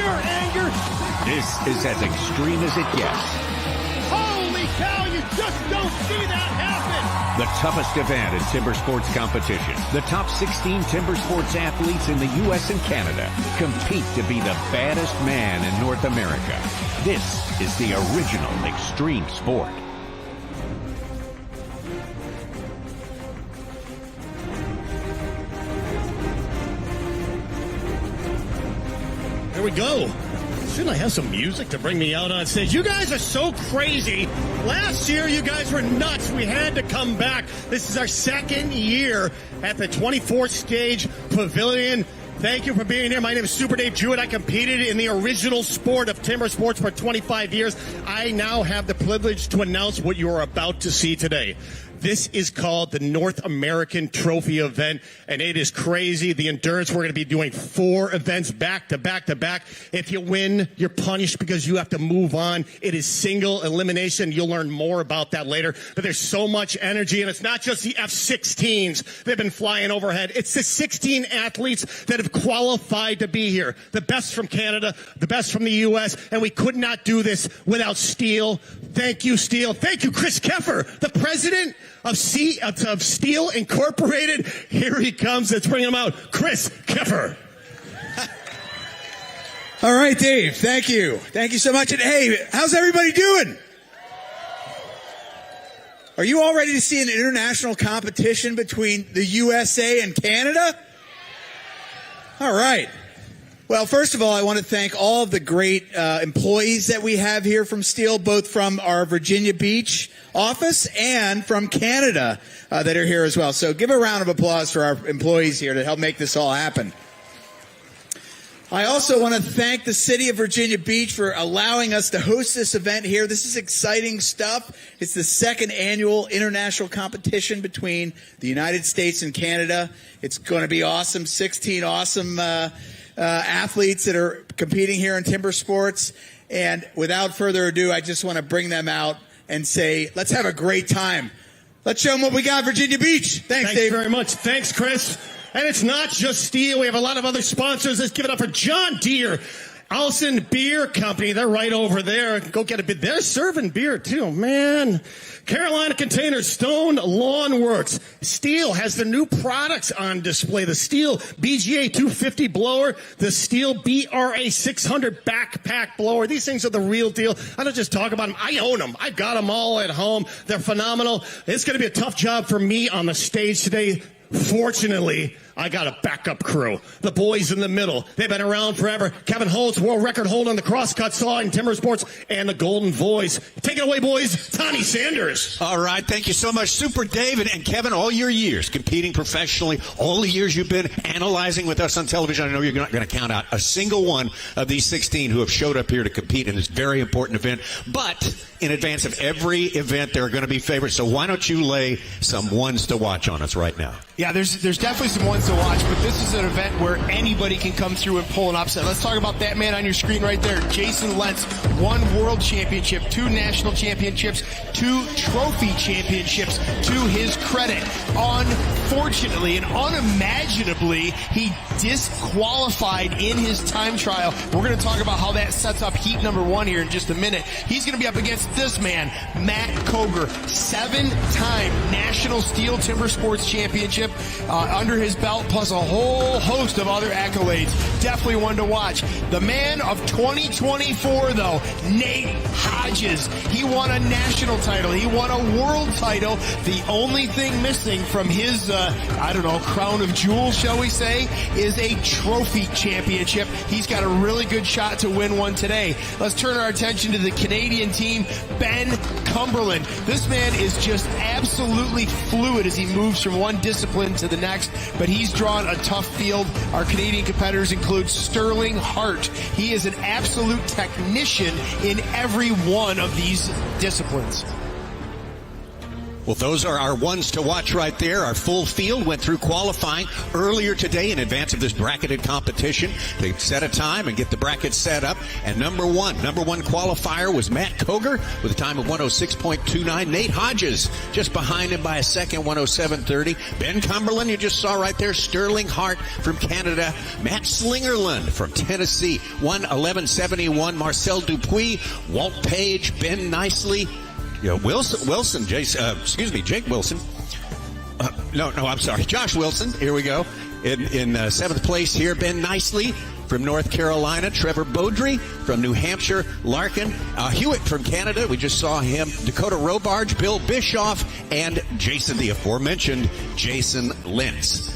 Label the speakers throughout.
Speaker 1: pure anger.
Speaker 2: This is as extreme as it gets.
Speaker 1: Holy cow, you just don't see that happen.
Speaker 2: The toughest event in timber sports competition. The top 16 timber sports athletes in the U.S. and Canada compete to be the baddest man in North America. This is the original extreme sport.
Speaker 1: There we go. Shouldn't I have some music to bring me out on stage? You guys are so crazy. Last year, you guys were nuts. We had to come back. This is our second year at the 24th Stage Pavilion. Thank you for being here. My name is Super Dave Jewett. I competed in the original sport of timber sports for 25 years. I now have the privilege to announce what you are about to see today. This is called the North American Trophy event, and it is crazy. The endurance, we're going to be doing 4 events back to back to back. If you win, you're punished because you have to move on. It is single elimination. You'll learn more about that later. But there's so much energy, and it's not just the F-16s that have been flying overhead. It's the 16 athletes that have qualified to be here. The best from Canada, the best from the U.S., and we could not do this without Stihl. Thank you, Stihl. Thank you, Chris Keffer, the president of Stihl Incorporated. Here he comes. Let's bring him out. Chris Keffer.
Speaker 3: All right, Dave. Thank you. Thank you so much. And hey, how's everybody doing? Are you all ready to see an international competition between the USA and Canada? All right. Well, first of all, I want to thank all of the great employees that we have here from Stihl, both from our Virginia Beach office and from Canada that are here as well. So give a round of applause for our employees here to help make this all happen. I also want to thank the city of Virginia Beach for allowing us to host this event here. This is exciting stuff. It's the second annual international competition between the United States and Canada. It's going to be awesome. 16 awesome athletes that are competing here in timber sports. And without further ado, I just want to bring them out and say, let's have a great time. Let's show them what we got, Virginia Beach. Thanks, Dave.
Speaker 1: Very much. Thanks, Chris. And it's not just Stihl. We have a lot of other sponsors. Let's give it up for John Deere, Allison Beer Company. They're right over there. Go get a bit. They're serving beer, too, man. Carolina Container Stone Lawn Works. Stihl has the new products on display. The Stihl BGA 250 blower, the Stihl BRA 600 backpack blower. These things are the real deal. I don't just talk about them. I own them. I've got them all at home. They're phenomenal. It's going to be a tough job for me on the stage today. Fortunately, I got a backup crew. The boys in the middle. They've been around forever. Kevin Holtz, world record hold on the crosscut saw in timber sports, and the golden voice. Take it away, boys. Tony Sanders.
Speaker 4: All right. Thank you so much, Super David and Kevin. All your years competing professionally, all the years you've been analyzing with us on television. I know you're not going to count out a single one of these 16 who have showed up here to compete in this very important event. But in advance of every event, there are going to be favorites. So why don't you lay some ones to watch on us right now?
Speaker 5: Yeah, there's definitely some ones to watch, but this is an event where anybody can come through and pull an upset. Let's talk about that man on your screen right there. Jason Lentz, 1 world championship, 2 national championships, 2 trophy championships to his credit. Unfortunately and unimaginably, he disqualified in his time trial. We're going to talk about how that sets up heat number 1 here in just a minute. He's going to be up against this man, Matt Koger, 7-time National Stihl Timber Sports Championship under his belt, plus a whole host of other accolades. Definitely one to watch. The man of 2024, though, Nate Hodges. He won a national title. He won a world title. The only thing missing from his, crown of jewels, shall we say, is a trophy championship. He's got a really good shot to win one today. Let's turn our attention to the Canadian team, Ben Cumberland. This man is just absolutely fluid as he moves from one discipline to the next, but he's drawn a tough field. Our Canadian competitors include Sterling Hart. He is an absolute technician in every one of these disciplines.
Speaker 4: Well, those are our ones to watch right there. Our full field went through qualifying earlier today in advance of this bracketed competition. They set a time and get the bracket set up. And number one qualifier was Matt Koger with a time of 106.29. Nate Hodges just behind him by a second, 107.30. Ben Cumberland, you just saw right there. Sterling Hart from Canada. Matt Slingerland from Tennessee, 111.71. Marcel Dupuis, Walt Page, Ben Nicely. Jake Wilson. Josh Wilson. Here we go. In seventh place here, Ben Nicely from North Carolina. Trevor Beaudry from New Hampshire. Larkin. Hewitt from Canada. We just saw him. Dakota Robarge, Bill Bischoff, and the aforementioned Jason Lentz.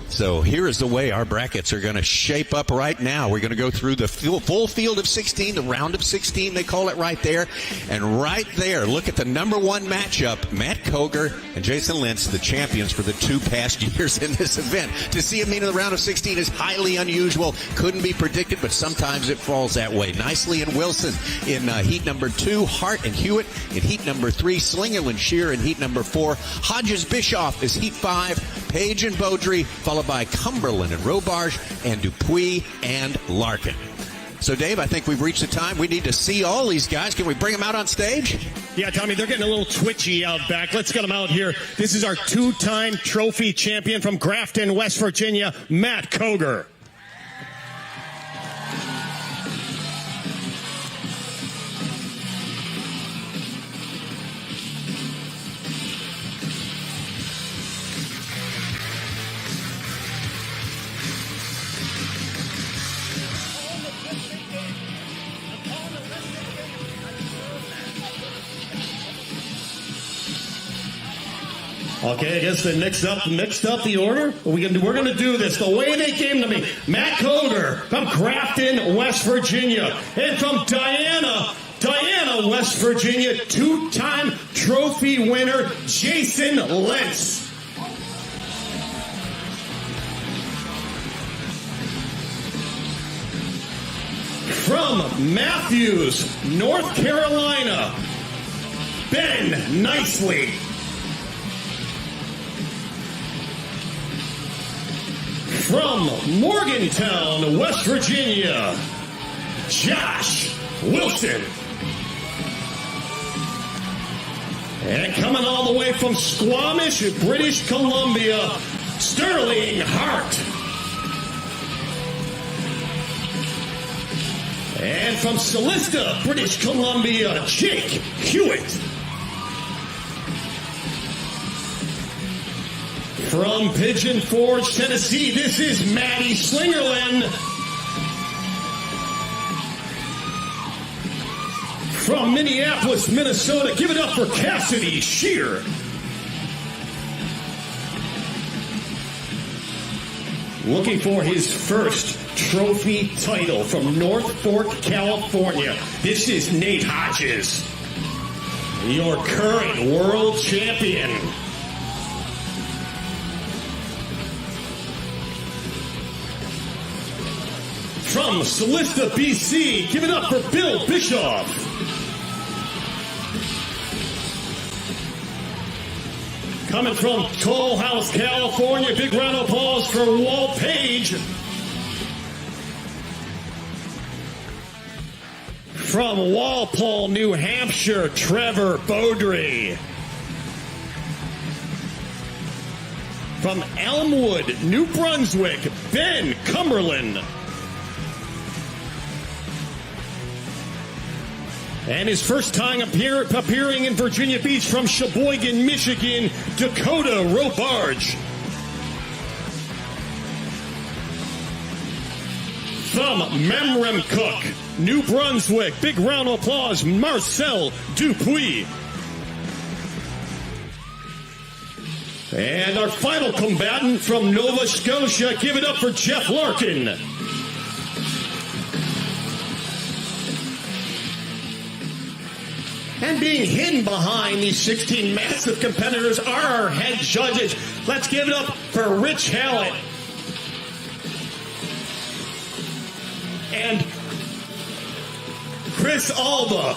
Speaker 4: So here is the way our brackets are going to shape up right now. We're going to go through the full field of 16, the round of 16, they call it right there. And right there, look at the number one matchup, Matt Koger and Jason Lentz, the champions for the 2 past years in this event. To see them meet in the round of 16 is highly unusual. Couldn't be predicted, but sometimes it falls that way. Nicely and Wilson in heat number 2, Hart and Hewitt in heat number 3, Slingerland Shear in heat number 4, Hodges Bischoff is heat 5, Page and Beaudry, followed by Cumberland and Robarge and Dupuis and Larkin. So, Dave, I think we've reached the time. We need to see all these guys. Can we bring them out on stage?
Speaker 1: Yeah, Tommy, they're getting a little twitchy out back. Let's get them out here. This is our 2-time trophy champion from Grafton, West Virginia, Matt Koger. Okay, I guess they mixed up the order. We're gonna do this the way they came to me. Matt Koger from Grafton, West Virginia, and from Diana, West Virginia, 2-time trophy winner Jason Lentz. From Matthews, North Carolina, Ben Nicely. From Morgantown, West Virginia, Josh Wilson. And coming all the way from Squamish, British Columbia, Sterling Hart. And from Solista, British Columbia, Jake Hewitt. From Pigeon Forge, Tennessee, this is Maddie Slingerland. From Minneapolis, Minnesota, give it up for Cassidy Shear. Looking for his first trophy title from North Fork, California. This is Nate Hodges, your current world champion. From Solista, BC, give it up for Bill Bischoff. Coming from Toll House, California, big round of applause for Walt Page. From Walpole, New Hampshire, Trevor Beaudry. From Elmwood, New Brunswick, Ben Cumberland. And his first time appearing in Virginia Beach from Sheboygan, Michigan, Dakota Robarge. From Memramcook, New Brunswick, big round of applause, Marcel Dupuis. And our final combatant from Nova Scotia, give it up for Jeff Larkin. And being hidden behind these 16 massive competitors are our head judges. Let's give it up for Rich Hallett and Chris Alba.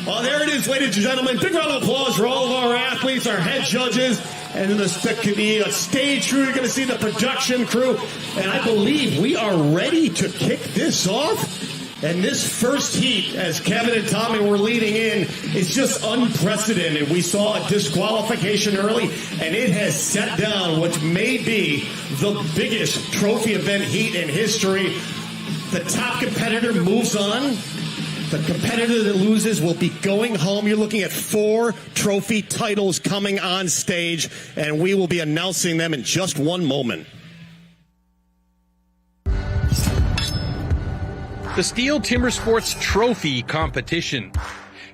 Speaker 1: Well, there it is, ladies and gentlemen. Big round of applause for all of our athletes, our head judges, and then the stage crew. You're going to see the production crew. And I believe we are ready to kick this off. And this first heat, as Kevin and Tommy were leading in, is just unprecedented. We saw a disqualification early, and it has set down what may be the biggest trophy event heat in history. The top competitor moves on. The competitor that loses will be going home. You're looking at 4 trophy titles coming on stage, and we will be announcing them in just one moment.
Speaker 6: The Stihl Timbersports Trophy Competition.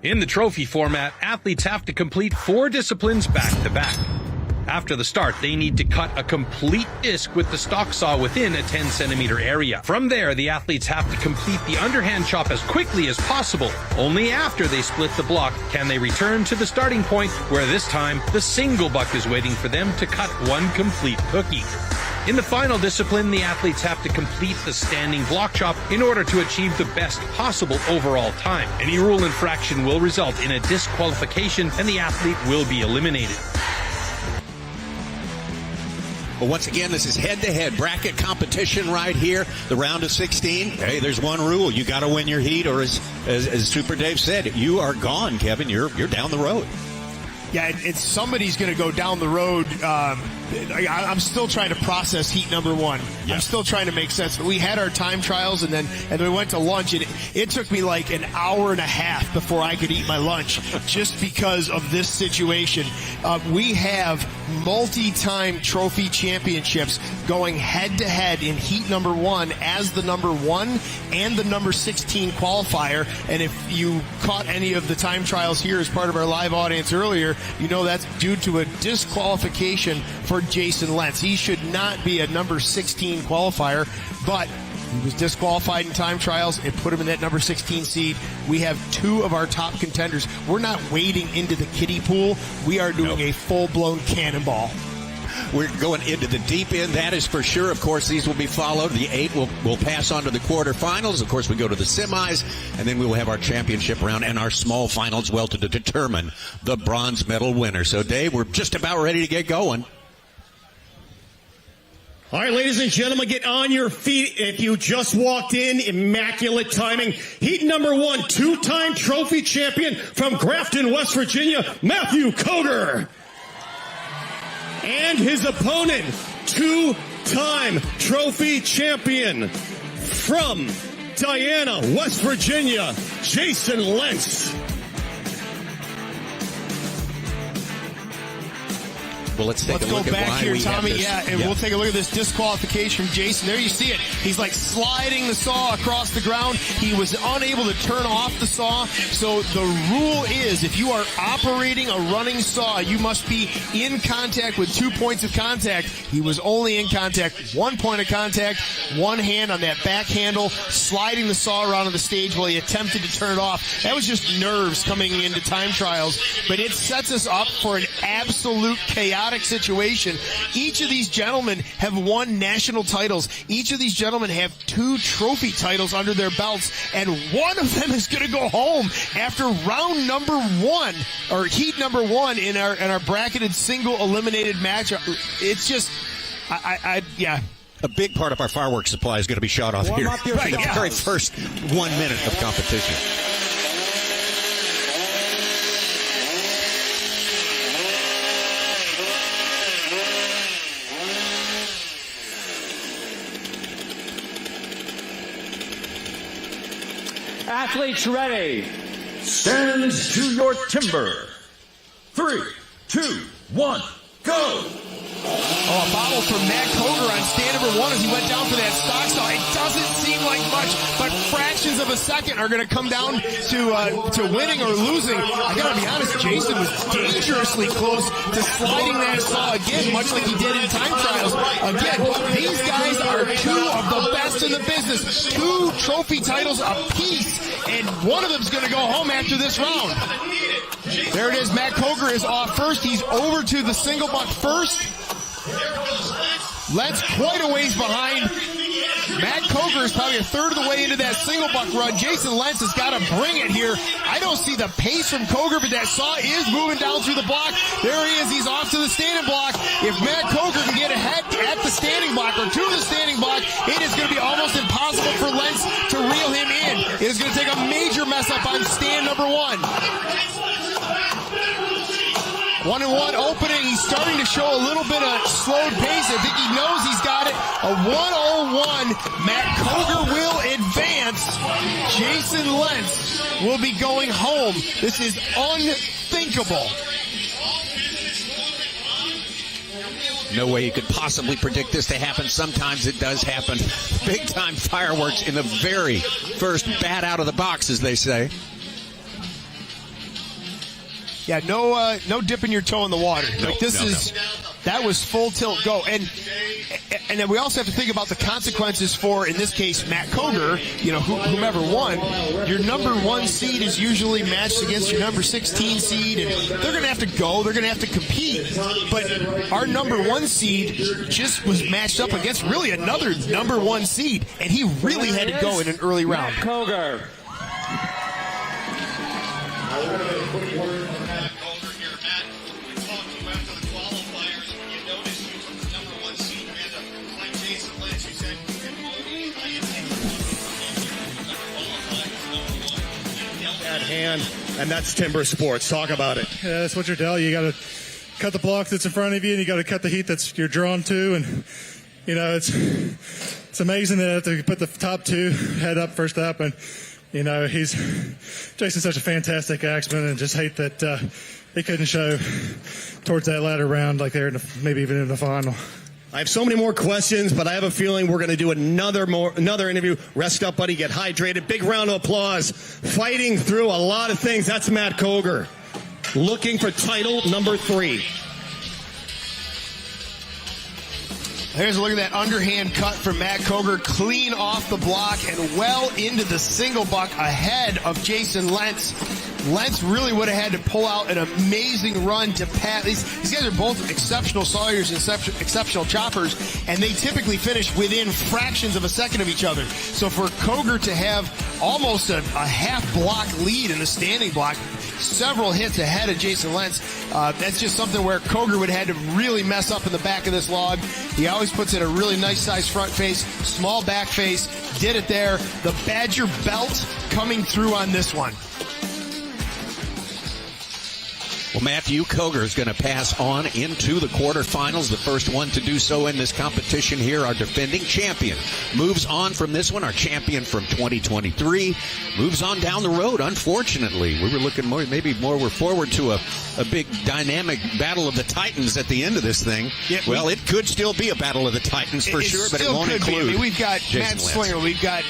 Speaker 6: In the trophy format, athletes have to complete 4 disciplines back-to-back. After the start, they need to cut a complete disc with the stock saw within a 10-centimeter area. From there, the athletes have to complete the underhand chop as quickly as possible. Only after they split the block can they return to the starting point, where this time, the single buck is waiting for them to cut 1 complete cookie. In the final discipline, the athletes have to complete the standing block chop in order to achieve the best possible overall time. Any rule infraction will result in a disqualification, and the athlete will be eliminated.
Speaker 4: Well, once again, this is head-to-head bracket competition right here, the round of 16. Hey, there's one rule. You got to win your heat, or as Super Dave said, you are gone, Kevin. You're down the road.
Speaker 5: Yeah, it's somebody's going to go down the road. I'm still trying to process heat number 1. Yeah. I'm still trying to make sense. We had our time trials, and then we went to lunch, and it took me like an hour and a half before I could eat my lunch just because of this situation. We have multi-time trophy championships going head-to-head in heat number 1 as the number 1 and the number 16 qualifier. And if you caught any of the time trials here as part of our live audience earlier, you know that's due to a disqualification for Jason Lentz. He should not be a number 16 qualifier, but he was disqualified in time trials. It put him in that number 16 seed. We have 2 of our top contenders. We're not wading into the kiddie pool. We are doing a full-blown cannonball.
Speaker 4: We're going into the deep end, that is for sure. Of course, these will be followed. The 8 will pass on to the quarterfinals. Of course, we go to the semis, and then we will have our championship round and our small finals, well, to determine the bronze medal winner. So, Dave, we're just about ready to get going.
Speaker 1: All right, ladies and gentlemen, get on your feet. If you just walked in, immaculate timing. Heat number 1, 2-time trophy champion from Grafton, West Virginia, Matthew Koger. And his opponent, 2-time trophy champion from Diana, West Virginia, Jason Lentz.
Speaker 4: Well, let's take a look
Speaker 5: go
Speaker 4: at
Speaker 5: back
Speaker 4: why
Speaker 5: here,
Speaker 4: we
Speaker 5: Tommy.
Speaker 4: have this.
Speaker 5: Yeah, and we'll take a look at this disqualification from Jason. There you see it. He's like sliding the saw across the ground. He was unable to turn off the saw. So the rule is, if you are operating a running saw, you must be in contact with 2 points of contact. He was only in contact 1 point of contact, 1 hand on that back handle, sliding the saw around on the stage while he attempted to turn it off. That was just nerves coming into time trials, but it sets us up for an absolute chaotic situation. Each of these gentlemen have won national titles. Each of these gentlemen have 2 trophy titles under their belts, and one of them is going to go home after round number 1, or heat number 1 in our bracketed single eliminated matchup. It's just, yeah.
Speaker 4: A big part of our fireworks supply is going to be shot off here.
Speaker 5: Right,
Speaker 4: the
Speaker 5: yeah.
Speaker 4: very first 1 minute of competition.
Speaker 7: Athletes ready. Stand to your timber. 3, 2, 1, go.
Speaker 5: Oh, a bottle from Matt Koger on stand number 1 as he went down for that stock saw. It doesn't seem like much, but fractions of a second are going to come down to winning or losing. I got to be honest, Jason was dangerously close to sliding that saw again, much like he did in time trials. Again, these guys are 2 of the best in the business. 2 trophy titles apiece, and one of them's going to go home after this round. There it is. Matt Koger is off first. He's over to the single buck first. Lentz quite a ways behind. Matt Coger is probably a third of the way into that single buck run. Jason Lentz has got to bring it here. I don't see the pace from Coger, but that saw is moving down through the block. There he is. He's off to the standing block. If Matt Coger can get ahead at the standing block or to the standing block, it is going to be almost impossible for Lentz to reel him in. It is going to take a major mess up on stand number 1. 1-1 opening. He's starting to show a little bit of slowed pace. I think he knows he's got it. A 101. Matt Coger will advance. Jason Lentz will be going home. This is unthinkable.
Speaker 4: No way you could possibly predict this to happen. Sometimes it does happen. Big time fireworks in the very first bat out of the box, as they say.
Speaker 5: Yeah, no dipping your toe in the water. That was full tilt go. And then we also have to think about the consequences for, in this case, Matt Coger, whomever won. Your number 1 seed is usually matched against your number 16 seed, and they're going to have to go. They're going to have to compete. But our number 1 seed just was matched up against really another number 1 seed, and he really had to go in an early round.
Speaker 7: Matt Coger.
Speaker 1: Hand, and that's Timber Sports. Talk about it.
Speaker 8: Yeah, that's what you're telling. You got to cut the block that's in front of you, and you got to cut the heat that's you're drawn to. And it's amazing that to put the top 2 head up first up, and Jason's such a fantastic axeman, and just hate that he couldn't show towards that latter round like there, maybe even in the final.
Speaker 1: I have so many more questions, but I have a feeling we're going to do another interview. Rest up, buddy. Get hydrated. Big round of applause. Fighting through a lot of things. That's Matt Coger. Looking for title number 3.
Speaker 5: Here's a look at that underhand cut from Matt Coger, clean off the block and well into the single buck ahead of Jason Lentz. Lentz really would have had to pull out an amazing run to pat. These guys are both exceptional sawyers and exceptional choppers, and they typically finish within fractions of a second of each other. So for Coger to have almost a half block lead in the standing block, several hits ahead of Jason Lentz, that's just something where Coger would have had to really mess up in the back of this log. He always puts in a really nice size front face, small back face, did it there. The Badger belt coming through on this one.
Speaker 4: Well, Matthew Coger is going to pass on into the quarterfinals. The first one to do so in this competition here, our defending champion. Moves on from this one, our champion from 2023. Moves on down the road, unfortunately. We were looking we're forward to a big dynamic battle of the Titans at the end of this thing. Yeah, well, it could still be a battle of the Titans for sure, but it won't include.
Speaker 5: I mean, we've got Matt Slinger, we've got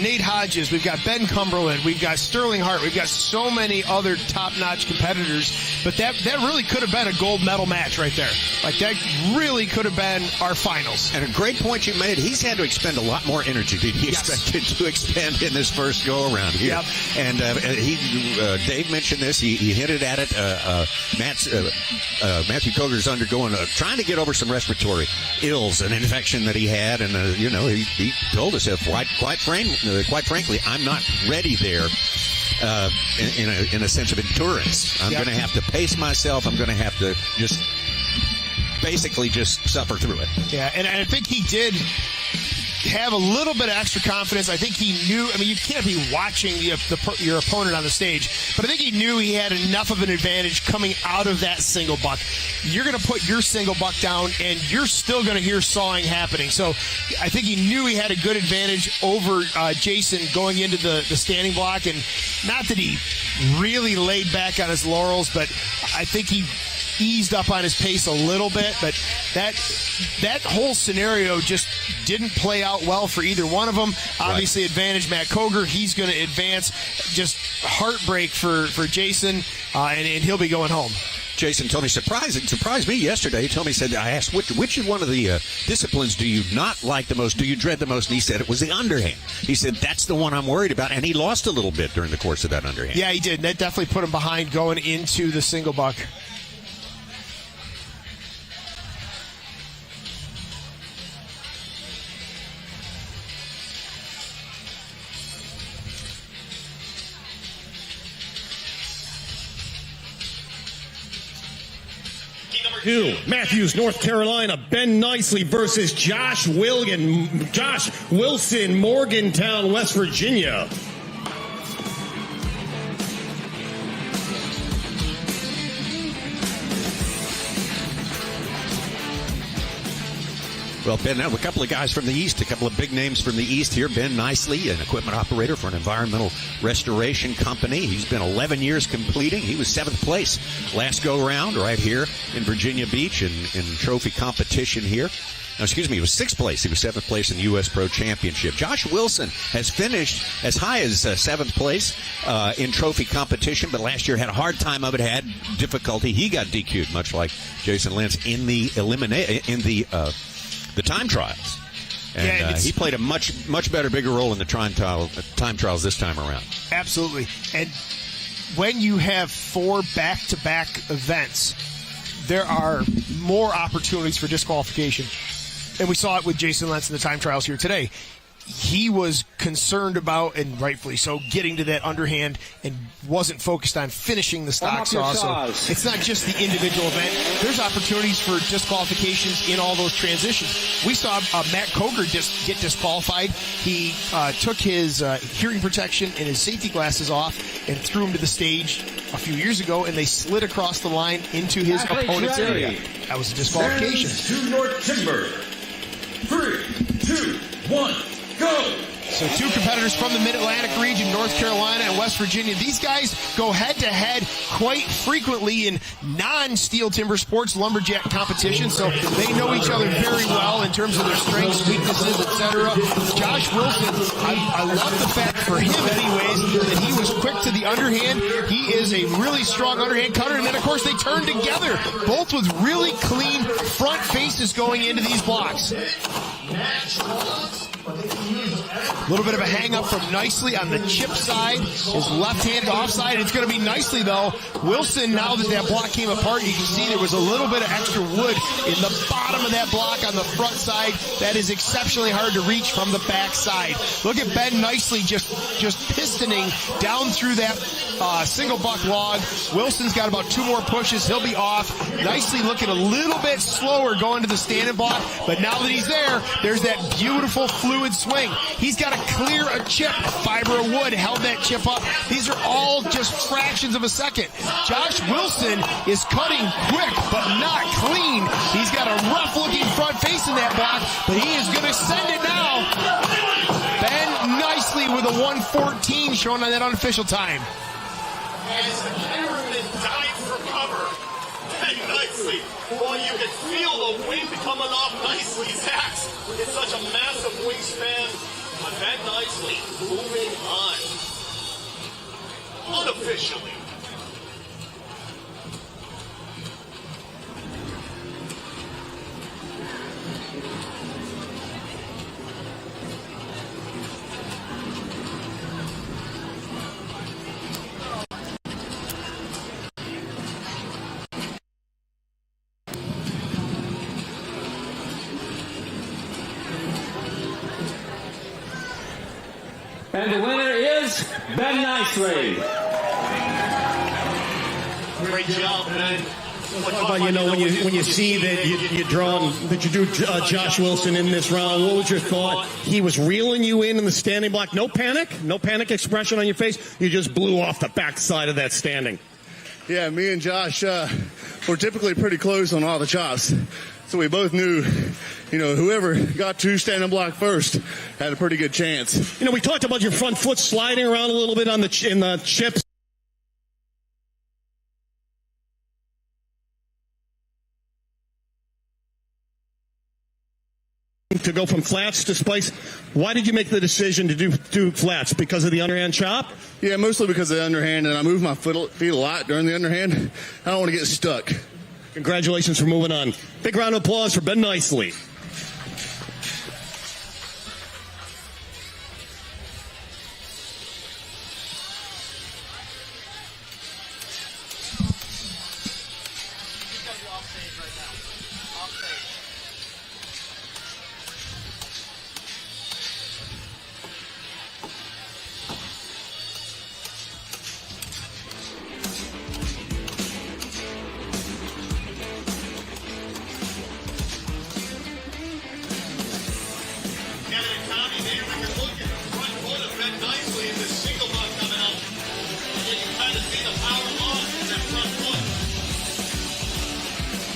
Speaker 5: Nate Hodges, we've got Ben Cumberland, we've got Sterling Hart, we've got so many other top-notch competitors. But that really could have been a gold medal match right there. Like, that really could have been our finals.
Speaker 4: And a great point you made. He's had to expend a lot more energy than he expected to expend in this first go-around here. Yep. And Dave mentioned this. He hinted at it. Matthew Coger's undergoing trying to get over some respiratory ills, an infection that he had. And, he told us, quite frankly, I'm not ready there. In a sense of endurance. I'm going to have to pace myself. I'm going to have to basically suffer through it.
Speaker 5: Yeah, and I think he did have a little bit of extra confidence. I think he knew, you can't be watching your opponent on the stage, but I think he knew he had enough of an advantage coming out of that single buck. You're going to put your single buck down, and you're still going to hear sawing happening. So I think he knew he had a good advantage over Jason going into the standing block, and not that he really laid back on his laurels, but I think he eased up on his pace a little bit, but that whole scenario just didn't play out well for either one of them. Obviously, advantage Matt Coger. He's going to advance. Just heartbreak for Jason, and he'll be going home.
Speaker 4: Jason told me, surprised me yesterday. He told me, I asked, which one of the disciplines do you not like the most, do you dread the most? And he said it was the underhand. He said, that's the one I'm worried about. And he lost a little bit during the course of that underhand.
Speaker 5: Yeah, he did. And that definitely put him behind going into the single buck.
Speaker 1: 2, Matthews, North Carolina, Ben Nicely versus Josh Wilson, Morgantown, West Virginia.
Speaker 4: Well, Ben, now a couple of guys from the East, a couple of big names from the East here. Ben Nicely, an equipment operator for an environmental restoration company. He's been 11 years completing. He was 7th place last go-round right here in Virginia Beach in trophy competition here. No, excuse me, he was 6th place. He was 7th place in the U.S. Pro Championship. Josh Wilson has finished as high as 7th place in trophy competition, but last year had a hard time of it, had difficulty. He got DQ'd, much like Jason Lentz in the time trials. And he played a much better, bigger role in the time trials this time around.
Speaker 5: Absolutely. And when you have 4 back-to-back events, there are more opportunities for disqualification. And we saw it with Jason Lentz in the time trials here today. He was concerned about, and rightfully so, getting to that underhand and wasn't focused on finishing the stock saw. So it's not just the individual event. There's opportunities for disqualifications in all those transitions. We saw Matt Coger get disqualified. He took his hearing protection and his safety glasses off and threw him to the stage a few years ago, and they slid across the line into his opponent's area. That was a disqualification.
Speaker 7: To your timber. 3, 2, 1. Go!
Speaker 5: So 2 competitors from the Mid-Atlantic region, North Carolina and West Virginia. These guys go head-to-head quite frequently in non-Stihl Timbersports lumberjack competition, so they know each other very well in terms of their strengths, weaknesses, etc. Josh Wilson, I love the fact for him anyways that he was quick to the underhand. He is a really strong underhand cutter, and then of course they turn together, both with really clean front faces going into these blocks. A little bit of a hang-up from Nicely on the chip side. His left-handed offside. It's going to be Nicely, though. Wilson, now that block came apart, you can see there was a little bit of extra wood in the bottom of that block on the front side. That is exceptionally hard to reach from the back side. Look at Ben Nicely just pistoning down through that single buck log. Wilson's got about 2 more pushes. He'll be off. Nicely looking a little bit slower going to the standing block, but now that he's there, there's that beautiful fluid swing. He's got to clear a chip. Fiber of wood held that chip up. These are all just fractions of a second. Josh Wilson is cutting quick, but not clean. He's got a rough-looking front face in that block, but he is going to send it now. Ben Nicely with a 1:14 shown on that unofficial time.
Speaker 9: As the cameraman dived for cover, Ben Nicely, boy, you can feel the wind coming off Nicely's axe. It's such a massive wingspan. But Ben Nicely moving on. Unofficially.
Speaker 7: And the winner is Ben Nicely.
Speaker 9: Great job, Ben.
Speaker 1: But when you see that you drew Josh Wilson in this round, what was your thought? He was reeling you in the standing block. No panic expression on your face. You just blew off the backside of that standing.
Speaker 10: Yeah, me and Josh were typically pretty close on all the chops. So we both knew, whoever got to standing block first had a pretty good chance.
Speaker 1: We talked about your front foot sliding around a little bit in the chips. To go from flats to spikes. Why did you make the decision to do flats? Because of the underhand chop?
Speaker 10: Yeah, mostly because of the underhand, and I move my feet a lot during the underhand. I don't want to get stuck.
Speaker 1: Congratulations for moving on. Big round of applause for Ben Nicely.
Speaker 9: nicely in this single buck coming up. You can kind of see the power loss in that front foot.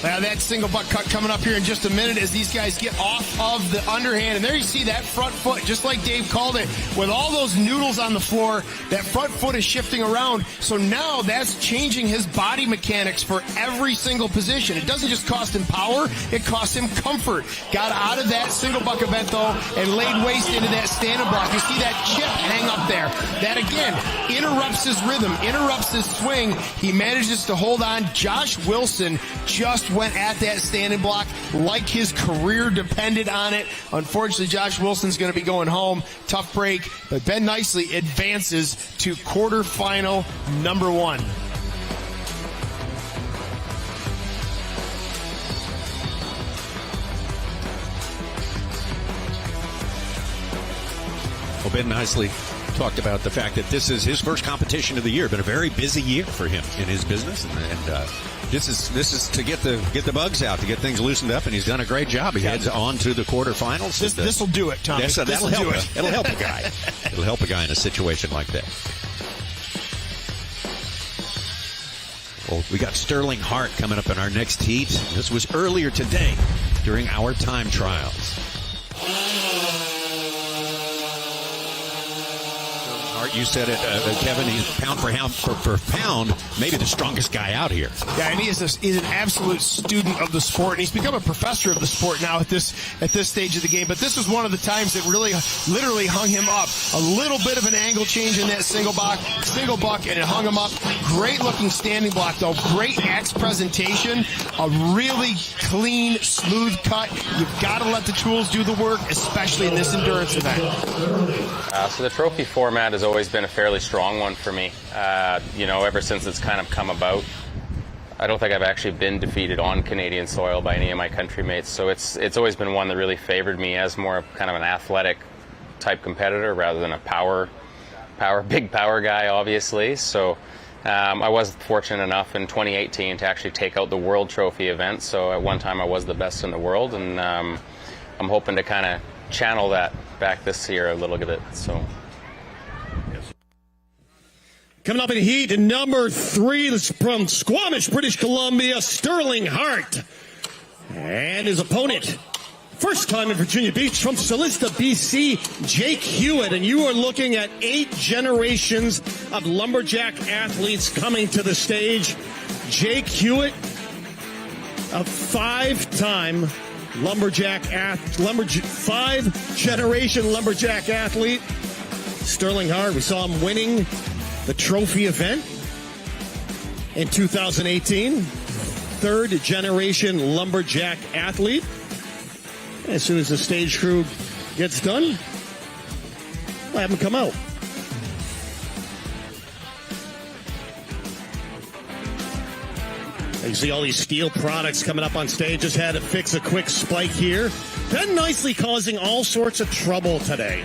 Speaker 5: Now that single butt cut coming up here in just a minute as these guys get off of the underhand. And there you see that front foot, just like Dave called it, with all those noodles on the floor, that front foot is shifting around. So now that's changing his body mechanics for every single position. It doesn't just cost him power, it costs him comfort. Got out of that single buck event though and laid waste into that standing block. You see that chip hang up there. That again interrupts his rhythm, interrupts his swing. He manages to hold on. Josh Wilson just went at that standing block like his career depended on it. Unfortunately, Josh Wilson's going to be going home. Tough break, but Ben Nicely advances to quarterfinal number 1.
Speaker 4: Well, Ben Nicely talked about the fact that this is his first competition of the year. Been a very busy year for him in his business, and this is to get the bugs out, to get things loosened up, and he's done a great job. He heads on to the quarterfinals.
Speaker 5: This will do it, Tommy.
Speaker 4: That'll help. It'll help a guy. It'll help a guy in a situation like that. Well, we got Sterling Hart coming up in our next heat. This was earlier today during our time trials. You said it, Kevin. He's pound for pound, maybe the strongest guy out here.
Speaker 5: Yeah, and he's an absolute student of the sport, and he's become a professor of the sport now at this stage of the game. But this was one of the times that really, literally hung him up. A little bit of an angle change in that single buck, and it hung him up. Great looking standing block, though. Great axe presentation. A really clean, smooth cut. You've got to let the tools do the work, especially in this endurance event.
Speaker 11: So the trophy format has always been a fairly strong one for me, ever since it's kind of come about. I don't think I've actually been defeated on Canadian soil by any of my countrymates, so it's always been one that really favored me as more of kind of an athletic type competitor rather than a big power guy, obviously. So I was fortunate enough in 2018 to actually take out the World Trophy event, so at one time I was the best in the world, and I'm hoping to kind of channel that back this year a little bit. So.
Speaker 1: Coming up in heat, number 3, this is from Squamish, British Columbia, Sterling Hart. And his opponent, first time in Virginia Beach, from Celista, BC, Jake Hewitt. And you are looking at 8 generations of lumberjack athletes coming to the stage. Jake Hewitt, a 5-time five-generation lumberjack athlete. Sterling Hart, we saw him winning the trophy event in 2018. 3rd-generation lumberjack athlete. As soon as the stage crew gets done, I'll have him come out. You see all these steel products coming up on stage. Just had to fix a quick spike here. Ben Nicely causing all sorts of trouble today.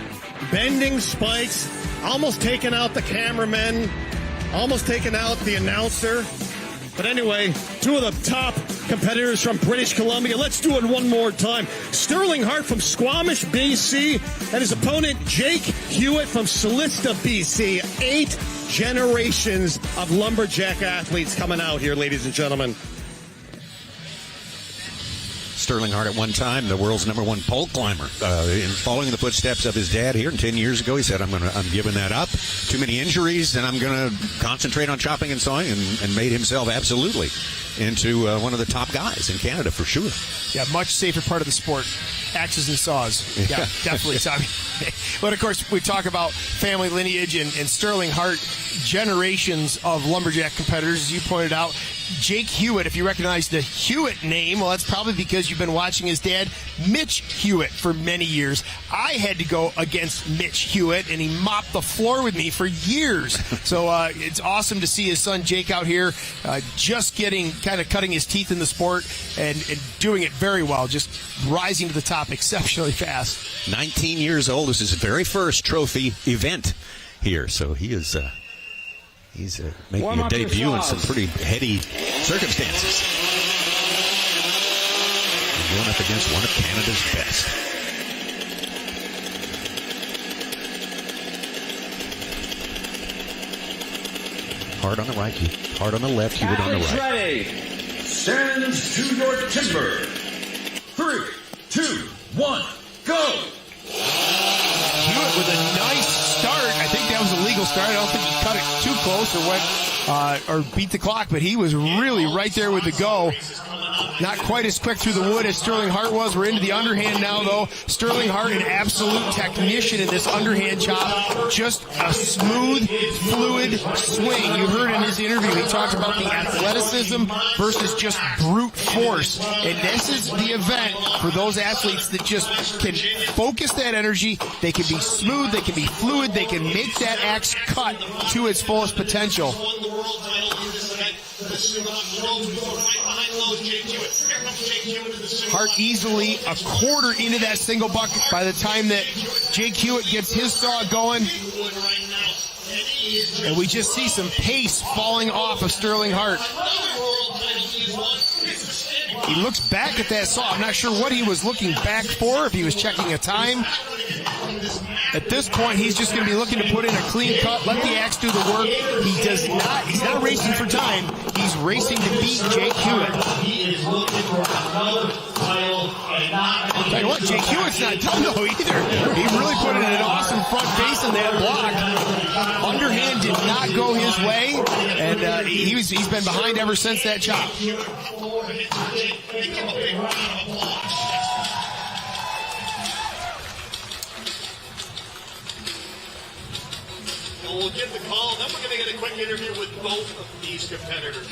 Speaker 1: Bending spikes, almost taking out the cameraman, almost taking out the announcer. But anyway, 2 of the top competitors from British Columbia. Let's do it one more time. Sterling Hart from Squamish, BC, and his opponent, Jake Hewitt from Celista, BC. 8 generations of lumberjack athletes coming out here, ladies and gentlemen.
Speaker 4: Sterling Hart at one time, the world's #1 pole climber, in following the footsteps of his dad here. And 10 years ago, he said, I'm giving that up. Too many injuries, and I'm going to concentrate on chopping and sawing, and made himself absolutely into one of the top guys in Canada for sure.
Speaker 5: Yeah, much safer part of the sport. Axes and saws. Yeah, definitely, Tommy. But of course, we talk about family lineage and Sterling Hart, generations of lumberjack competitors, as you pointed out. Jake Hewitt, if you recognize the Hewitt name, well, that's probably because you've been watching his dad, Mitch Hewitt, for many years. I had to go against Mitch Hewitt, and he mopped the floor with me for years. So it's awesome to see his son Jake out here just cutting his teeth in the sport and doing it very well, just rising to the top exceptionally fast.
Speaker 4: 19 years old. This is his very first trophy event here, so he is... He's making a debut in some pretty heady circumstances. And going up against one of Canada's best. Hard on the right, Keith. Hard on the left, Hewitt on the right.
Speaker 7: Ready. Stand to your timber. 3, 2, 1, go.
Speaker 5: Hewitt with a nice start. I think that was a legal start. I don't think he cut it too close or beat the clock, but he was really right there with the go. Not quite as quick through the wood as Sterling Hart was. We're into the underhand now, though. Sterling Hart, an absolute technician in this underhand chop. Just a smooth, fluid swing. You heard in his interview, he talked about the athleticism versus just brute force. And this is the event for those athletes that just can focus that energy. They can be smooth, they can be fluid, they can make that axe cut to its fullest potential. Hart easily a quarter into that single buck by the time that Jake Hewitt gets his saw going. And we just see some pace falling off of Sterling Hart. He looks back at that saw. I'm not sure what he was looking back for, if he was checking a time. At this point, he's just going to be looking to put in a clean cut, let the axe do the work. He's not racing for time. He's racing to beat Jake Hewitt. Tell you what, Jake Hewitt's not done though either. He really put in an awesome front face in that block. Underhand did not go his way, and he's been behind ever since that chop.
Speaker 9: We'll get the call, then we're going to get a quick interview with both of these competitors.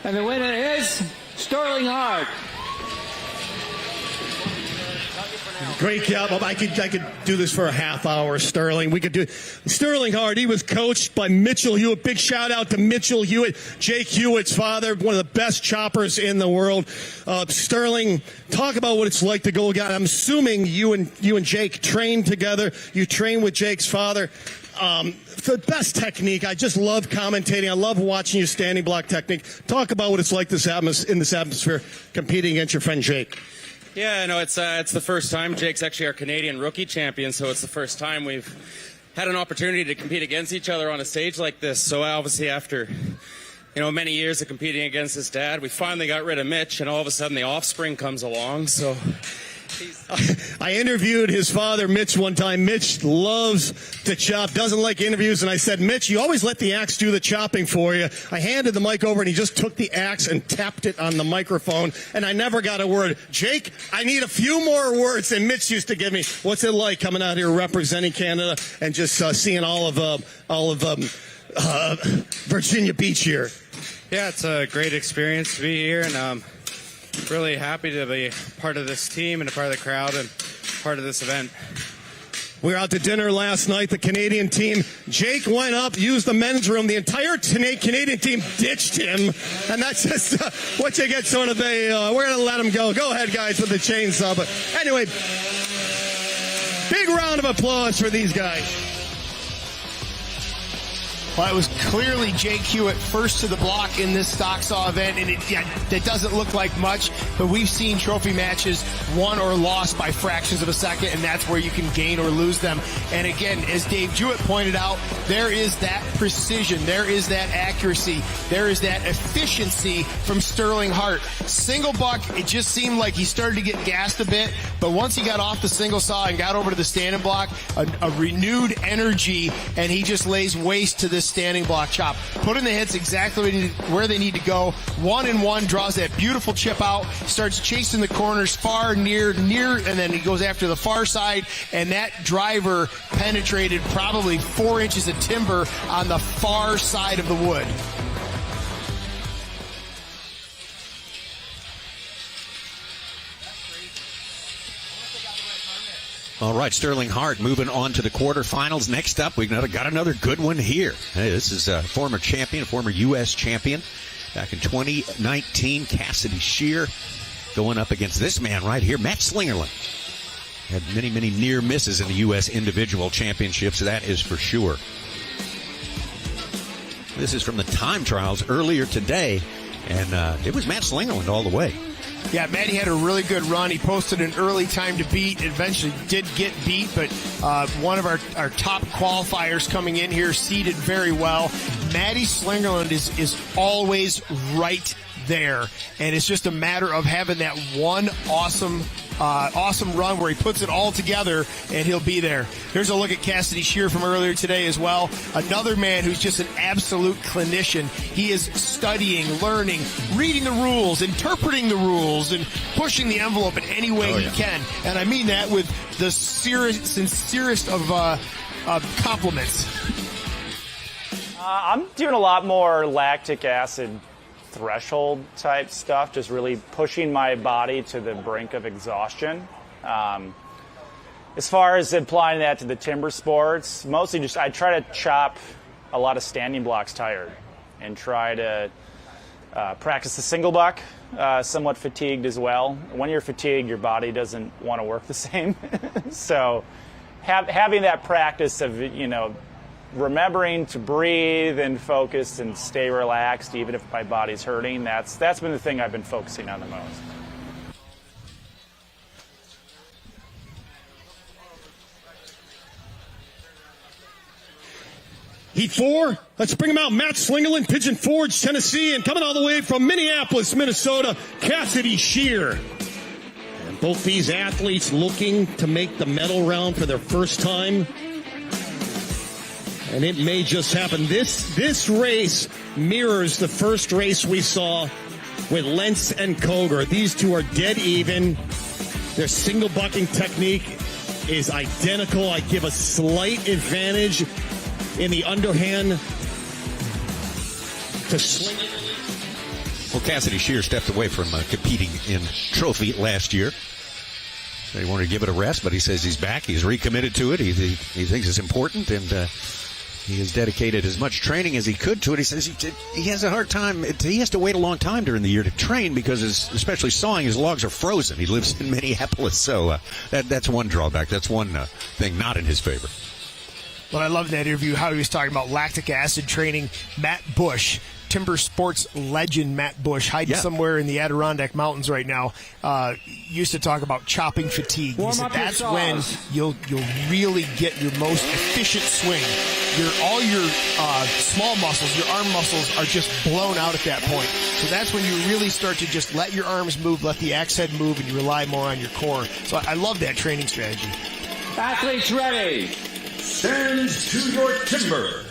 Speaker 12: And the winner is Sterling Hart.
Speaker 1: Great job. I could do this for a half hour, Sterling. We could do Sterling Hart. He was coached by Mitchell Hewitt. Big shout out to Mitchell Hewitt, Jake Hewitt's father, one of the best choppers in the world. Sterling, talk about what it's like to go again. I'm assuming you and Jake trained together. You trained with Jake's father. The best technique. I just love commentating. I love watching your standing block technique. Talk about what it's like in this atmosphere competing against your friend Jake.
Speaker 13: Yeah, no, it's the first time. Jake's actually our Canadian rookie champion, so it's the first time we've had an opportunity to compete against each other on a stage like this. So obviously after, many years of competing against his dad, we finally got rid of Mitch, and all of a sudden the offspring comes along. So
Speaker 1: I interviewed his father, Mitch, one time. Mitch loves to chop, doesn't like interviews, and I said, Mitch, you always let the axe do the chopping for you. I handed the mic over, and he just took the axe and tapped it on the microphone, and I never got a word. Jake, I need a few more words, and Mitch used to give me. What's it like coming out here representing Canada and just seeing all of Virginia Beach here?
Speaker 13: yeah, it's a great experience to be here, and really happy to be part of this team and a part of the crowd and part of this event.
Speaker 1: We were out to dinner last night, the Canadian team. Jake went up, used the men's room. The entire Canadian team ditched him. And that's just what you get sort of we're going to let him go. Go ahead, guys, with the chainsaw. But anyway, big round of applause for these guys.
Speaker 5: Well, it was clearly Jake Hewitt first to the block in this stock saw event, and it doesn't look like much, but we've seen trophy matches won or lost by fractions of a second, and that's where you can gain or lose them. And again, as Dave Jewett pointed out, there is that precision, there is that accuracy, there is that efficiency from Sterling Hart. Single buck, it just seemed like he started to get gassed a bit, but once he got off the single saw and got over to the standing block, a renewed energy, and he just lays waste to this standing block chop. Putting the hits exactly where they need to go. 1-and-1, draws that beautiful chip out, starts chasing the corners far, near, and then he goes after the far side, and that driver penetrated probably 4 inches of timber on the far side of the wood.
Speaker 4: All right, Sterling Hart moving on to the quarterfinals. Next up, we've got another good one here. Hey, this is a former champion, a former U.S. champion back in 2019, Cassidy Shear, going up against this man right here, Matt Slingerland. Had many, many near misses in the U.S. individual championships, that is for sure. This is from the time trials earlier today, and it was Matt Slingerland all the way.
Speaker 5: Yeah, Matty had a really good run. He posted an early time to beat. Eventually did get beat, but one of our top qualifiers coming in here seeded very well. Matty Slingerland is always right there, and it's just a matter of having that one awesome run where he puts it all together and he'll be there. Here's a look at Cassidy Shear from earlier today as well. Another man who's just an absolute clinician. He is studying, learning, reading the rules, interpreting the rules, and pushing the envelope in any way he can. And I mean that with the sincerest of compliments.
Speaker 14: I'm doing a lot more lactic acid threshold type stuff, just really pushing my body to the brink of exhaustion. As far as applying that to the timber sports, mostly just I try to chop a lot of standing blocks tired and try to practice the single buck, somewhat fatigued as well. When you're fatigued, your body doesn't want to work the same. So having that practice of, remembering to breathe and focus and stay relaxed even if my body's hurting, that's been the thing I've been focusing on the most.
Speaker 1: Heat 4, let's bring him out. Matt Slingerland, Pigeon Forge, Tennessee, and coming all the way from Minneapolis, Minnesota, Cassidy Shear. And both these athletes looking to make the medal round for their first time. And it may just happen. This race mirrors the first race we saw with Lentz and Koger. These two are dead even. Their single bucking technique is identical. I give a slight advantage in the underhand to Slinger.
Speaker 4: Well, Cassidy Shear stepped away from competing in trophy last year. He wanted to give it a rest, but he says he's back. He's recommitted to it. He thinks it's important, and he has dedicated as much training as he could to it. He says he has a hard time. He has to wait a long time during the year to train because, especially sawing, his logs are frozen. He lives in Minneapolis, so that's one drawback. That's one thing not in his favor.
Speaker 5: Well, I love that interview, how he was talking about lactic acid training. Matt Bush, timber sports legend Matt Bush, hiding somewhere in the Adirondack Mountains right now, used to talk about chopping fatigue. He said that's when you'll really get your most efficient swing. All your small muscles, your arm muscles are just blown out at that point. So that's when you really start to just let your arms move, let the axe head move, and you rely more on your core. So I love that training strategy.
Speaker 12: Athletes ready.
Speaker 7: Stand to your timber.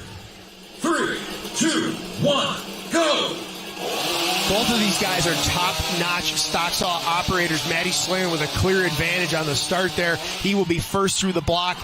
Speaker 7: 3, 2, 1, go!
Speaker 5: Both of these guys are top-notch stock saw operators. Matty Slingerland with a clear advantage on the start there. He will be first through the block.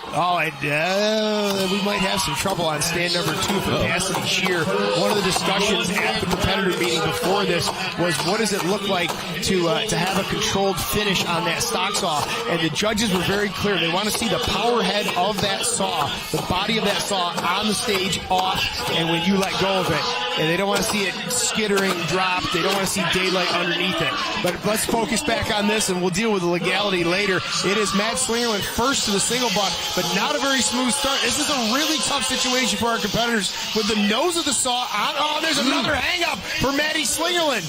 Speaker 5: Oh, and we might have some trouble on stand number 2 for Cassidy Shear. One of the discussions at the competitor meeting before this was what does it look like to have a controlled finish on that stock saw? And the judges were very clear. They want to see the power head of that saw, the body of that saw on the stage off, and when you let go of it. And they don't want to see it skittering, drop. They don't want to see daylight underneath it. But let's focus back on this, and we'll deal with the legality later. It is Matt Slingerland first to the single buck, but not a very smooth start. This is a really tough situation for our competitors with the nose of the saw on. Oh, there's another hang-up for Matty Slingerland.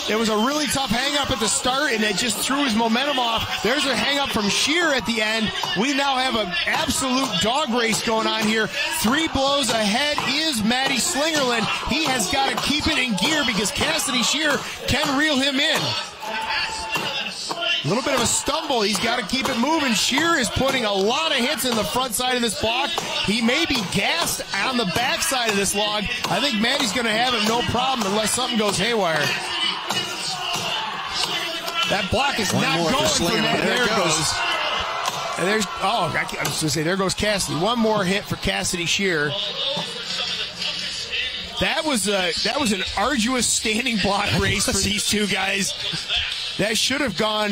Speaker 5: It was a really tough hang-up at the start, and it just threw his momentum off. There's a hang-up from Shear at the end. We now have an absolute dog race going on here. 3 blows ahead is Matty Slingerland. He has got to keep it in gear because Cassidy Shear can reel him in. A little bit of a stumble. He's got to keep it moving. Shear is putting a lot of hits in the front side of this block. He may be gassed on the back side of this log. I think Matty's going to have it no problem unless something goes haywire. That block is not going for Matty. There it goes. And there's, I was going to say, there goes Cassidy. One more hit for Cassidy Shear. That was an arduous standing block race for these two guys. that should have gone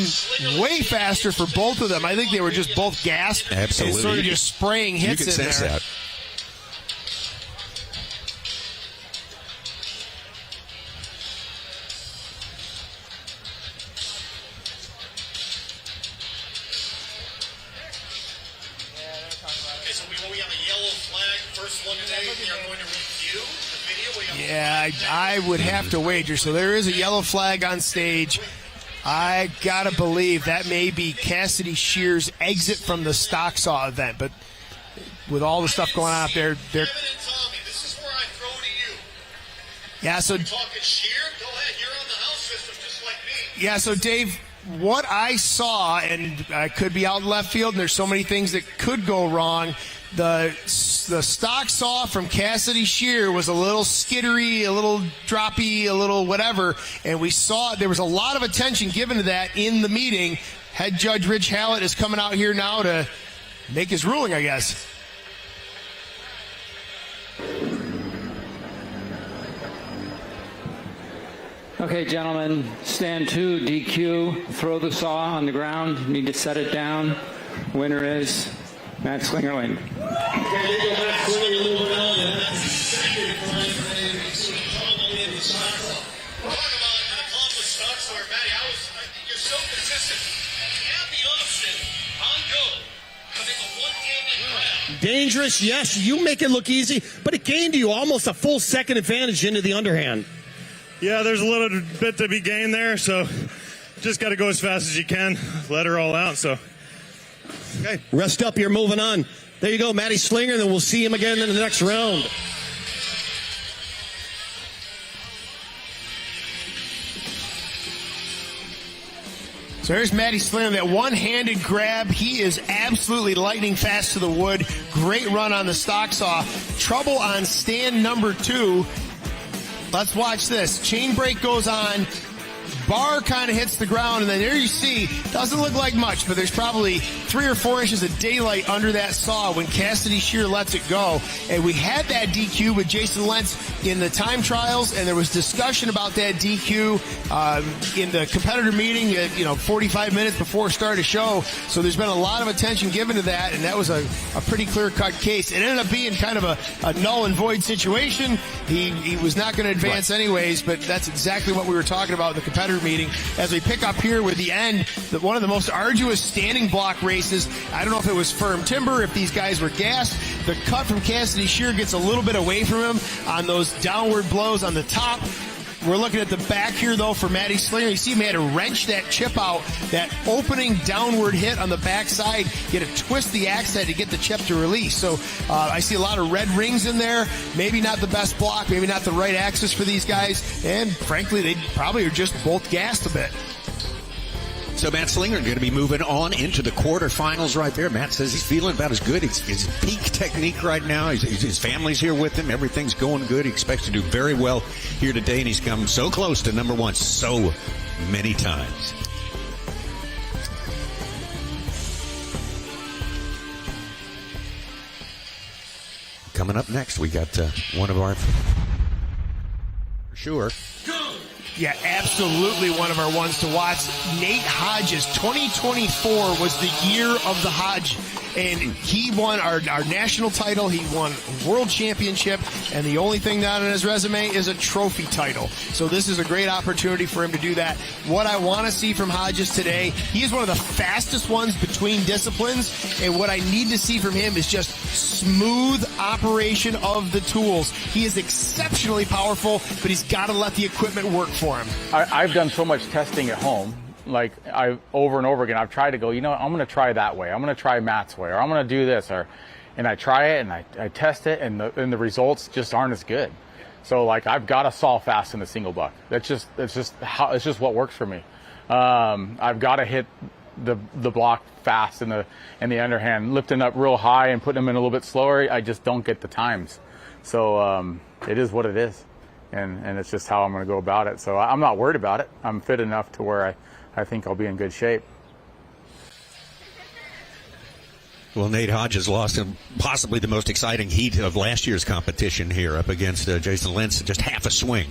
Speaker 5: way faster for both of them. I think they were just both gassed.
Speaker 4: Absolutely.
Speaker 5: And sort of just spraying hits
Speaker 4: you can
Speaker 5: in
Speaker 4: sense
Speaker 5: there.
Speaker 4: that.
Speaker 9: Okay, so we have a yellow flag. First one today, we are going to review the video.
Speaker 5: Yeah, I would have to wager. So there is a yellow flag on stage. I gotta believe that may be Cassidy Shear's exit from the stock saw event. But with all the stuff going on up there,
Speaker 9: Kevin and Tommy, this is where I throw to you.
Speaker 5: yeah. So
Speaker 9: Talking Shear, go ahead. You're on the house system just like me.
Speaker 5: yeah. So Dave, what I saw, and I could be out in left field, and there's so many things that could go wrong. The stock saw from Cassidy Shear was a little skittery, a little droppy, a little whatever, and we saw there was a lot of attention given to that in the meeting. Head Judge Rich Hallett is coming out here now to make his ruling, I guess.
Speaker 12: Okay, gentlemen, stand 2, DQ, throw the saw on the ground, need to set it down. Winner is Matt Slingerland.
Speaker 9: Okay, they go back clearly moving on, and that's the second time for ABC probably in the stock saw. Talk about an accomplished stock star, Matty. You're so consistent. Have the option on go to make a one-handed grab.
Speaker 1: Dangerous, yes. You make it look easy, but it gained you almost a full second advantage into the underhand.
Speaker 8: Yeah, there's a little bit to be gained there, so just got to go as fast as you can, let her all out. So,
Speaker 1: okay, rest up. You're moving on. There you go, Matty Slinger, and then we'll see him again in the next round.
Speaker 5: So there's Matty Slinger, that one-handed grab. He is absolutely lightning fast to the wood. Great run on the stock saw. Trouble on stand number 2. Let's watch this. Chain break goes on. Bar kind of hits the ground, and then there you see, doesn't look like much, but there's probably 3 or 4 inches of daylight under that saw when Cassidy Shear lets it go. And we had that DQ with Jason Lentz in the time trials, and there was discussion about that DQ in the competitor meeting at 45 minutes before start of show. So there's been a lot of attention given to that, and that was a pretty clear-cut case. It ended up being kind of a null and void situation. He was not going to advance anyways, but that's exactly what we were talking about in the competitor meeting. As we pick up here with the end, one of the most arduous standing block races. I don't know if it was firm timber, if these guys were gassed. The cut from Cassidy Shear gets a little bit away from him on those downward blows on the top. We're looking at the back here, though, for Matty Slinger. You see him had to wrench that chip out, that opening downward hit on the backside. You had to twist the axe head to get the chip to release. So I see a lot of red rings in there. Maybe not the best block, maybe not the right axis for these guys. And frankly, they probably are just both gassed a bit.
Speaker 4: So Matt Slinger going to be moving on into the quarterfinals right there. Matt says he's feeling about as good. It's his peak technique right now. His family's here with him. Everything's going good. He expects to do very well here today, and he's come so close to number 1 so many times. Coming up next, we got one of our... For sure.
Speaker 5: Yeah, absolutely one of our ones to watch. Nate Hodges, 2024 was the year of the Hodge. And he won our national title. He won world championship. And the only thing not on his resume is a trophy title. So this is a great opportunity for him to do that. What I want to see from Hodges today, he is one of the fastest ones between disciplines. And what I need to see from him is just smooth operation of the tools. He is exceptionally powerful, but he's got to let the equipment work for him.
Speaker 15: I've done so much testing at home. Like over and over again, I've tried to go, I'm going to try that way. I'm going to try Matt's way, or I'm going to do this, and I try it and I test it, and the results just aren't as good. So I've got to saw fast in the single buck. It's just what works for me. I've got to hit the block fast in the underhand, lifting up real high and putting them in a little bit slower. I just don't get the times. So it is what it is, and it's just how I'm going to go about it. So I'm not worried about it. I'm fit enough to where I think I'll be in good shape.
Speaker 4: Well, Nate Hodges lost in possibly the most exciting heat of last year's competition here up against Jason Lentz. Just half a swing,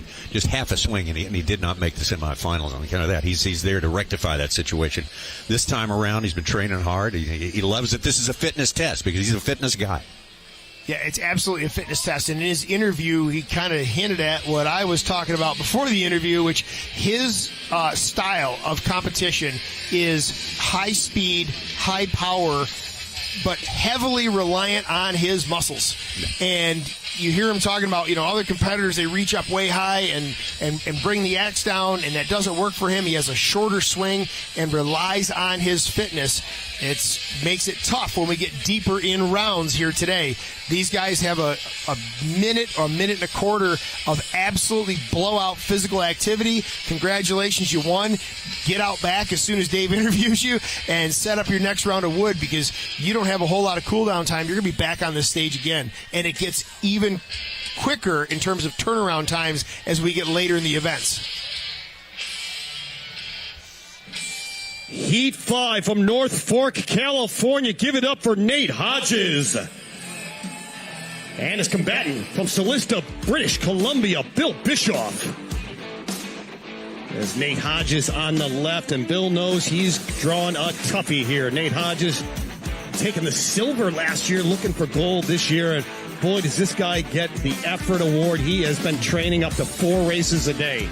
Speaker 4: and he did not make the semifinals on account of that. He's there to rectify that situation. This time around, he's been training hard. He loves it. This is a fitness test because he's a fitness guy.
Speaker 5: Yeah, it's absolutely a fitness test. And in his interview, he kind of hinted at what I was talking about before the interview, which his style of competition is high speed, high power, but heavily reliant on his muscles. And you hear him talking about, other competitors, they reach up way high and bring the axe down, and that doesn't work for him. He has a shorter swing and relies on his fitness. It makes it tough when we get deeper in rounds here today. These guys have a minute or a minute and a quarter of absolutely blowout physical activity. Congratulations, you won. Get out back as soon as Dave interviews you and set up your next round of wood, because you don't have a whole lot of cool down time. You're going to be back on this stage again. And it gets even quicker in terms of turnaround times as we get later in the events.
Speaker 1: Heat 5 from North Fork, California. Give it up for Nate Hodges. And his combatant from Solista, British Columbia, Bill Bischoff. There's Nate Hodges on the left, and Bill knows he's drawing a toughie here. Nate Hodges taking the silver last year, looking for gold this year. And boy, does this guy get the effort award. He has been training up to 4 races a day.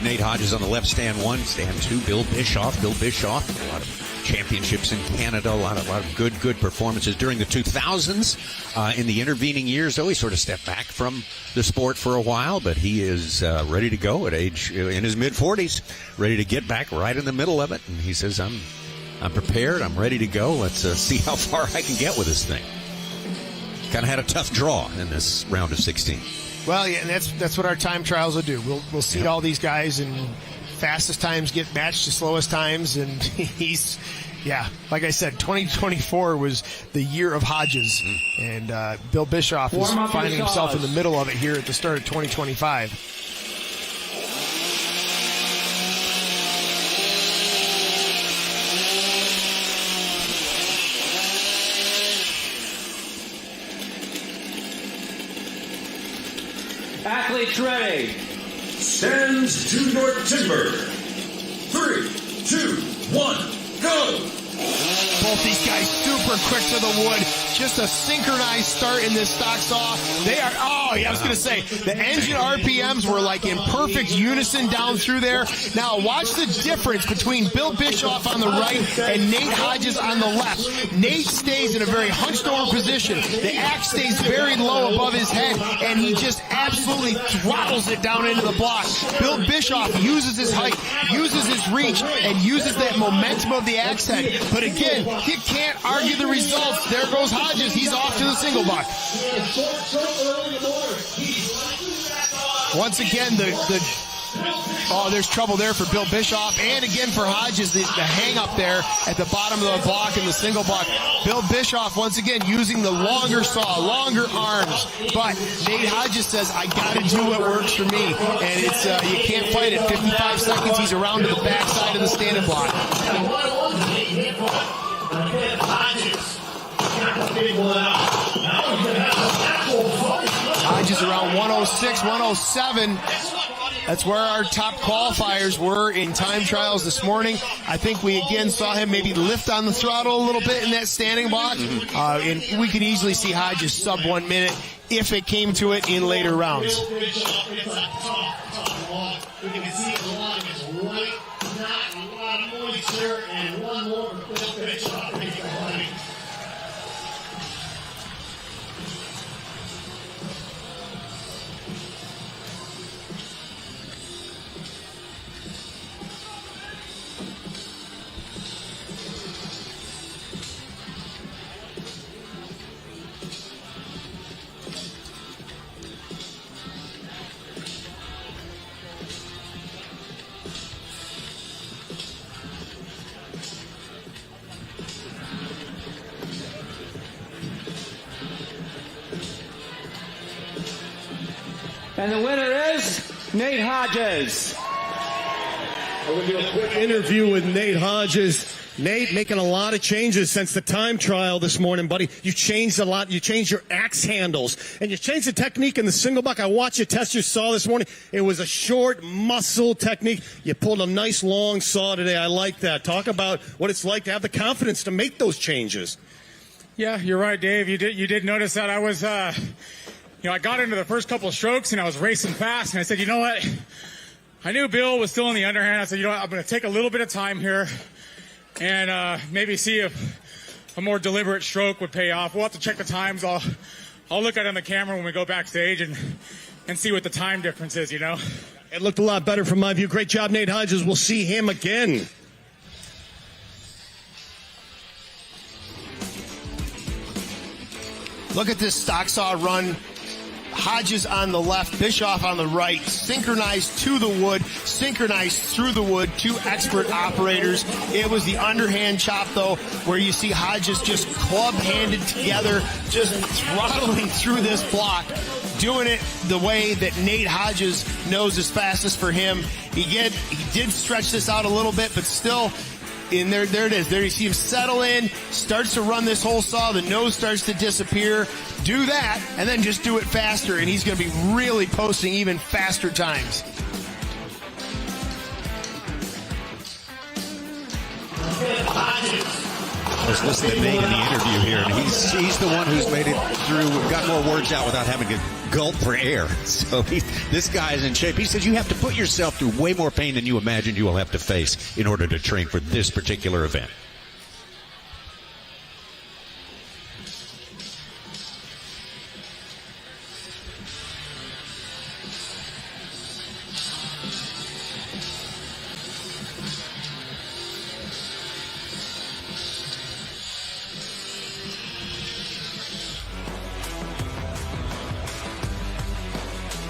Speaker 4: Nate Hodges on the left, stand 1, stand 2, Bill Bischoff. Bill Bischoff, a lot of championships in Canada, a lot of good performances during the 2000s. In the intervening years, though, he sort of stepped back from the sport for a while, but he is ready to go at age in his mid-40s, ready to get back right in the middle of it. And he says, I'm prepared, I'm ready to go. Let's see how far I can get with this thing. Kind of had a tough draw in this round of 16.
Speaker 5: Well, yeah, and that's what our time trials will do. We'll seed all these guys, and fastest times get matched to slowest times, and he's, like I said, 2024 was the year of Hodges, and Bill Bischoff is finding himself in the middle of it here at the start of 2025.
Speaker 12: Athletes ready.
Speaker 7: Stands to your timber. 3, 2, 1, go!
Speaker 5: Both these guys super quick to the wood. Just a synchronized start in this stock saw. They are, I was going to say, the engine RPMs were like in perfect unison down through there. Now watch the difference between Bill Bischoff on the right and Nate Hodges on the left. Nate stays in a very hunched over position. The axe stays very low above his head, and he just absolutely throttles it down into the block. Bill Bischoff uses his height, uses his reach, and uses that momentum of the axe head. But again, you can't argue the results. There goes Hodges. He's off to the single buck. Once again, there's trouble there for Bill Bischoff, and again for Hodges, the hang up there at the bottom of the block in the single buck. Bill Bischoff once again using the longer saw, longer arms, but Nate Hodges says, I gotta do what works for me, and it's you can't fight it. 55 seconds, he's around to the backside of the standing block. Hodges around 106, 107. That's where our top qualifiers were in time trials this morning. I think we again saw him maybe lift on the throttle a little bit in that standing block. And we could easily see Hodges sub 1 minute if it came to it in later rounds.
Speaker 12: And the winner is Nate Hodges.
Speaker 1: Interview with Nate Hodges. Nate, making a lot of changes since the time trial this morning, buddy. You changed a lot. You changed your axe handles, and you changed the technique in the single buck. I watched you test your saw this morning. It was a short muscle technique. You pulled a nice long saw today. I like that. Talk about what it's like to have the confidence to make those changes.
Speaker 16: Yeah, you're right, Dave. You did notice that I was, I got into the first couple of strokes, and I was racing fast, and I said, you know what? I knew Bill was still in the underhand. I said, you know what? I'm going to take a little bit of time here and maybe see if a more deliberate stroke would pay off. We'll have to check the times. I'll look at it on the camera when we go backstage and see what the time difference is, It
Speaker 1: looked a lot better from my view. Great job, Nate Hodges. We'll see him again.
Speaker 5: Look at this stock saw run. Hodges on the left, Bischoff on the right, synchronized to the wood, synchronized through the wood, two expert operators. It was the underhand chop, though, where you see Hodges just club-handed together, just throttling through this block, doing it the way that Nate Hodges knows is fastest for him. He did stretch this out a little bit, but still, there it is. There you see him settle in, starts to run this whole saw, the nose starts to disappear. Do that, and then just do it faster, and he's going to be really posting even faster times.
Speaker 4: Let's listen to Nate in the interview here, and he's the one who's made it through, got more words out without having to gulp for air. So this guy is in shape. He says you have to put yourself through way more pain than you imagined you will have to face in order to train for this particular event.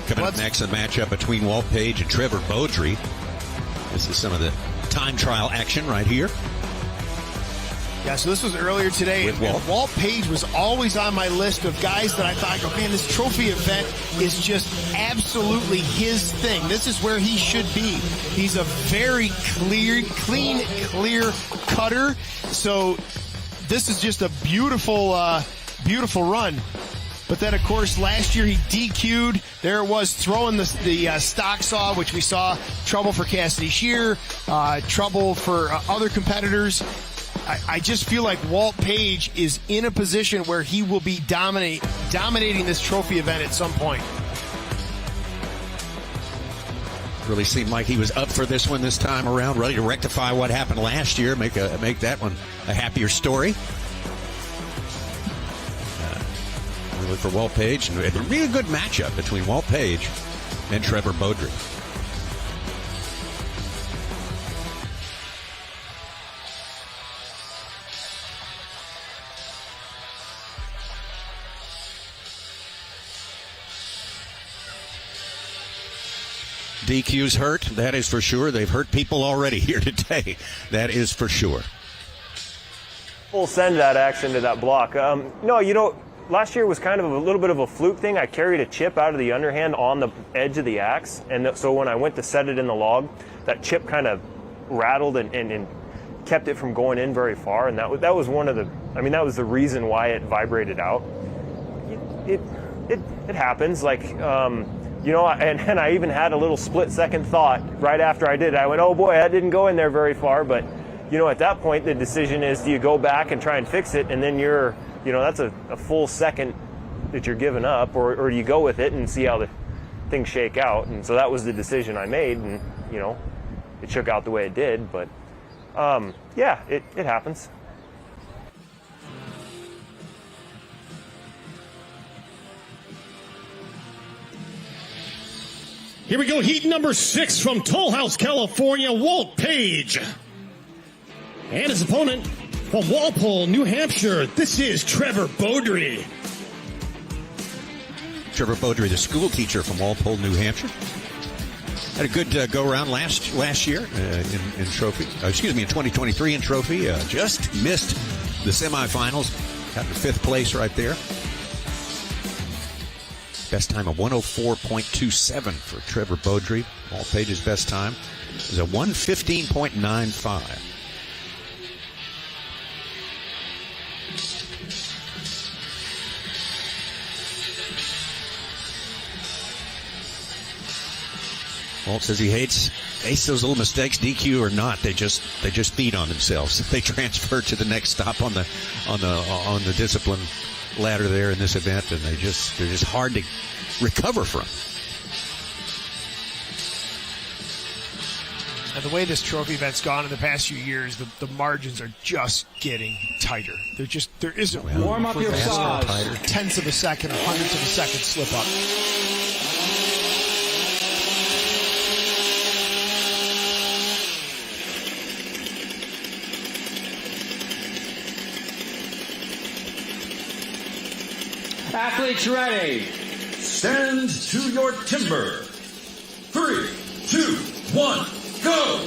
Speaker 4: Coming up next, a matchup between Walt Page and Trevor Beaudry. This is some of the time trial action right here.
Speaker 5: Yeah, so this was earlier today.
Speaker 4: With Walt.
Speaker 5: Walt Page was always on my list of guys that I thought, man, this trophy event is just absolutely his thing. This is where he should be. He's a very clean, clear cutter. So this is just a beautiful run. But then, of course, last year he DQ'd. There it was, throwing the stock saw, which we saw trouble for Cassidy Shear, trouble for other competitors. I just feel like Walt Page is in a position where he will be dominating this trophy event at some point.
Speaker 4: Really seemed like he was up for this one this time around, ready to rectify what happened last year, make that one a happier story. Really for Walt Page, and a really good matchup between Walt Page and Trevor Beaudry. DQ's hurt, that is for sure. They've hurt people already here today. That is for sure.
Speaker 17: Full send that action to that block. No, last year was kind of a little bit of a fluke thing. I carried a chip out of the underhand on the edge of the axe, and so when I went to set it in the log, that chip kind of rattled and kept it from going in very far, and that was that was the reason why it vibrated out. It happens, and I even had a little split-second thought right after I did it. I went, oh boy, that didn't go in there very far, but at that point the decision is, do you go back and try and fix it, and then that's a full second that you're giving up, or do you go with it and see how the things shake out? And so that was the decision I made, and it shook out the way it did. But it happens.
Speaker 1: Here we go, heat number 6 from Toll House, California, Walt Page. And his opponent from Walpole, New Hampshire, this is Trevor Beaudry.
Speaker 4: Trevor Beaudry, the school teacher from Walpole, New Hampshire. Had a good go-around last year in Trophy. In 2023 in Trophy. Just missed the semifinals. Got the 5th place right there. Best time of 104.27 for Trevor Beaudry. Walt Page's best time. is a 115.95. Walt says he hates those little mistakes, DQ or not. They just feed on themselves. They transfer to the next stop on the discipline ladder there in this event, and they're just hard to recover from.
Speaker 5: And the way this trophy event's gone in the past few years, the margins are just getting tighter. There isn't
Speaker 12: Warm up your saws.
Speaker 5: Tenths of a second, hundredths of a second slip up.
Speaker 12: Athletes ready.
Speaker 7: Stand to your timber. 3, 2, 1, go!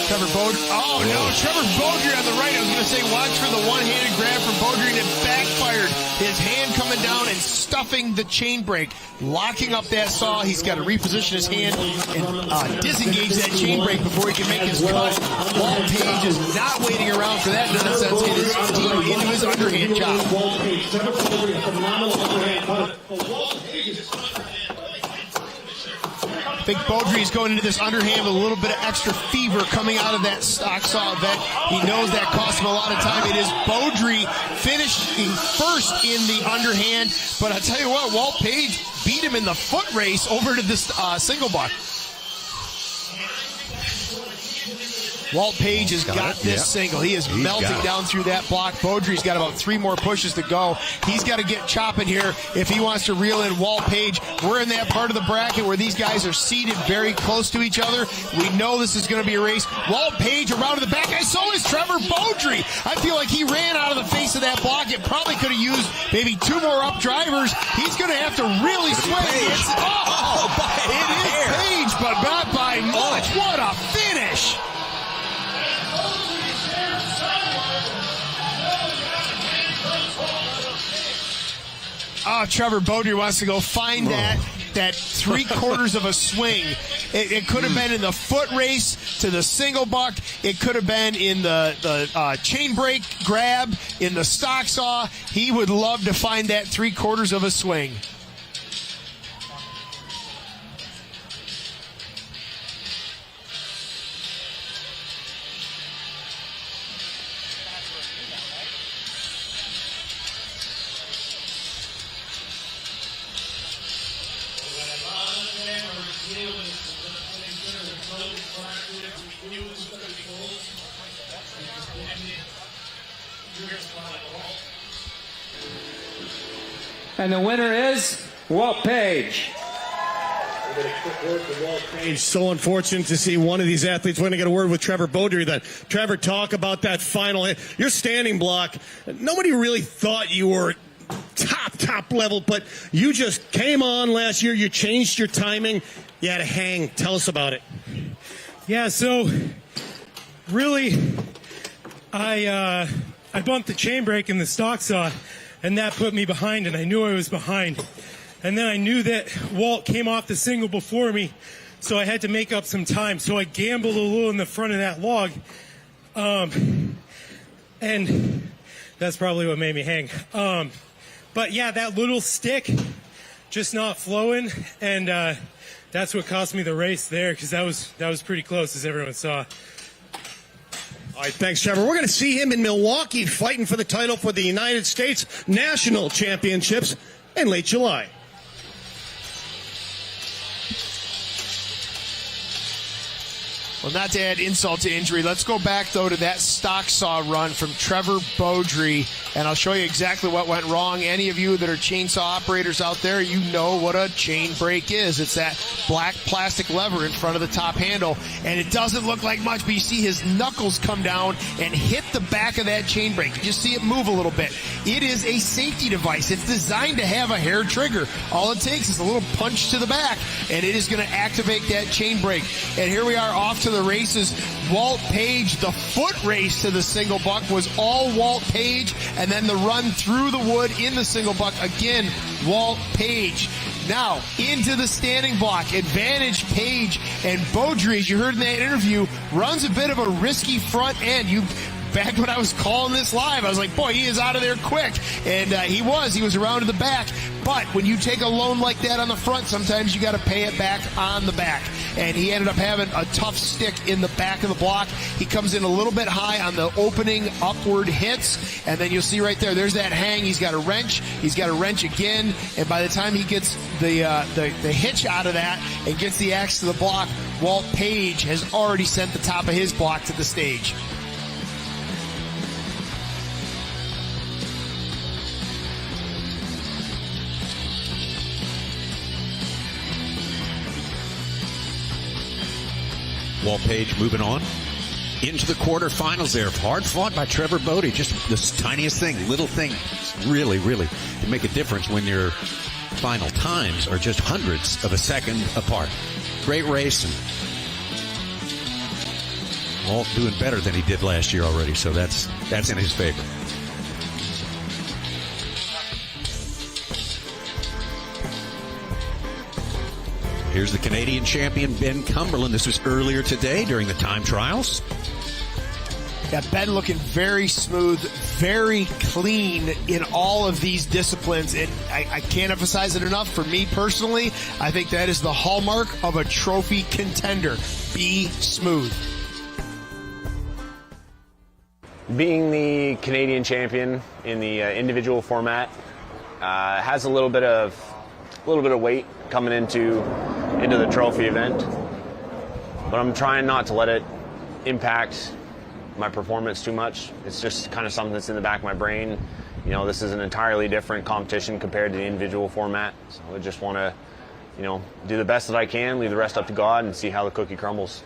Speaker 5: Trevor Beaudry. Oh, no. Trevor Beaudry on the right. I was going to say, watch for the one-handed grab from Beaudry, and it backfired. His hand coming down and stuffing the chain brake, locking up that saw. He's got to reposition his hand and disengage that chain brake before he can make his cut. Walt Page is not waiting around for that nonsense. It is deep into his underhand chop. I think Beaudry is going into this underhand with a little bit of extra fever coming out of that stock saw event. He knows that costs him a lot of time. It is Beaudry finishing first in the underhand. But I'll tell you what, Walt Page beat him in the foot race over to this single buck. Walt Page has got this single. He is melting down through that block. Beaudry's got about 3 more pushes to go. He's got to get chopping here if he wants to reel in Walt Page. We're in that part of the bracket where these guys are seated very close to each other. We know this is going to be a race. Walt Page around to the back. I saw his Trevor Beaudry. I feel like he ran out of the face of that block. It probably could have used maybe 2 more up drivers. He's going to have to really swing. It is Page, but not by much. What a finish. Oh, Trevor Beaudry wants to go find that 3/4 of a swing. It could have been in the foot race to the single buck. It could have been in the chain brake grab, in the stock saw. He would love to find that 3/4 of a swing.
Speaker 12: And the winner is Walt Page.
Speaker 1: Page, so unfortunate to see one of these athletes. We're going to get a word with Trevor Beaudry. That Trevor, talk about that final. Your standing block. Nobody really thought you were top level, but you just came on last year. You changed your timing. You had a hang. Tell us about it.
Speaker 18: Yeah, so really, I bumped the chain brake in the stock saw, and that put me behind, and I knew I was behind. And then I knew that Walt came off the single before me, so I had to make up some time. So I gambled a little in the front of that log, and that's probably what made me hang. But yeah, that little stick just not flowing, and that's what cost me the race there, because that was pretty close, as everyone saw.
Speaker 1: All right, thanks, Trevor. We're going to see him in Milwaukee fighting for the title for the United States National Championships in late July.
Speaker 5: Well, not to add insult to injury, let's go back, though, to that stock saw run from Trevor Beaudry, and I'll show you exactly what went wrong. Any of you that are chainsaw operators out there, you know what a chain brake is. It's that black plastic lever in front of the top handle, and it doesn't look like much, but you see his knuckles come down and hit the back of that chain brake. You just see it move a little bit. It is a safety device. It's designed to have a hair trigger. All it takes is a little punch to the back, and it is going to activate that chain brake. And here we are off to the races. Walt Page, the foot race to the single buck was all Walt Page, and then the run through the wood in the single buck, again, Walt Page. Now, into the standing block. Advantage Page and Beaudry, as you heard in that interview, runs a bit of a risky front end. Back when I was calling this live, I was like, boy, he is out of there quick. And he was around to the back. But when you take a loan like that on the front, sometimes you got to pay it back on the back. And he ended up having a tough stick in the back of the block. He comes in a little bit high on the opening upward hits. And then you'll see right there's that hang. He's got a wrench. He's got a wrench again. And by the time he gets the hitch out of that and gets the axe to the block, Walt Page has already sent the top of his block to the stage.
Speaker 4: Walt Page moving on into the quarterfinals there. Hard fought by Trevor Bodie. Just this tiniest thing, little thing, really, really can make a difference when your final times are just hundredths of a second apart. Great race, and Walt doing better than he did last year already, so that's in his favor. Here's the Canadian champion, Ben Cumberland. This was earlier today during the time trials.
Speaker 5: Yeah, Ben looking very smooth, very clean in all of these disciplines. And I can't emphasize it enough. For me personally, I think that is the hallmark of a trophy contender. Be smooth.
Speaker 19: Being the Canadian champion in the individual format has a little bit of weight coming into the trophy event, but I'm trying not to let it impact my performance too much. It's just kind of something that's in the back of my brain. You know, this is an entirely different competition compared to the individual format, so I just want to, do the best that I can, leave the rest up to God, and see how the cookie crumbles.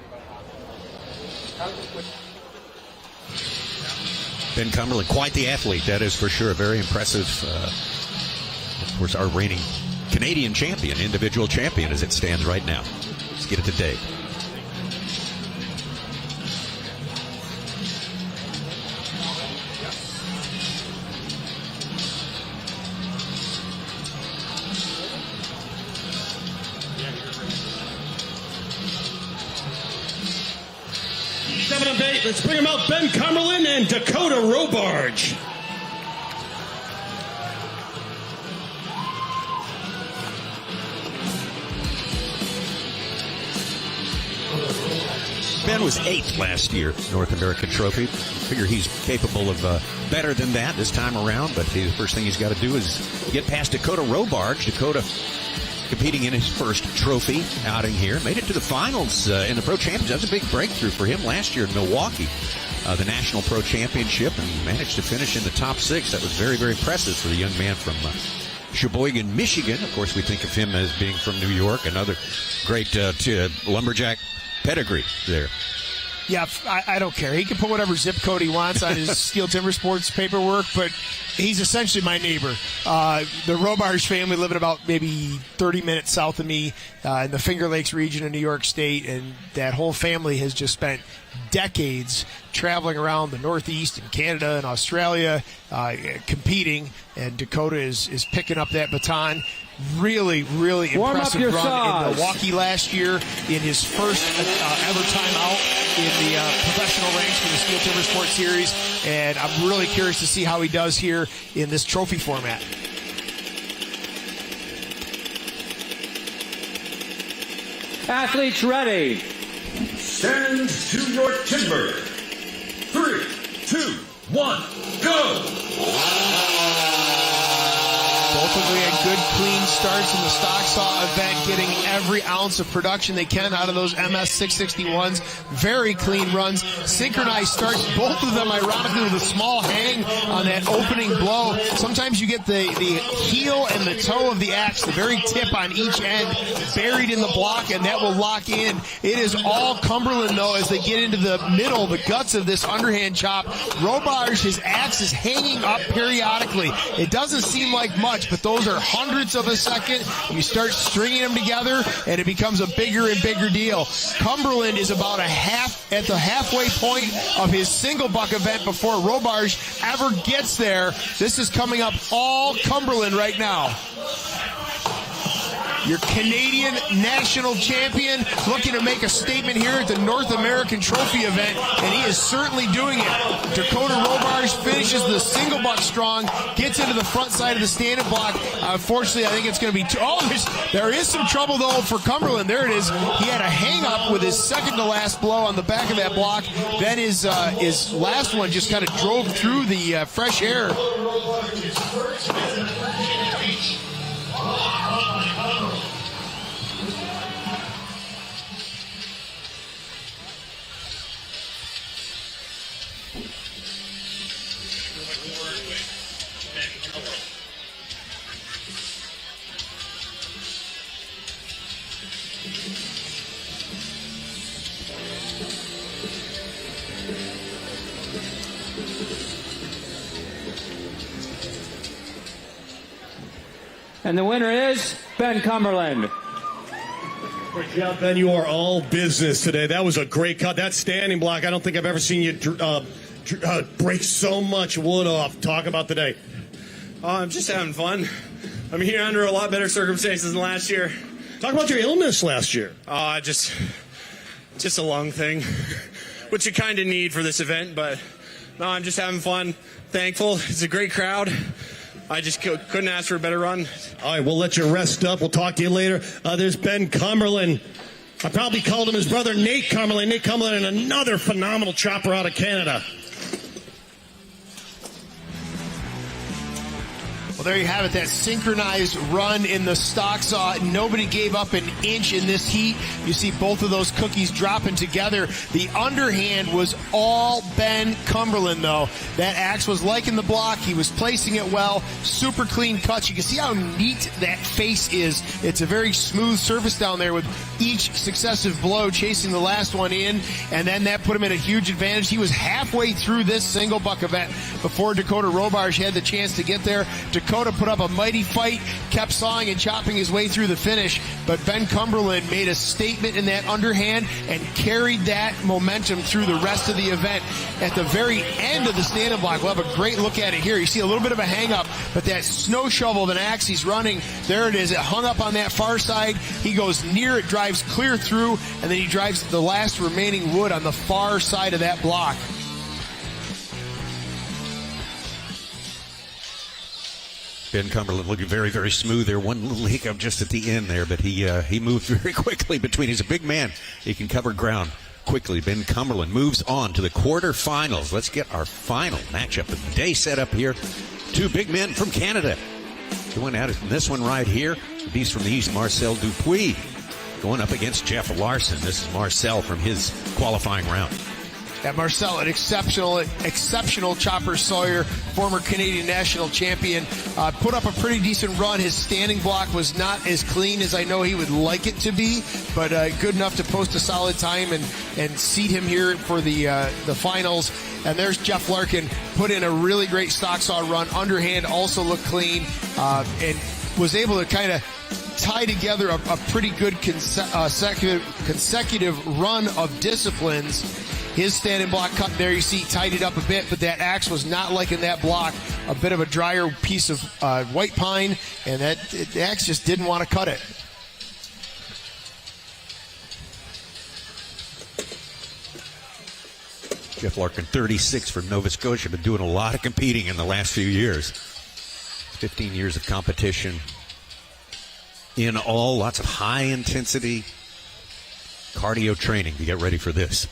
Speaker 4: Ben Cumberland, quite the athlete, that is for sure. Very impressive. Of course, our reigning Canadian champion, individual champion as it stands right now. Let's get it to Dave.
Speaker 1: Seven of 8. Let's bring him out. Ben Cumberland and Dakota Robarge.
Speaker 4: Ben was 8th last year, North American Trophy. Figure he's capable of better than that this time around, but the first thing he's got to do is get past Dakota Robarge. Dakota competing in his first trophy outing here. Made it to the finals in the Pro Championship. That was a big breakthrough for him last year in Milwaukee, the National Pro Championship, and managed to finish in the top 6. That was very, very impressive for the young man from Sheboygan, Michigan. Of course, we think of him as being from New York. Another great lumberjack pedigree there.
Speaker 5: Yeah, I don't care. He can put whatever zip code he wants on his Stihl Timbersports paperwork, but he's essentially my neighbor. The Robarge family live about maybe 30 minutes south of me in the Finger Lakes region of New York State, and that whole family has just spent decades traveling around the Northeast and Canada and Australia competing, and Dakota is picking up that baton. Really, really impressive run in Milwaukee last year in his first ever time out in the professional ranks for the Stihl Timbersports Series, and I'm really curious to see how he does here in this trophy format.
Speaker 12: Athletes ready.
Speaker 7: Stand to your timber. 3, 2, 1, go!
Speaker 5: Both of them had good, clean starts in the stock saw event, getting every ounce of production they can out of those MS 661s. Very clean runs, synchronized starts, both of them ironically with a small hang on that opening blow. Sometimes you get the heel and the toe of the axe, the very tip on each end, buried in the block, and that will lock in. It is all Cumberland, though, as they get into the middle, the guts of this underhand chop. Robarge, his axe is hanging up periodically. It doesn't seem like much, but those are hundredths of a second. You start stringing them together, and it becomes a bigger and bigger deal. Cumberland is about at the halfway point of his single buck event before Robarge ever gets there. This is coming up all Cumberland right now. your Canadian national champion, looking to make a statement here at the North American Trophy event, and he is certainly doing it. Dakota Robarge finishes the single buck strong, gets into the front side of the standing block. Unfortunately, I think it's going to be there is some trouble, though, for Cumberland. There it is. He had a hang-up with his second-to-last blow on the back of that block. Then his last one just kind of drove through the fresh air.
Speaker 12: And the winner is Ben Cumberland.
Speaker 1: Great job, Ben. You are all business today. That was a great cut. That standing block, I don't think I've ever seen you break so much wood off. Talk about today.
Speaker 20: I'm just having fun. I'm here under a lot better circumstances than last year.
Speaker 1: Talk about your illness last year.
Speaker 20: Just a lung thing, which you kind of need for this event. But no, I'm just having fun. Thankful. It's a great crowd. I just couldn't ask for a better run.
Speaker 1: All right, we'll let you rest up. We'll talk to you later. There's Ben Cumberland. I probably called him his brother, Nate Cumberland. Nate Cumberland, and another phenomenal chopper out of Canada.
Speaker 5: Well, there you have it, that synchronized run in the stock saw. Nobody gave up an inch in this heat. You see both of those cookies dropping together. The underhand was all Ben Cumberland, though. That axe was liking the block. He was placing it well. Super clean cuts. You can see how neat that face is. It's a very smooth surface down there with each successive blow chasing the last one in, and then that put him at a huge advantage. He was halfway through this single buck event before Dakota Robarge had the chance to get there. Dakota put up a mighty fight, kept sawing and chopping his way through the finish, but Ben Cumberland made a statement in that underhand and carried that momentum through the rest of the event. At the very end of the standing block, we'll have a great look at it here. You see a little bit of a hang up, but that snow shovel of an axe he's running, there it is. It hung up on that far side. He goes near it, drives clear through, and then he drives the last remaining wood on the far side of that block.
Speaker 4: Ben Cumberland looking very, very smooth there. One little hiccup just at the end there, but he moved very quickly between. He's a big man. He can cover ground quickly. Ben Cumberland moves on to the quarterfinals. Let's get our final matchup of the day set up here. Two big men from Canada going at it in this one right here. The beast from the east, Marcel Dupuis, going up against Jeff Larson. This is Marcel from his qualifying round.
Speaker 5: Yeah, Marcel, an exceptional chopper sawyer, former Canadian national champion, put up a pretty decent run. His standing block was not as clean as I know he would like it to be, but good enough to post a solid time and seat him here for the finals. And there's Jeff Larkin, put in a really great stock saw run. Underhand also looked clean, and was able to kind of tie together a pretty good consecutive run of disciplines. His standing block cut there, you see, tied it up a bit, but that axe was not liking that block. A bit of a drier piece of white pine, and the axe just didn't want to cut it.
Speaker 4: Jeff Larkin, 36 from Nova Scotia, been doing a lot of competing in the last few years. 15 years of competition in all, lots of high-intensity cardio training to get ready for this.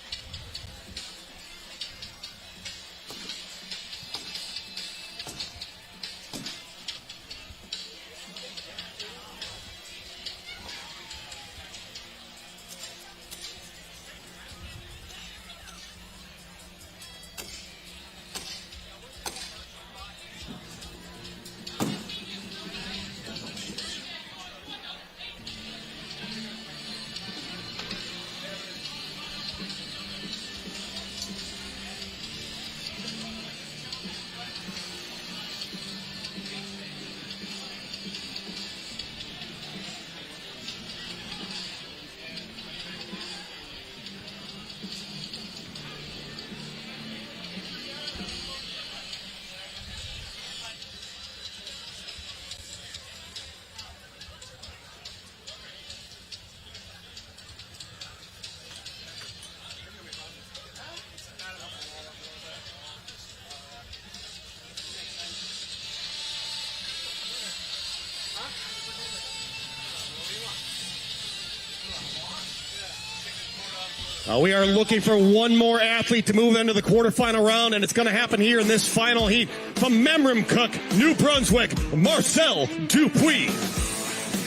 Speaker 1: We are looking for one more athlete to move into the quarterfinal round, and it's going to happen here in this final heat. From Memramcook, New Brunswick, Marcel Dupuis.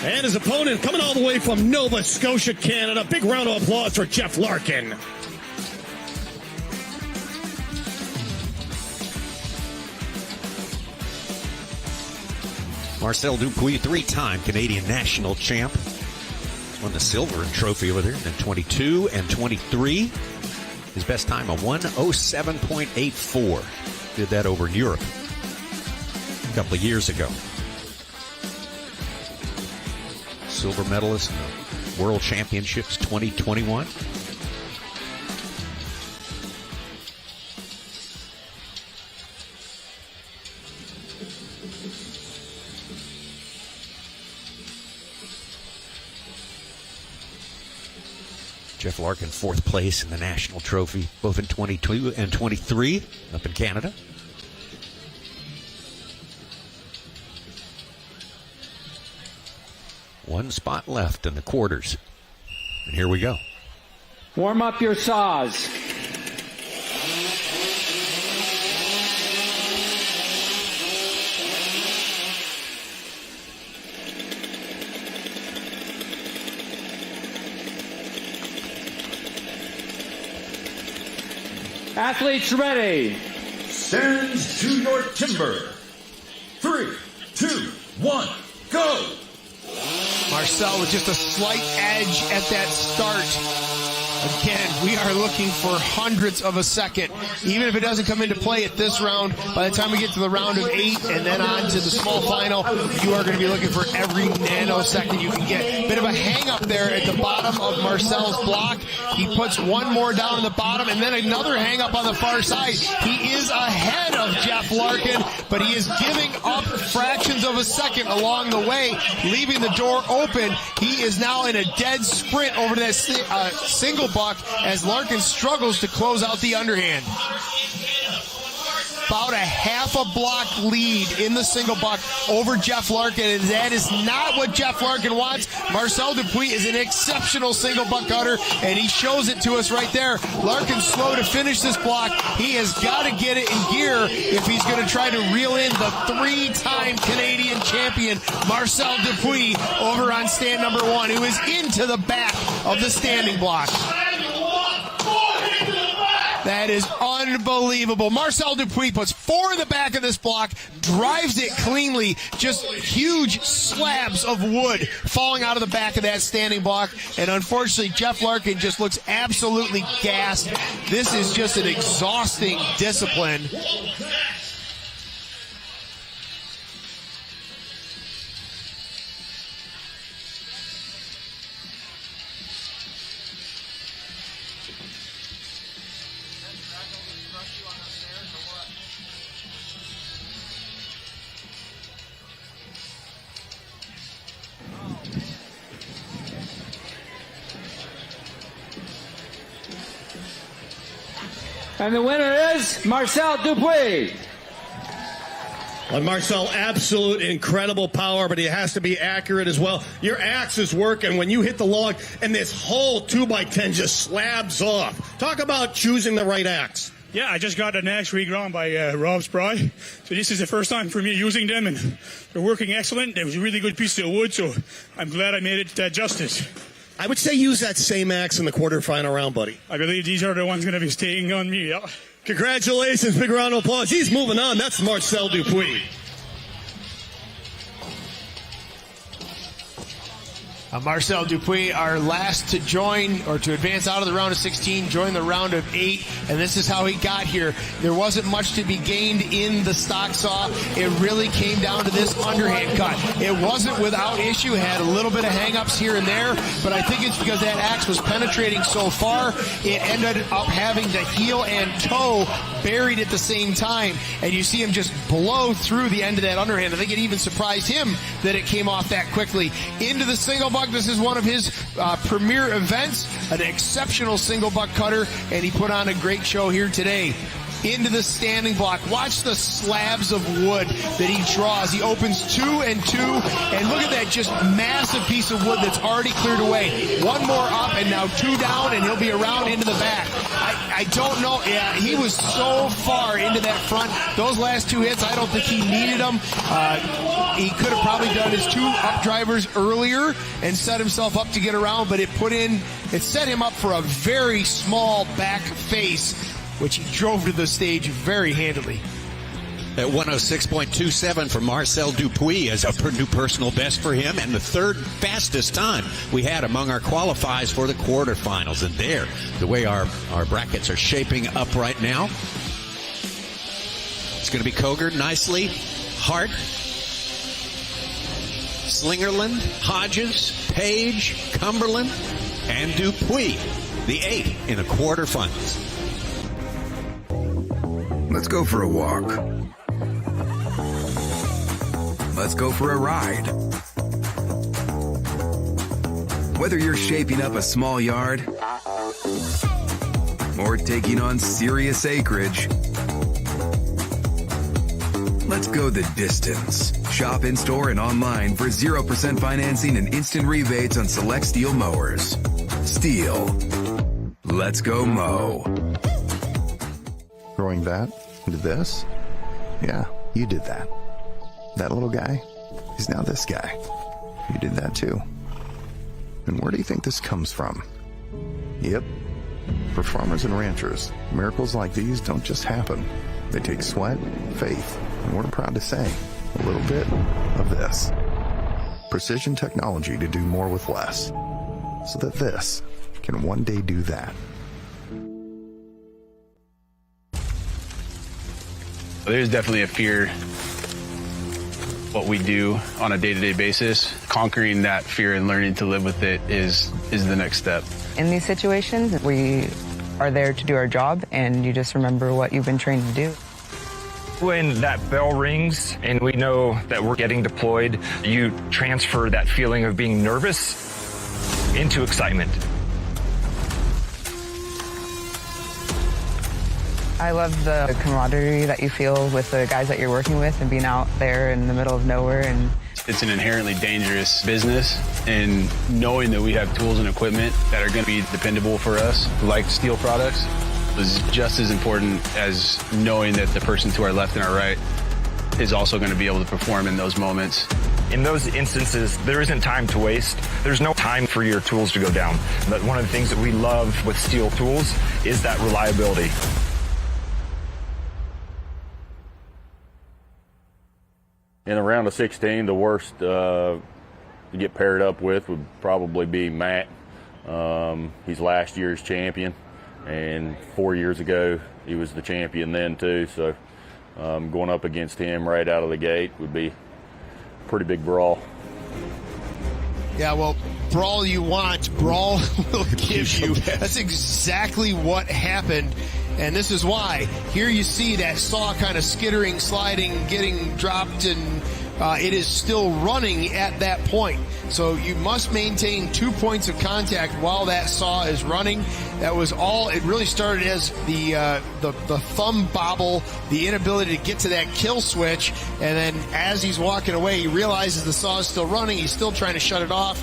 Speaker 1: And his opponent coming all the way from Nova Scotia, Canada. Big round of applause for Jeff Larkin.
Speaker 4: Marcel Dupuis, three-time Canadian national champ. Won the silver trophy over there in 22 and 23. His best time, a 1:07.84. Did that over in Europe a couple of years ago. Silver medalist in the World Championships 2021. Jeff Larkin, fourth place in the national trophy, both in 22 and 23 up in Canada. One spot left in the quarters. And here we go.
Speaker 12: Warm up your saws. Athletes ready.
Speaker 7: Stand to your timber. 3, 2, 1, go!
Speaker 5: Marcel with just a slight edge at that start. Again, we are looking for hundredths of a second. Even if it doesn't come into play at this round, by the time we get to the round of 8 and then on to the small final, you are going to be looking for every nanosecond you can get. Bit of a hang up there at the bottom of Marcel's block. He puts one more down in the bottom and then another hang up on the far side. He is ahead of Jeff Larkin, but he is giving up fractions of a second along the way, leaving the door open. He is now in a dead sprint over to that single buck as Larkin struggles to close out the underhand. About a half a block lead in the single buck over Jeff Larkin, and that is not what Jeff Larkin wants. Marcel Dupuis is an exceptional single buck cutter, and he shows it to us right there. Larkin's slow to finish this block. He has got to get it in gear if he's going to try to reel in the three-time Canadian champion, Marcel Dupuis, over on stand number 1, who is into the back of the standing block. That is unbelievable. Marcel Dupuis puts 4 in the back of this block, drives it cleanly, just huge slabs of wood falling out of the back of that standing block. And unfortunately, Jeff Larkin just looks absolutely gassed. This is just an exhausting discipline.
Speaker 12: And the winner is Marcel Dupuis.
Speaker 1: Well, Marcel, absolute incredible power, but he has to be accurate as well. Your axe is working when you hit the log, and this whole 2x10 just slabs off. Talk about choosing the right axe.
Speaker 16: Yeah, I just got an axe reground by Rob Spry. So this is the first time for me using them, and they're working excellent. It was a really good piece of wood, so I'm glad I made it justice.
Speaker 1: I would say use that same axe in the quarterfinal round, buddy.
Speaker 16: I believe these are the ones going to be staying on me, yeah.
Speaker 1: Congratulations, big round of applause. He's moving on. That's Marcel Dupuis.
Speaker 5: Marcel Dupuis, our last to join or to advance out of the round of 16, join the round of 8, and this is how he got here. There wasn't much to be gained in the stock saw. It really came down to this underhand cut. It wasn't without issue. It had a little bit of hang-ups here and there, but I think it's because that axe was penetrating so far, it ended up having the heel and toe buried at the same time, and you see him just blow through the end of that underhand. I think it even surprised him that it came off that quickly. Into the single buck. dog. This is one of his premier events, an exceptional single buck cutter, and he put on a great show here today. Into the standing block. Watch the slabs of wood that he draws. He opens 2 and 2, and look at that just massive piece of wood that's already cleared away. One more up, and now 2 down, and he'll be around into the back. I don't know. Yeah, he was so far into that front. Those last 2 hits, I don't think he needed them. He could have probably done his 2 up drivers earlier and set himself up to get around, but it set him up for a very small back face, which he drove to the stage very handily.
Speaker 4: At 106.27 for Marcel Dupuis as a new personal best for him, and the 3rd fastest time we had among our qualifiers for the quarterfinals. And there, the way our brackets are shaping up right now, it's going to be Koger nicely, Hart, Slingerland, Hodges, Page, Cumberland, and Dupuis, the 8 in the quarterfinals.
Speaker 21: Let's go for a walk. Let's go for a ride. Whether you're shaping up a small yard or taking on serious acreage, let's go the distance. Shop in store and online for 0% financing and instant rebates on select Stihl mowers. Stihl. Let's go mow.
Speaker 22: Growing that into this? Yeah, you did that. That little guy is now this guy. You did that too. And where do you think this comes from? Yep. For farmers and ranchers, miracles like these don't just happen. They take sweat, faith, and we're proud to say, a little bit of this. Precision technology to do more with less. So that this can one day do that.
Speaker 23: There's definitely a fear what we do on a day-to-day basis. Conquering that fear and learning to live with it is the next step.
Speaker 24: In these situations, we are there to do our job, and you just remember what you've been trained to do.
Speaker 25: When that bell rings and we know that we're getting deployed, you transfer that feeling of being nervous into excitement.
Speaker 24: I love the camaraderie that you feel with the guys that you're working with and being out there in the middle of nowhere. And
Speaker 23: it's an inherently dangerous business, and knowing that we have tools and equipment that are going to be dependable for us, like Stihl products, is just as important as knowing that the person to our left and our right is also going to be able to perform in those moments.
Speaker 25: In those instances, there isn't time to waste. There's no time for your tools to go down. But one of the things that we love with Stihl tools is that reliability.
Speaker 26: In the round of 16, the worst to get paired up with would probably be Matt. He's last year's champion, and 4 years ago he was the champion then too. So going up against him right out of the gate would be a pretty big brawl.
Speaker 5: Yeah, well, brawl you want, brawl will give you. That's exactly what happened. And this is why. Here you see that saw kind of skittering, sliding, getting dropped, and it is still running at that point. So you must maintain 2 points of contact while that saw is running. That was all. It really started as the thumb bobble, the inability to get to that kill switch, and then as he's walking away, he realizes the saw is still running. He's still trying to shut it off.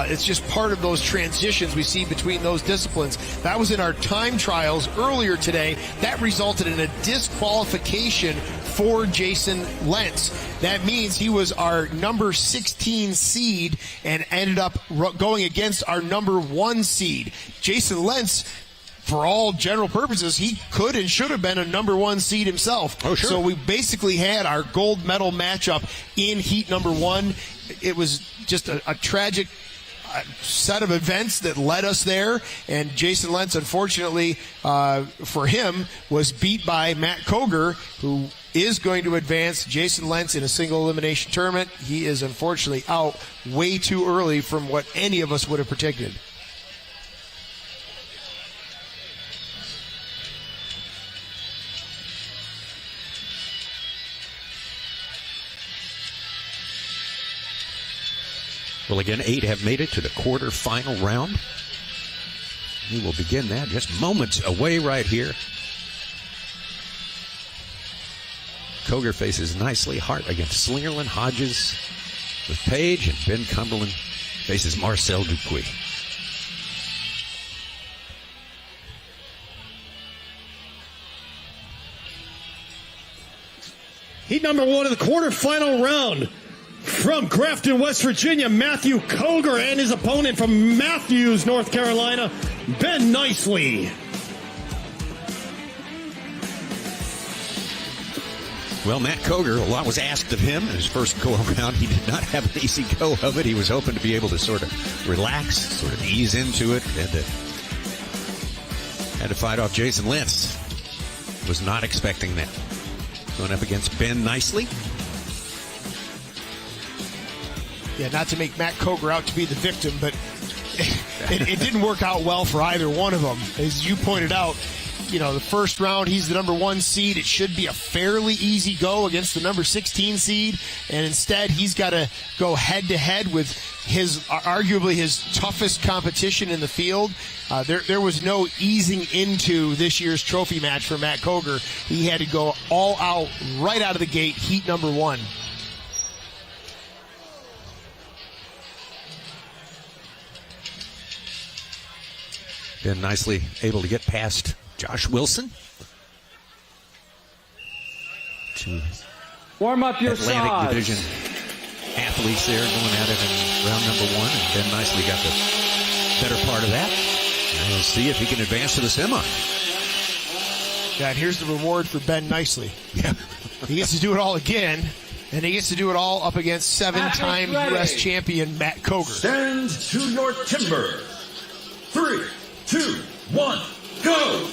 Speaker 5: It's just part of those transitions we see between those disciplines. That was in our time trials earlier today. That resulted in a disqualification for Jason Lentz. That means he was our number 16 seed and ended up going against our number 1 seed. Jason Lentz, for all general purposes, he could and should have been a number 1 seed himself.
Speaker 4: Oh, sure.
Speaker 5: So we basically had our gold medal matchup in heat number 1. It was just a tragic set of events that led us there, and Jason Lentz, unfortunately for him, was beat by Matt Koger, who is going to advance. Jason Lentz in a single elimination tournament. He is unfortunately out way too early from what any of us would have predicted.
Speaker 4: Well, again, 8 have made it to the quarterfinal round. We will begin that just moments away right here. Coger faces Nicely. Hart against Slingerland. Hodges with Page. And Ben Cumberland faces Marcel Dupuis.
Speaker 1: Heat number 1 of the quarterfinal round. From Grafton, West Virginia, Matthew Coger, and his opponent from Matthews, North Carolina, Ben Nicely.
Speaker 4: Well, Matt Coger, a lot was asked of him in his first go-around. He did not have an easy go of it. He was hoping to be able to sort of relax, sort of ease into it, and had to fight off Jason Lentz. Was not expecting that. Going up against Ben Nicely.
Speaker 5: Yeah, not to make Matt Coger out to be the victim, but it didn't work out well for either one of them. As you pointed out, you know, the first round, he's the number 1 seed. It should be a fairly easy go against the number 16 seed, and instead he's got to go head-to-head with arguably his toughest competition in the field. There was no easing into this year's trophy match for Matt Coger. He had to go all out right out of the gate, heat number 1.
Speaker 4: Ben Nicely able to get past Josh Wilson. Two
Speaker 12: warm up your
Speaker 4: Atlantic
Speaker 12: saws.
Speaker 4: Division athletes there going at it in round number 1, and Ben Nicely got the better part of that. And we'll see if he can advance to the semi.
Speaker 5: Yeah, and here's the reward for Ben Nicely. Yeah. He gets to do it all again, and he gets to do it all up against 7-time U.S. champion Matt Coger.
Speaker 7: Stand to your timber. 3, 2, 1, go!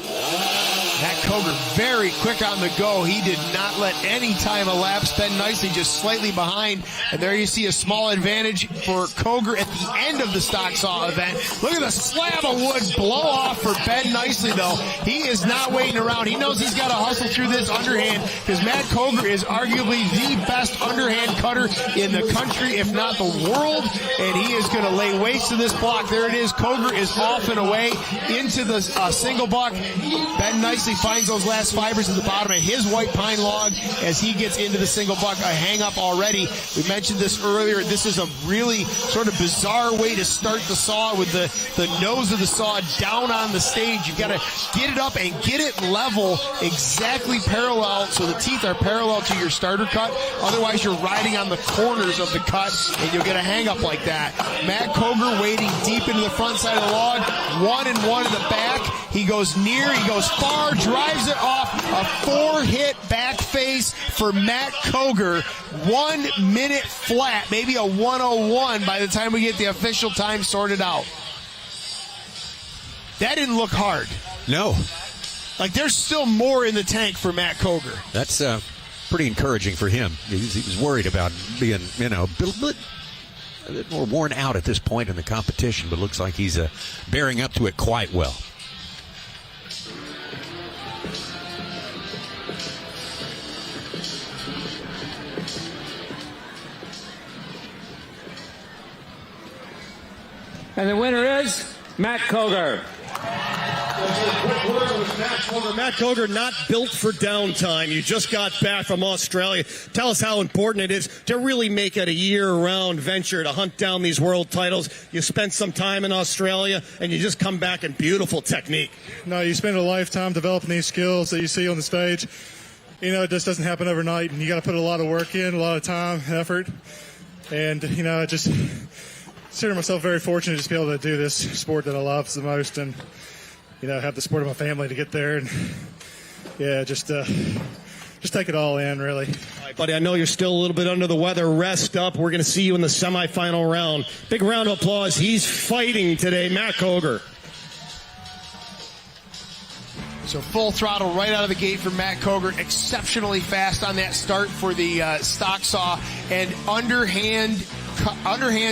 Speaker 5: Matt Coger very quick on the go. He did not let any time elapse. Ben Nicely just slightly behind. And there you see a small advantage for Coger at the end of the stock saw event. Look at the slab of wood blow off for Ben Nicely, though. He is not waiting around. He knows he's got to hustle through this underhand because Matt Coger is arguably the best underhand cutter in the country, if not the world. And he is going to lay waste to this block. There it is. Coger is off and away into the single buck. Ben Nicely finds those last fibers at the bottom of his white pine log as he gets into the single buck. A hang up already. We mentioned this earlier. This is a really sort of bizarre way to start the saw with the nose of the saw down on the stage. You've got to get it up and get it level, exactly parallel, so the teeth are parallel to your starter cut. Otherwise, you're riding on the corners of the cut and you'll get a hang up like that. Matt Coger wading deep into the front side of the log. 1 and 1 in the back. He goes near, he goes far, drives it off. A 4-hit back face for Matt Coger. 1 minute flat, maybe a 1:01 by the time we get the official time sorted out. That didn't look hard.
Speaker 4: No.
Speaker 5: Like, there's still more in the tank for Matt Coger.
Speaker 4: That's pretty encouraging for him. He was worried about being, a bit more worn out at this point in the competition, but it looks like he's bearing up to it quite well.
Speaker 12: And the winner is Matt Coger.
Speaker 1: Matt Coger, not built for downtime. You just got back from Australia. Tell us how important it is to really make it a year-round venture to hunt down these world titles. You spent some time in Australia, and you just come back in beautiful technique.
Speaker 8: No, you spend a lifetime developing these skills that you see on the stage. It just doesn't happen overnight, and you got to put a lot of work in, a lot of time, effort. And, just consider myself very fortunate to be able to do this sport that I love the most, and have the support of my family to get there, and just take it all in, really.
Speaker 1: All right, buddy, I know you're still a little bit under the weather. Rest up. We're going to see you in the semifinal round. Big round of applause. He's fighting today, Matt Coger.
Speaker 5: So full throttle right out of the gate for Matt Coger. Exceptionally fast on that start for the stock saw, and underhand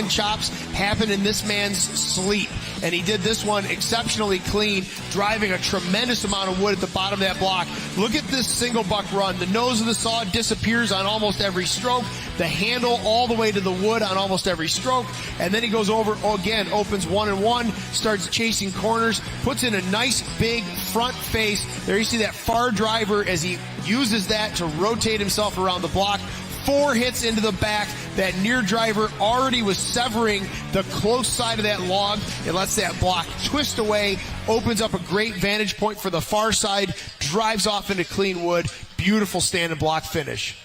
Speaker 5: chops happen in this man's sleep. and he did this one exceptionally clean, driving a tremendous amount of wood at the bottom of that block. Look at this single buck run. The nose of the saw disappears on almost every stroke, the handle all the way to the wood on almost every stroke, and then he goes over again, opens 1 and 1, starts chasing corners, puts in a nice big front face. There you see that far driver as he uses that to rotate himself around the block. 4 hits into the back. That near driver already was severing the close side of that log. It lets that block twist away, opens up a great vantage point for the far side, drives off into clean wood. Beautiful stand and block finish.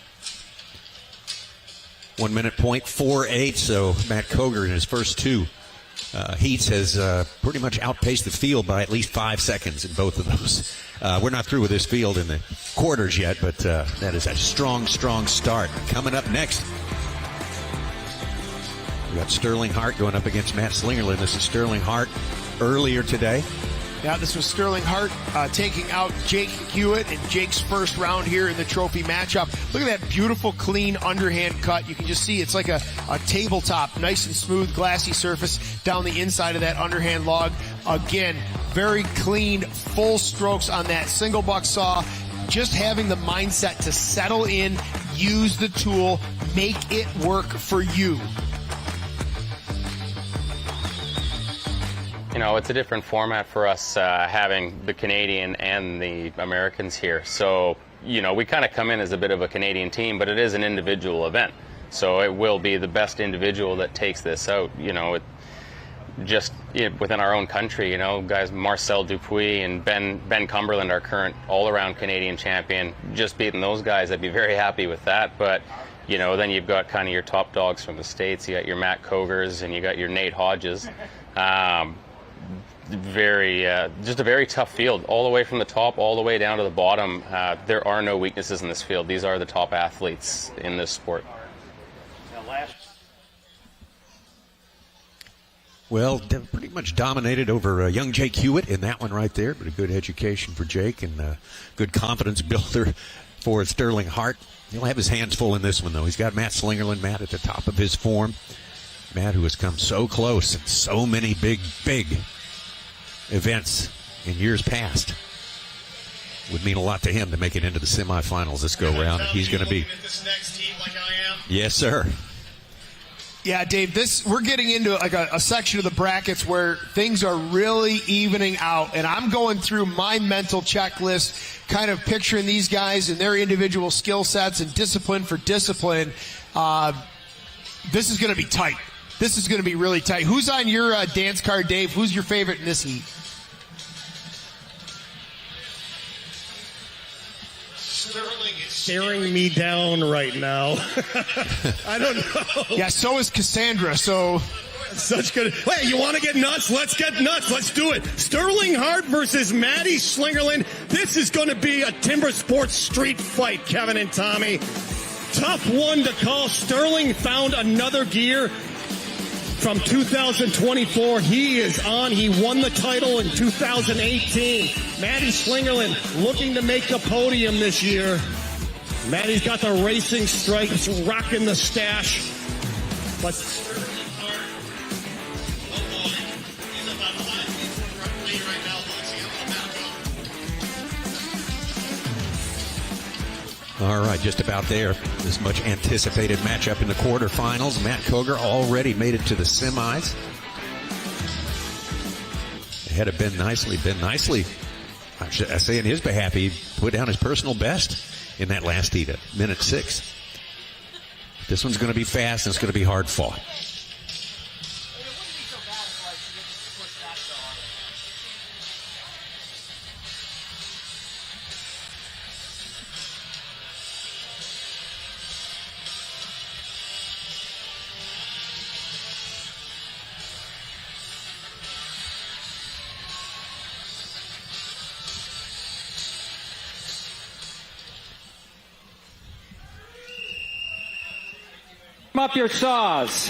Speaker 4: 1 minute point 4.8. So Matt Koger in his first 2 heats has pretty much outpaced the field by at least 5 seconds in both of those. We're not through with this field in the quarters yet, but that is a strong start. Coming up next, we got Sterling Hart going up against Matt Slingerland. This is Sterling Hart earlier today.
Speaker 5: Yeah, this was Sterling Hart taking out Jake Hewitt in Jake's first round here in the trophy matchup. Look at that beautiful, clean underhand cut. You can just see it's like a tabletop, nice and smooth, glassy surface down the inside of that underhand log. Again, very clean, full strokes on that single buck saw. Just having the mindset to settle in, use the tool, make it work for you.
Speaker 2: You know, it's a different format for us having the Canadian and the Americans here. So, you know, we kind of come in as a bit of a Canadian team, but it is an individual event. So it will be the best individual that takes this out. You know, within our own country, you know, guys Marcel Dupuis and Ben Cumberland, our current all-around Canadian champion, just beating those guys, I'd be very happy with that. But, you know, then you've got kind of your top dogs from the States. You got your Matt Kogers and you got your Nate Hodges. Just a very tough field, all the way from the top, all the way down to the bottom. There are no weaknesses in this field. These are the top athletes in this sport.
Speaker 4: Well, pretty much dominated over young Jake Hewitt in that one right there, but a good education for Jake and a good confidence builder for Sterling Hart. He'll have his hands full in this one, though. He's got Matt Slingerland, Matt at the top of his form. Matt, who has come so close in so many big events in years past. Would mean a lot to him to make it into the semifinals this go round. He's going to be. Yes, sir.
Speaker 5: Yeah, Dave, we're getting into like a section of the brackets where things are really evening out, and I'm going through my mental checklist, kind of picturing these guys and their individual skill sets and discipline for discipline. This is going to be tight. This is going to be really tight. Who's on your dance card, Dave? Who's your favorite in this heat?
Speaker 1: Sterling is staring me down right now. I don't know.
Speaker 5: Yeah, so is Cassandra. So
Speaker 1: such good. Hey, you want to get nuts? Let's get nuts. Let's do it. Sterling Hart versus Maddie Slingerland. This is going to be a Timbersports street fight, Kevin and Tommy. Tough one to call. Sterling found another gear from 2024. He is on. He won the title in 2018. Maddie Slingerland looking to make the podium this year. Maddie's got the racing stripes, rocking the stash. But Sterling Hart, oh boy, he's about 5 feet right now. Let's see him back up.
Speaker 4: All right, just about there. This much anticipated matchup in the quarterfinals. Matt Koger already made it to the semis. Ahead of Ben Nicely. Ben Nicely, I say in his behalf, he put down his personal best in that last heat at minute 6. This one's going to be fast and it's going to be hard fought.
Speaker 12: Up your saws.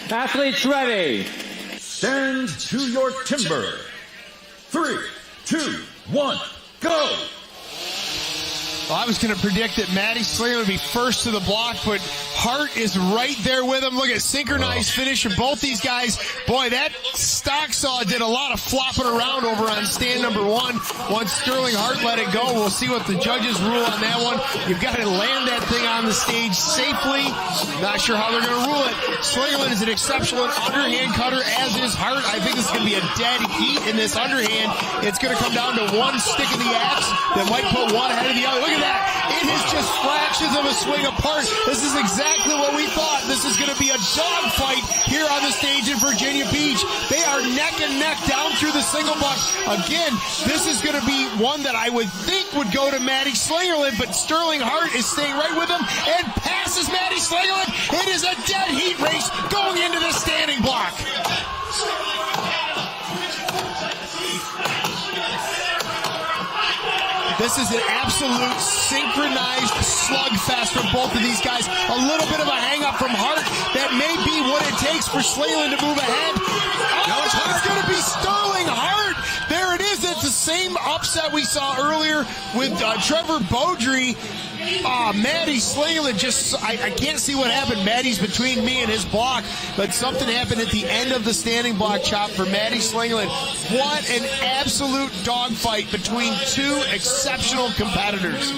Speaker 12: Athletes ready.
Speaker 7: stand to your timber. 3, 2, 1, go!
Speaker 5: Well, I was going to predict that Matty Slinger would be first to the block, but Hart is right there with him. Look at synchronized finish from both these guys. Boy, that stock saw did a lot of flopping around over on stand number 1. Once Sterling Hart let it go, we'll see what the judges rule on that one. You've got to land that thing on the stage safely. Not sure how they're going to rule it. Slingerland is an exceptional underhand cutter, as is Hart. I think this is going to be a dead heat in this underhand. It's going to come down to one stick of the axe that might put one ahead of the other. Look at that. It is just fractions of a swing apart. This is exactly what we thought. This is going to be a dogfight here on the stage in Virginia Beach. They are neck and neck down through the single block. Again, this is going to be one that I would think would go to Matty Slingerland, but Sterling Hart is staying right with him and passes Matty Slingerland. It is a dead heat race going into the standing block. This is an absolute synchronized slugfest from both of these guys. A little bit of a hang-up from Hart. That may be what it takes for Slayland to move ahead. Oh, it's going to be Sterling Hart. There it is. It's the same upset we saw earlier with Trevor Beaudry. Matty Slayland just, I can't see what happened. Matty's between me and his block, but something happened at the end of the standing block chop for Matty Slayland. What an absolute dogfight between two exceptional competitors.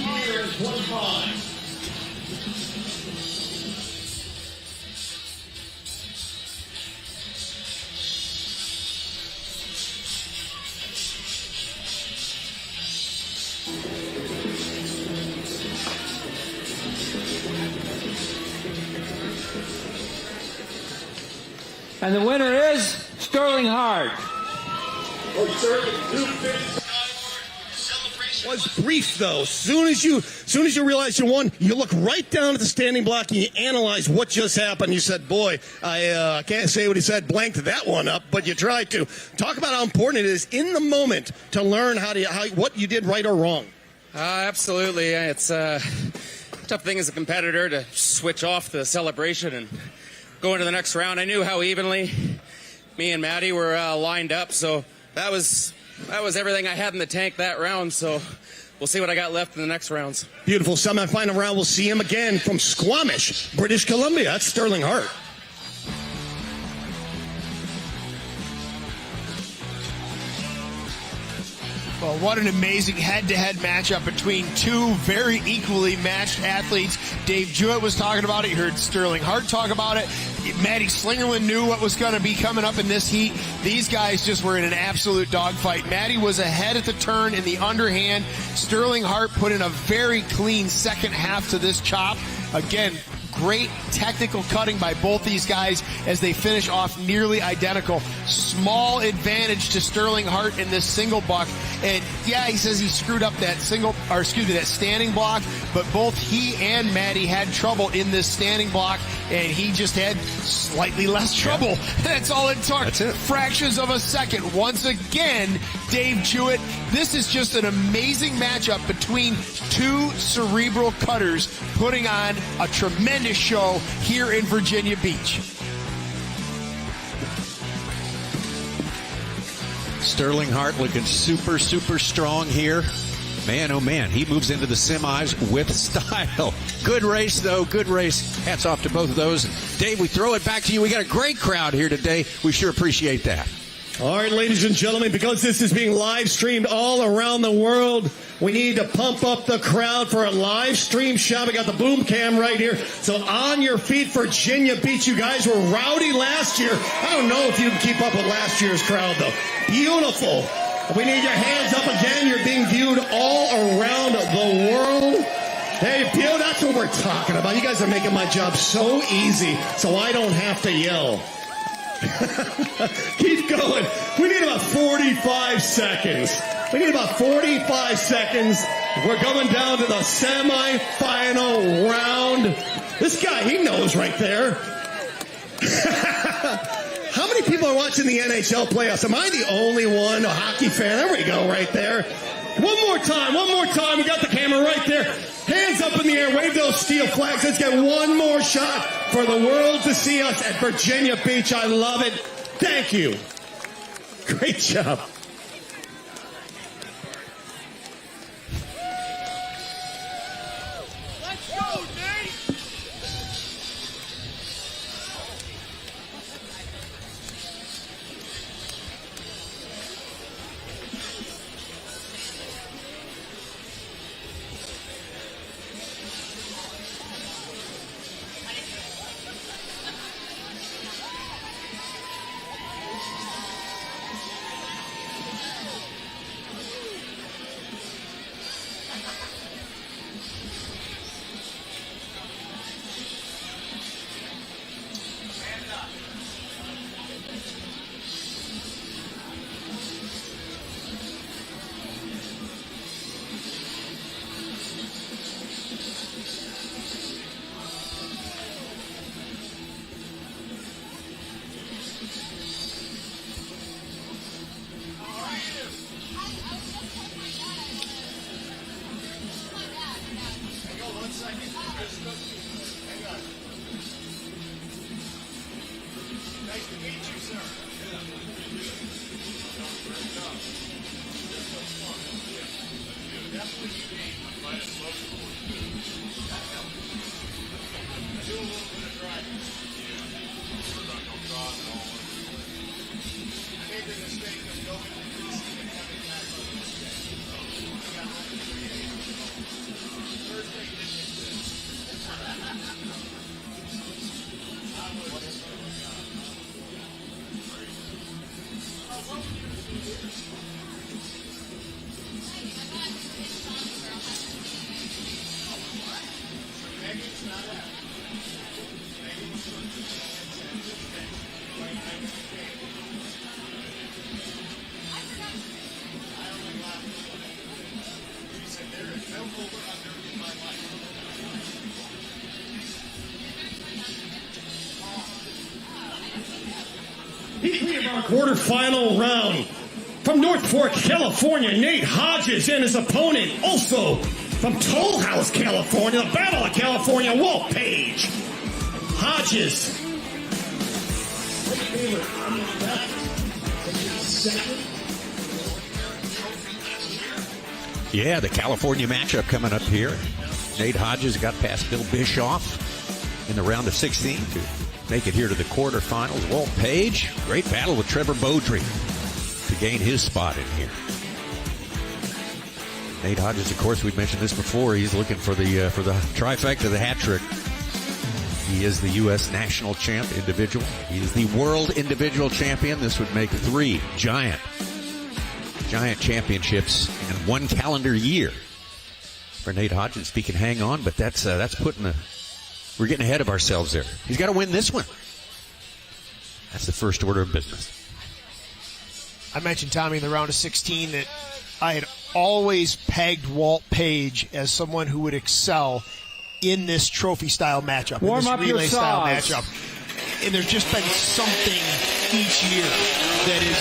Speaker 12: And the winner is Sterling Hart.
Speaker 1: Was brief though. Soon as you realize you won, you look right down at the standing block and you analyze what just happened. You said, "Boy, I can't say what he said. Blanked that one up," but you tried to. Talk about how important it is in the moment to learn what you did right or wrong.
Speaker 3: Absolutely, it's a tough thing as a competitor to switch off the celebration and go into the next round. I knew how evenly me and Matty were lined up, so that was everything I had in the tank that round. So we'll see what I got left in the next rounds.
Speaker 1: Beautiful semifinal round. We'll see him again from Squamish, British Columbia. That's Sterling Hart.
Speaker 5: Well, what an amazing head-to-head matchup between two very equally matched athletes. Dave Jewett was talking about it. You heard Sterling Hart talk about it. Matty Slingerland knew what was going to be coming up in this heat. These guys just were in an absolute dogfight. Matty was ahead at the turn in the underhand. Sterling Hart put in a very clean second half to this chop. Again, great technical cutting by both these guys as they finish off nearly identical. Small advantage to Sterling Hart in this single buck. And yeah, he says he screwed up that that standing block, but both he and Matty had trouble in this standing block, and he just had slightly less trouble. Yeah. That's all it took.
Speaker 4: That's it.
Speaker 5: Fractions of a second. Once again, Dave Jewett, this is just an amazing matchup between two cerebral cutters putting on a tremendous show here in Virginia Beach.
Speaker 4: Sterling Hart looking super, super strong here. Man, oh man, he moves into the semis with style. Good race, though. Good race. Hats off to both of those. Dave, we throw it back to you. We got a great crowd here today. We sure appreciate that.
Speaker 1: All right, ladies and gentlemen, because this is being live streamed all around the world, we need to pump up the crowd for a live stream shot. We got the boom cam right here. So on your feet, Virginia Beach. You guys were rowdy last year. I don't know if you can keep up with last year's crowd, though. Beautiful. We need your hands up again. You're being viewed all around the world. Hey, Pio, that's what we're talking about. You guys are making my job so easy so I don't have to yell. Keep going. We need about 45 seconds. We need about 45 seconds. We're going down to the semifinal round. This guy, he knows right there. How many people are watching the NHL playoffs? Am I the only one, a hockey fan? There we go, right there. One more time. We got the camera right there. Hands up in the air. Wave those steel flags. Let's get one more shot for the world to see us at Virginia Beach. I love it. Thank you. Great job.
Speaker 5: Let's go, Nate!
Speaker 1: Quarterfinal round. From North Fork, California, Nate Hodges and his opponent. Also from Toll House, California, the Battle of California, Walt Page. Hodges.
Speaker 4: Yeah, the California matchup coming up here. Nate Hodges got past Bill Bischoff in the round of 16 to make it here to the quarterfinals. Walt Page, great battle with Trevor Beaudry to gain his spot in here. Nate Hodges, of course, we've mentioned this before. He's looking for the trifecta, the hat trick. He is the U.S. national champ individual. He is the world individual champion. This would make 3 giant championships in 1 calendar year for Nate Hodges. He can hang on, but that's putting we're getting ahead of ourselves there. He's got to win this one. That's the first order of business.
Speaker 5: I mentioned, Tommy, in the round of 16 that I had always pegged Walt Page as someone who would excel in this trophy-style matchup, in this relay-style matchup. And there's just been something each year that has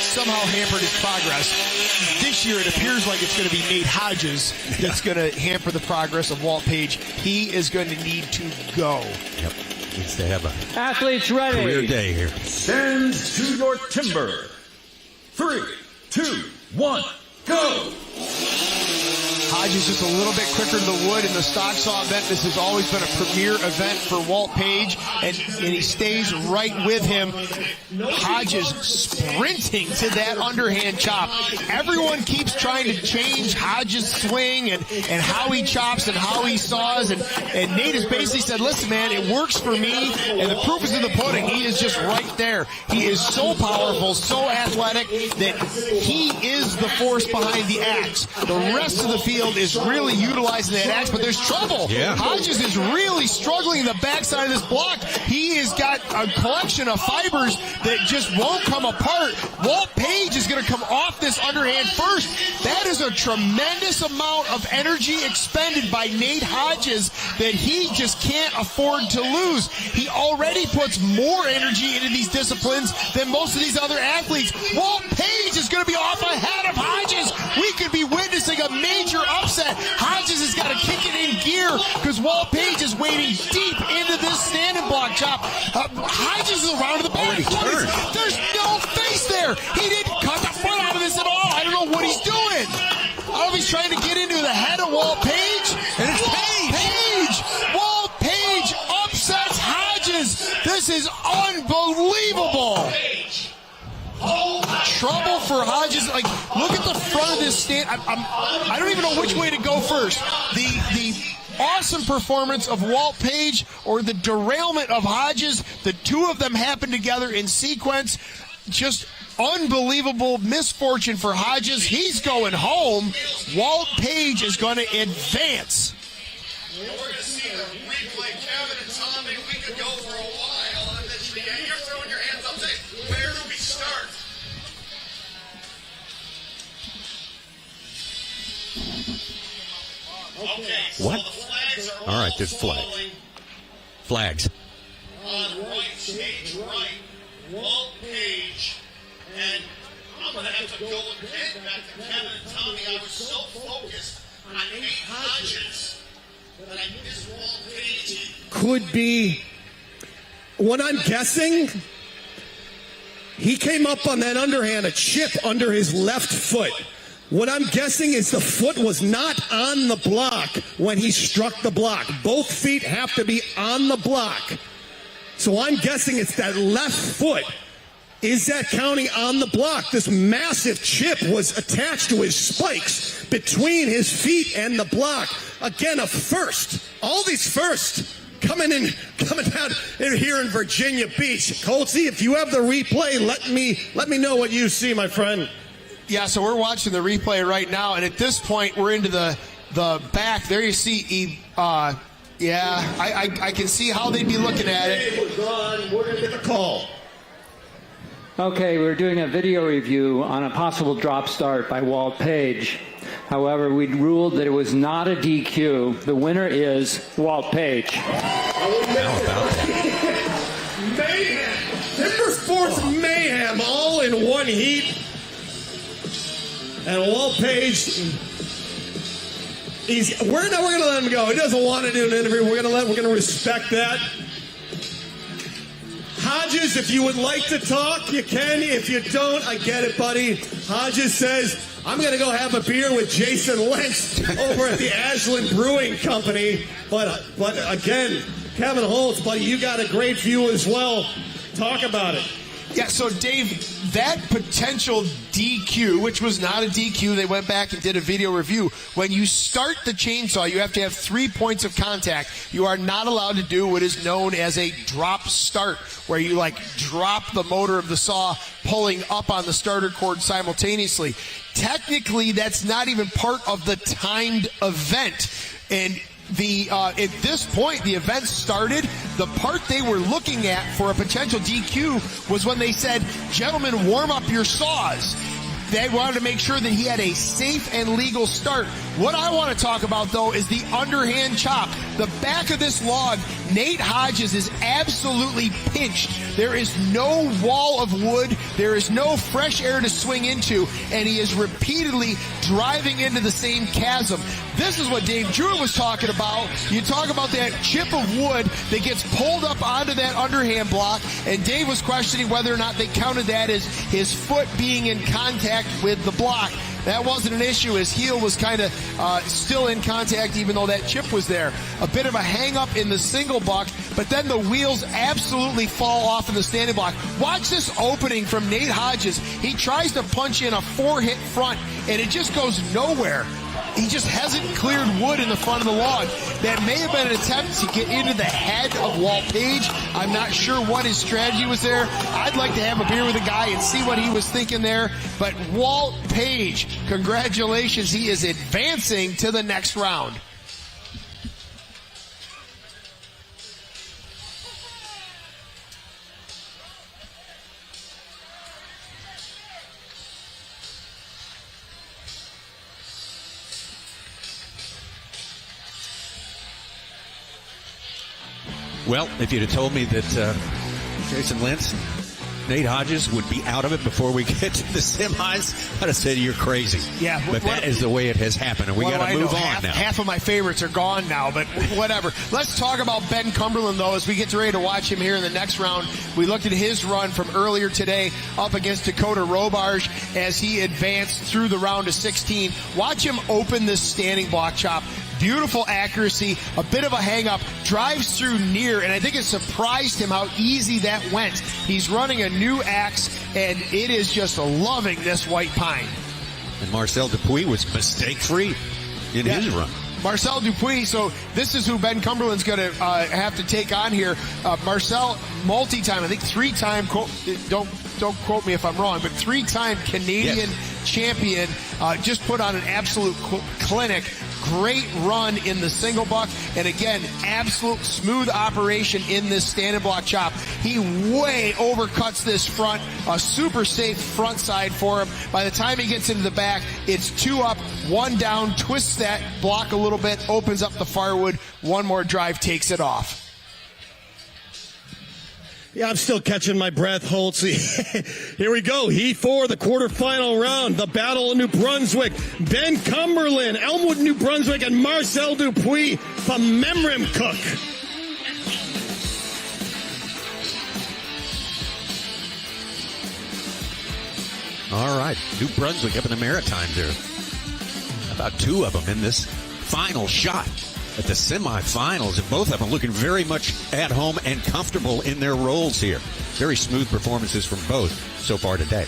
Speaker 5: somehow hampered his progress. This year, it appears like it's going to be Nate Hodges that's going to hamper the progress of Walt Page. He is going to need to go.
Speaker 4: Yep. Needs to have a
Speaker 12: athletes ready.
Speaker 4: Career day here.
Speaker 7: Stand to your timber. 3, 2, 1, go!
Speaker 5: Hodges just a little bit quicker to the wood in the stock saw event. This has always been a premier event for Walt Page, and he stays right with him. Hodges sprinting to that underhand chop. Everyone keeps trying to change Hodges' swing and how he chops and how he saws, and Nate has basically said, listen, man, it works for me, and the proof is in the pudding. He is just right there. He is so powerful, so athletic, that he is the force behind the axe. The rest of the field is really utilizing that axe, but there's trouble.
Speaker 4: Yeah.
Speaker 5: Hodges is really struggling the backside of this block. He has got a collection of fibers that just won't come apart. Walt Page is going to come off this underhand first. That is a tremendous amount of energy expended by Nate Hodges that he just can't afford to lose. He already puts more energy into these disciplines than most of these other athletes. Walt Page is going to be off ahead of Hodges. We could be witnessing a major upset. Hodges has got to kick it in gear because Walt Page is wading deep into this standing block chop. Hodges is around to the back. There's no face there. there. He didn't cut the foot out of this at all. I don't know what he's doing. I don't know if he's trying to get into the head of Walt Page. And it's Page. Walt Page upsets Hodges. This is unbelievable. Trouble for Hodges. Like, look at the front of this stand. I don't even know which way to go first. The awesome performance of Walt Page or the derailment of Hodges. The two of them happen together in sequence. Just unbelievable misfortune for Hodges. He's going home. Walt Page is going to advance.
Speaker 1: We're going to see the replay. Kevin and Tommy, we could go for a while on this. You're throwing your hands up saying, where do we start? Okay, so
Speaker 4: What?
Speaker 1: the flags are
Speaker 4: All right, there's flags.
Speaker 1: On right, stage right, Walt Page, and I'm going to have to go again back to Kevin and Tommy. I was so focused on Nate Hodges that I missed Walt Page.
Speaker 6: Could be, what I'm guessing, he came up on that underhand, a chip under his left foot. What I'm guessing is the foot was not on the block when he struck the block. Both feet have to be on the block. So I'm guessing it's that left foot. Is that counting on the block? This massive chip was attached to his spikes between his feet and the block. Again, a first. All these firsts coming down in here in Virginia Beach. Coltsy, if you have the replay, let me know what you see, my friend.
Speaker 5: Yeah, so we're watching the replay right now, and at this point, we're into the back. There you see, I can see how they'd be looking at it.
Speaker 6: We're going to get the call.
Speaker 12: Okay, we're doing a video review on a possible drop start by Walt Page. However, we ruled that it was not a DQ. The winner is Walt Page.
Speaker 6: Mayhem! Timbersports mayhem all in one heat. And Walt Page, we're going to let him go. He doesn't want to do an interview. We're going to respect that. Hodges, if you would like to talk, you can. If you don't, I get it, buddy. Hodges says, I'm going to go have a beer with Jason Lentz over at the Ashland Brewing Company. But again, Kevin Holtz, buddy, you got a great view as well. Talk about it.
Speaker 5: Yeah, so Dave, that potential DQ, which was not a DQ, they went back and did a video review. When you start the chainsaw, you have to have 3 points of contact. You are not allowed to do what is known as a drop start, where you drop the motor of the saw, pulling up on the starter cord simultaneously. Technically, that's not even part of the timed event. And at this point, the event started. The part they were looking at for a potential DQ was when they said, gentlemen, warm up your saws. They wanted to make sure that he had a safe and legal start. What I want to talk about, though, is the underhand chop. The back of this log, Nate Hodges is absolutely pinched. There is no wall of wood. There is no fresh air to swing into, and he is repeatedly driving into the same chasm. This is what Dave Drew was talking about. You talk about that chip of wood that gets pulled up onto that underhand block, and Dave was questioning whether or not they counted that as his foot being in contact with the block. That wasn't an issue. His heel was kind of still in contact even though that chip was there. A bit of a hang-up in the single buck, but then the wheels absolutely fall off in the standing block. Watch this opening from Nate Hodges. He tries to punch in a 4-hit front, and it just goes nowhere. He just hasn't cleared wood in the front of the log. That may have been an attempt to get into the head of Walt Page. I'm not sure what his strategy was there. I'd like to have a beer with the guy and see what he was thinking there. But Walt Page, congratulations. He is advancing to the next round.
Speaker 4: Well, if you'd have told me that Jason Lentz Nate Hodges would be out of it before we get to the semis, I'd have said you're crazy.
Speaker 5: Yeah,
Speaker 4: but that is the way it has happened, and we got to move on now.
Speaker 5: Half of my favorites are gone now, but whatever. Let's talk about Ben Cumberland, though, as we get ready to watch him here in the next round. We looked at his run from earlier today up against Dakota Robarge as he advanced through the round of 16. Watch him open this standing block chop. Beautiful accuracy, a bit of a hang-up, drives through near, and I think it surprised him how easy that went. He's running a new axe, and it is just loving this white pine.
Speaker 4: And Marcel Dupuis was mistake-free in his run.
Speaker 5: Marcel Dupuis, so this is who Ben Cumberland's going to have to take on here. Marcel, multi-time, I think three-time, don't quote me if I'm wrong, but three-time Canadian champion, just put on an absolute clinic. Great run in the single buck, and again, absolute smooth operation in this standing block chop. He way overcuts this front, a super safe front side for him. By the time he gets into the back, it's 2 up, 1 down, twists that block a little bit, opens up the firewood, one more drive, takes it off.
Speaker 1: Yeah, I'm still catching my breath, Holtz. Here we go. Heat 4, the quarterfinal round. The Battle of New Brunswick. Ben Cumberland, Elmwood, New Brunswick, and Marcel Dupuis from Memramcook.
Speaker 4: All right, New Brunswick up in the Maritimes there. About 2 of them in this final shot at the semifinals, and both of them looking very much at home and comfortable in their roles here. Very smooth performances from both so far today.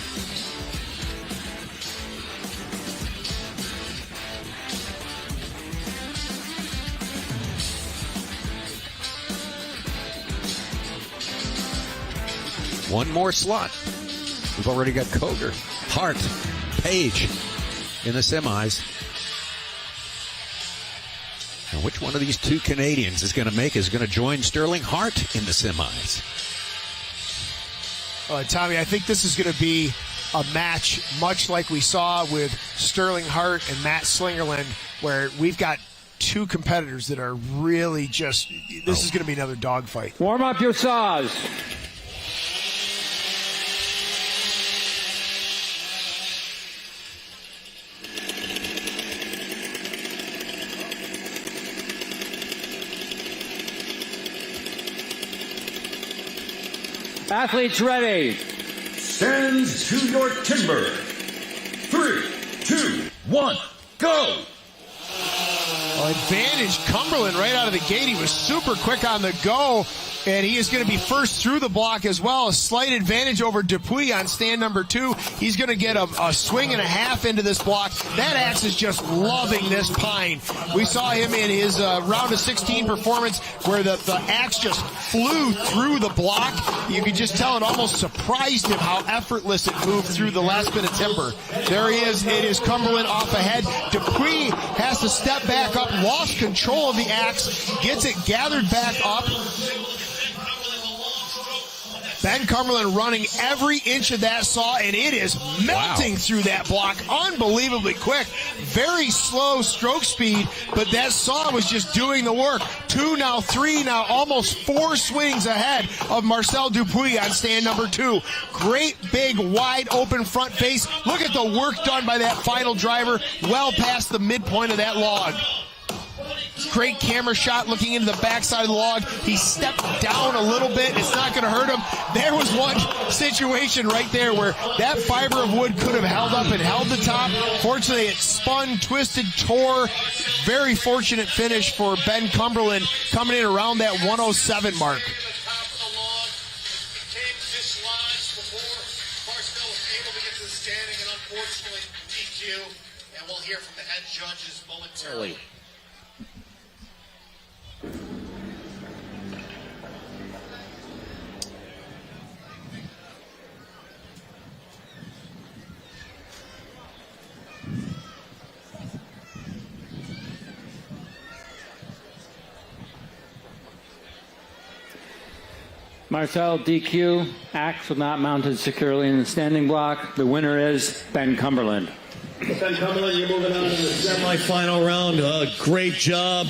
Speaker 4: One more slot. We've already got Koger, Hart, Page in the semis. Now, which one of these 2 Canadians is going to join Sterling Hart in the semis?
Speaker 5: Tommy, I think this is going to be a match much like we saw with Sterling Hart and Matt Slingerland, where we've got 2 competitors that are really just, this is going to be another dogfight.
Speaker 12: Warm up your saws. Athletes ready.
Speaker 7: Stand to your timber. 3, 2, 1, go!
Speaker 5: Advantage Cumberland right out of the gate. He was super quick on the go, and he is going to be first through the block as well. A slight advantage over Dupuis on stand number 2. He's going to get a swing and a half into this block. That axe is just loving this pine. We saw him in his round of 16 performance where the axe just flew through the block. You could just tell it almost surprised him how effortless it moved through the last bit of timber. There he is. It is Cumberland off ahead. Dupuis has to step back up, lost control of the axe, gets it gathered back up. Ben Cumberland running every inch of that saw, and it is melting through that block unbelievably quick. Very slow stroke speed, but that saw was just doing the work. 2, now 3, now almost 4 swings ahead of Marcel Dupuis on stand number 2. Great big wide open front face. Look at the work done by that final driver, well past the midpoint of that log. Great camera shot looking into the backside of the log. He stepped down a little bit. It's not going to hurt him. There was one situation right there where that fiber of wood could have held up and held the top. Fortunately, it spun, twisted, tore. Very fortunate finish for Ben Cumberland coming in around that 107 mark.
Speaker 1: And we'll hear from the head judges momentarily.
Speaker 12: Marcel DQ, axe was not mounted securely in the standing block. The winner is Ben Cumberland.
Speaker 1: Ben Cumberland, you're moving on to the semifinal round. Great job.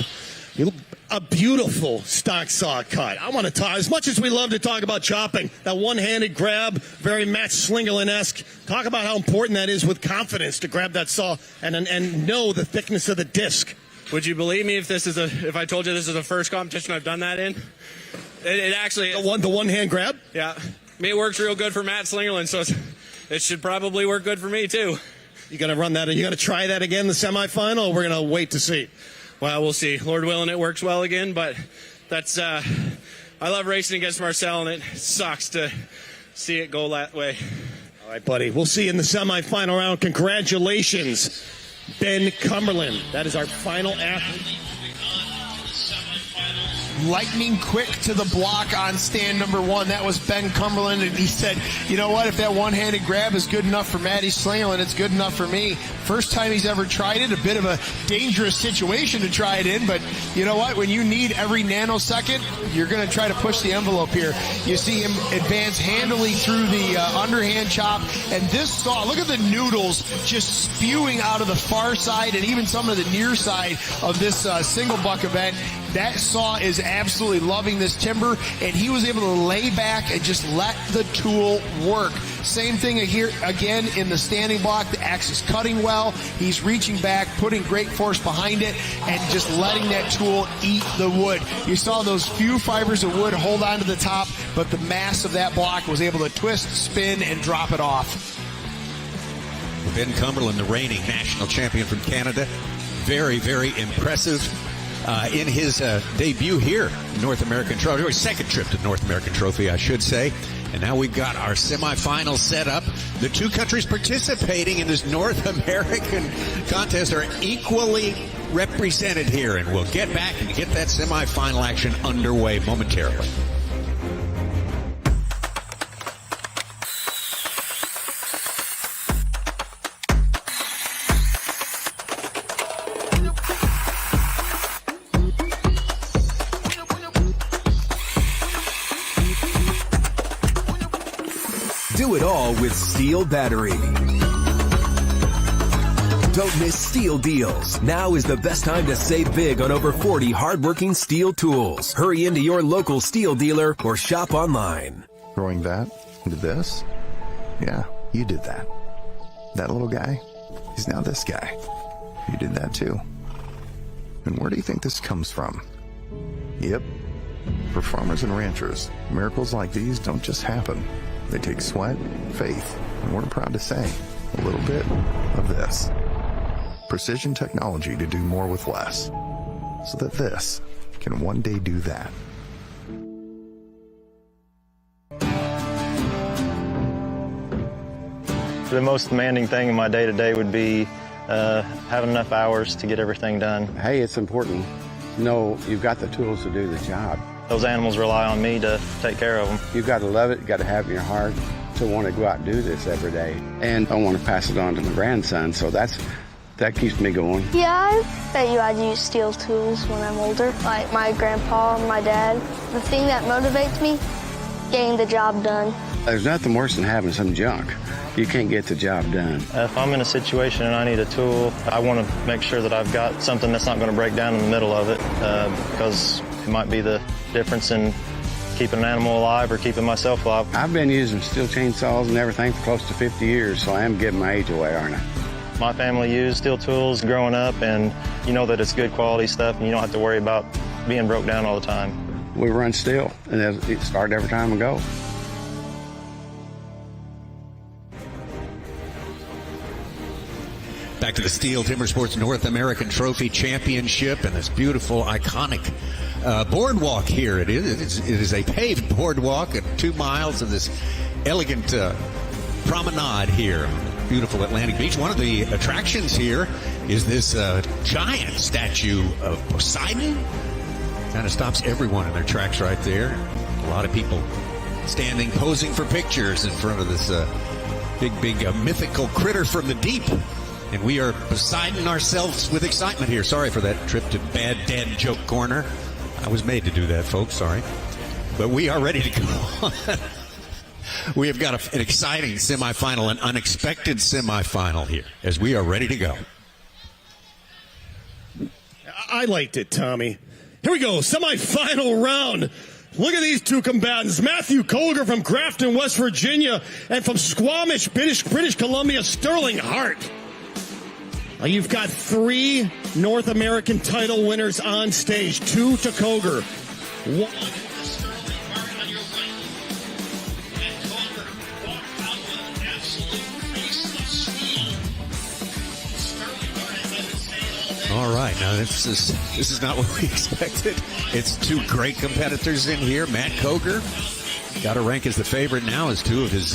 Speaker 1: a beautiful stock saw cut. I want to talk, as much as we love to talk about chopping, that one-handed grab, very Matt Slingerland-esque. Talk about how important that is with confidence to grab that saw and know the thickness of the disc.
Speaker 20: Would you believe me if I told you this is the first competition I've done that in? It actually
Speaker 1: the one-hand grab.
Speaker 20: Yeah, it works real good for Matt Slingerland, so it should probably work good for me too.
Speaker 1: You gonna run that? You gonna try that again in the semifinal? Or we're gonna wait to see.
Speaker 20: Well, we'll see. Lord willing, it works well again. But that's I love racing against Marcel, and it sucks to see it go that way.
Speaker 1: All right, buddy. We'll see you in the semifinal round. Congratulations, Ben Cumberland. That is our final athlete.
Speaker 5: Lightning quick to the block on stand number 1. That was Ben Cumberland, and he said, you know what, if that one-handed grab is good enough for Matty Slingerland, it's good enough for me. First time he's ever tried it, a bit of a dangerous situation to try it in, but you know what, when you need every nanosecond, you're going to try to push the envelope here. You see him advance handily through the underhand chop, and this saw, look at the noodles just spewing out of the far side and even some of the near side of this single buck event. That saw is absolutely loving this timber, and he was able to lay back and just let the tool work. Same thing here again in the standing block. The axe is cutting well. He's reaching back, putting great force behind it, and just letting that tool eat the wood. You saw those few fibers of wood hold on to the top, but the mass of that block was able to twist, spin, and drop it off.
Speaker 4: Ben Cumberland, the reigning national champion from Canada. Very, very impressive. In his debut here, North American Trophy, or second trip to North American Trophy, I should say. And now we've got our semifinals set up. The two countries participating in this North American contest are equally represented here, and we'll get back and get that semifinal action underway momentarily.
Speaker 21: Do it all with Stihl Battery. Don't miss Stihl deals. Now is the best time to save big on over 40 hardworking Stihl tools. Hurry into your local Stihl dealer or shop online.
Speaker 22: Growing that into this? Yeah, you did that. That little guy, he's now this guy. You did that too. And where do you think this comes from? Yep. For farmers and ranchers, miracles like these don't just happen. They take sweat, faith, and we're proud to say, a little bit of this. Precision technology to do more with less, so that this can one day do that.
Speaker 9: The most demanding thing in my day-to-day would be having enough hours to get everything done.
Speaker 10: Hey, it's important. No, you've got the tools to do the job.
Speaker 9: Those animals rely on me to take care of them.
Speaker 10: You've got to love it. You've got to have it in your heart to want to go out and do this every day. And I want to pass it on to my grandson, so that keeps me going.
Speaker 11: Yeah, I bet you I'd use Stihl tools when I'm older, like my grandpa and my dad. The thing that motivates me, getting the job done.
Speaker 10: There's nothing worse than having some junk. You can't get the job done.
Speaker 9: If I'm in a situation and I need a tool, I want to make sure that I've got something that's not going to break down in the middle of it, because it might be the difference in keeping an animal alive or keeping myself alive.
Speaker 10: I've been using Stihl chainsaws and everything for close to 50 years, so I am giving my age away, aren't I?
Speaker 9: My family used Stihl tools growing up, and you know that it's good quality stuff, and you don't have to worry about being broke down all the time.
Speaker 10: We run Stihl, and it started every time we go.
Speaker 4: Back to the Stihl Timbersports North American Trophy Championship and this beautiful, iconic boardwalk here. It is a paved boardwalk at 2 miles of this elegant promenade here. Beautiful Atlantic Beach. One of the attractions here is this giant statue of Poseidon. Kind of stops everyone in their tracks right there. A lot of people standing, posing for pictures in front of this big mythical critter from the deep. And we are Poseidon ourselves with excitement here. Sorry for that trip to Bad Dad Joke Corner. I was made to do that, folks. Sorry. But we are ready to go. We have got an exciting semifinal, an unexpected semifinal here, as we are ready to go.
Speaker 1: I liked it, Tommy. Here we go, semifinal round. Look at these two combatants. Matthew Colger from Grafton, West Virginia, and from Squamish, British Columbia, Sterling Hart. You've got 3 North American title winners on stage. 2 to Colger. 1 to Sterling Hart on your right. And Colger walked out with an absolute face of steel. Sterling Hart has been insane all day.
Speaker 4: All right, now this is not what we expected. It's 2 great competitors in here. Matt Colger got to rank as the favorite now, as 2 of his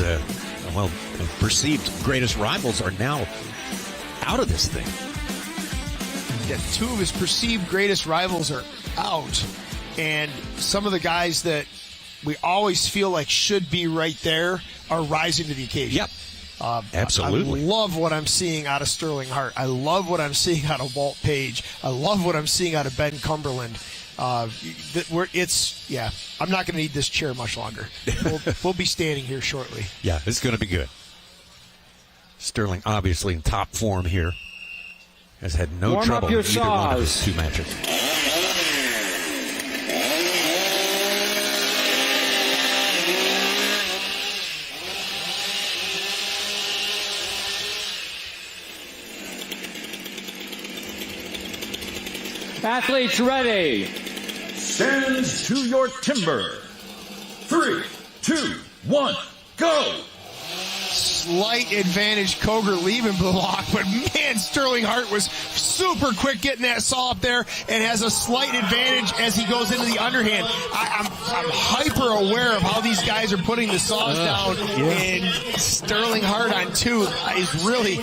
Speaker 4: perceived greatest rivals are now out of this thing.
Speaker 5: Yeah, 2 of his perceived greatest rivals are out, and some of the guys that we always feel like should be right there are rising to the occasion.
Speaker 4: Yep. Absolutely.
Speaker 5: I love what I'm seeing out of Sterling Hart. I love what I'm seeing out of Walt Page. I love what I'm seeing out of Ben Cumberland. I'm not going to need this chair much longer. We'll be standing here shortly.
Speaker 4: Yeah, it's going to be good. Sterling obviously in top form here. Has had no trouble in either one of his 2 matches.
Speaker 12: Athletes ready.
Speaker 7: Stand to your timber. 3, 2, 1, go!
Speaker 5: Slight advantage, Colger leaving the block, but man, Sterling Hart was super quick getting that saw up there and has a slight advantage as he goes into the underhand. I'm hyper aware of how these guys are putting the saws down, and Sterling Hart on 2 is really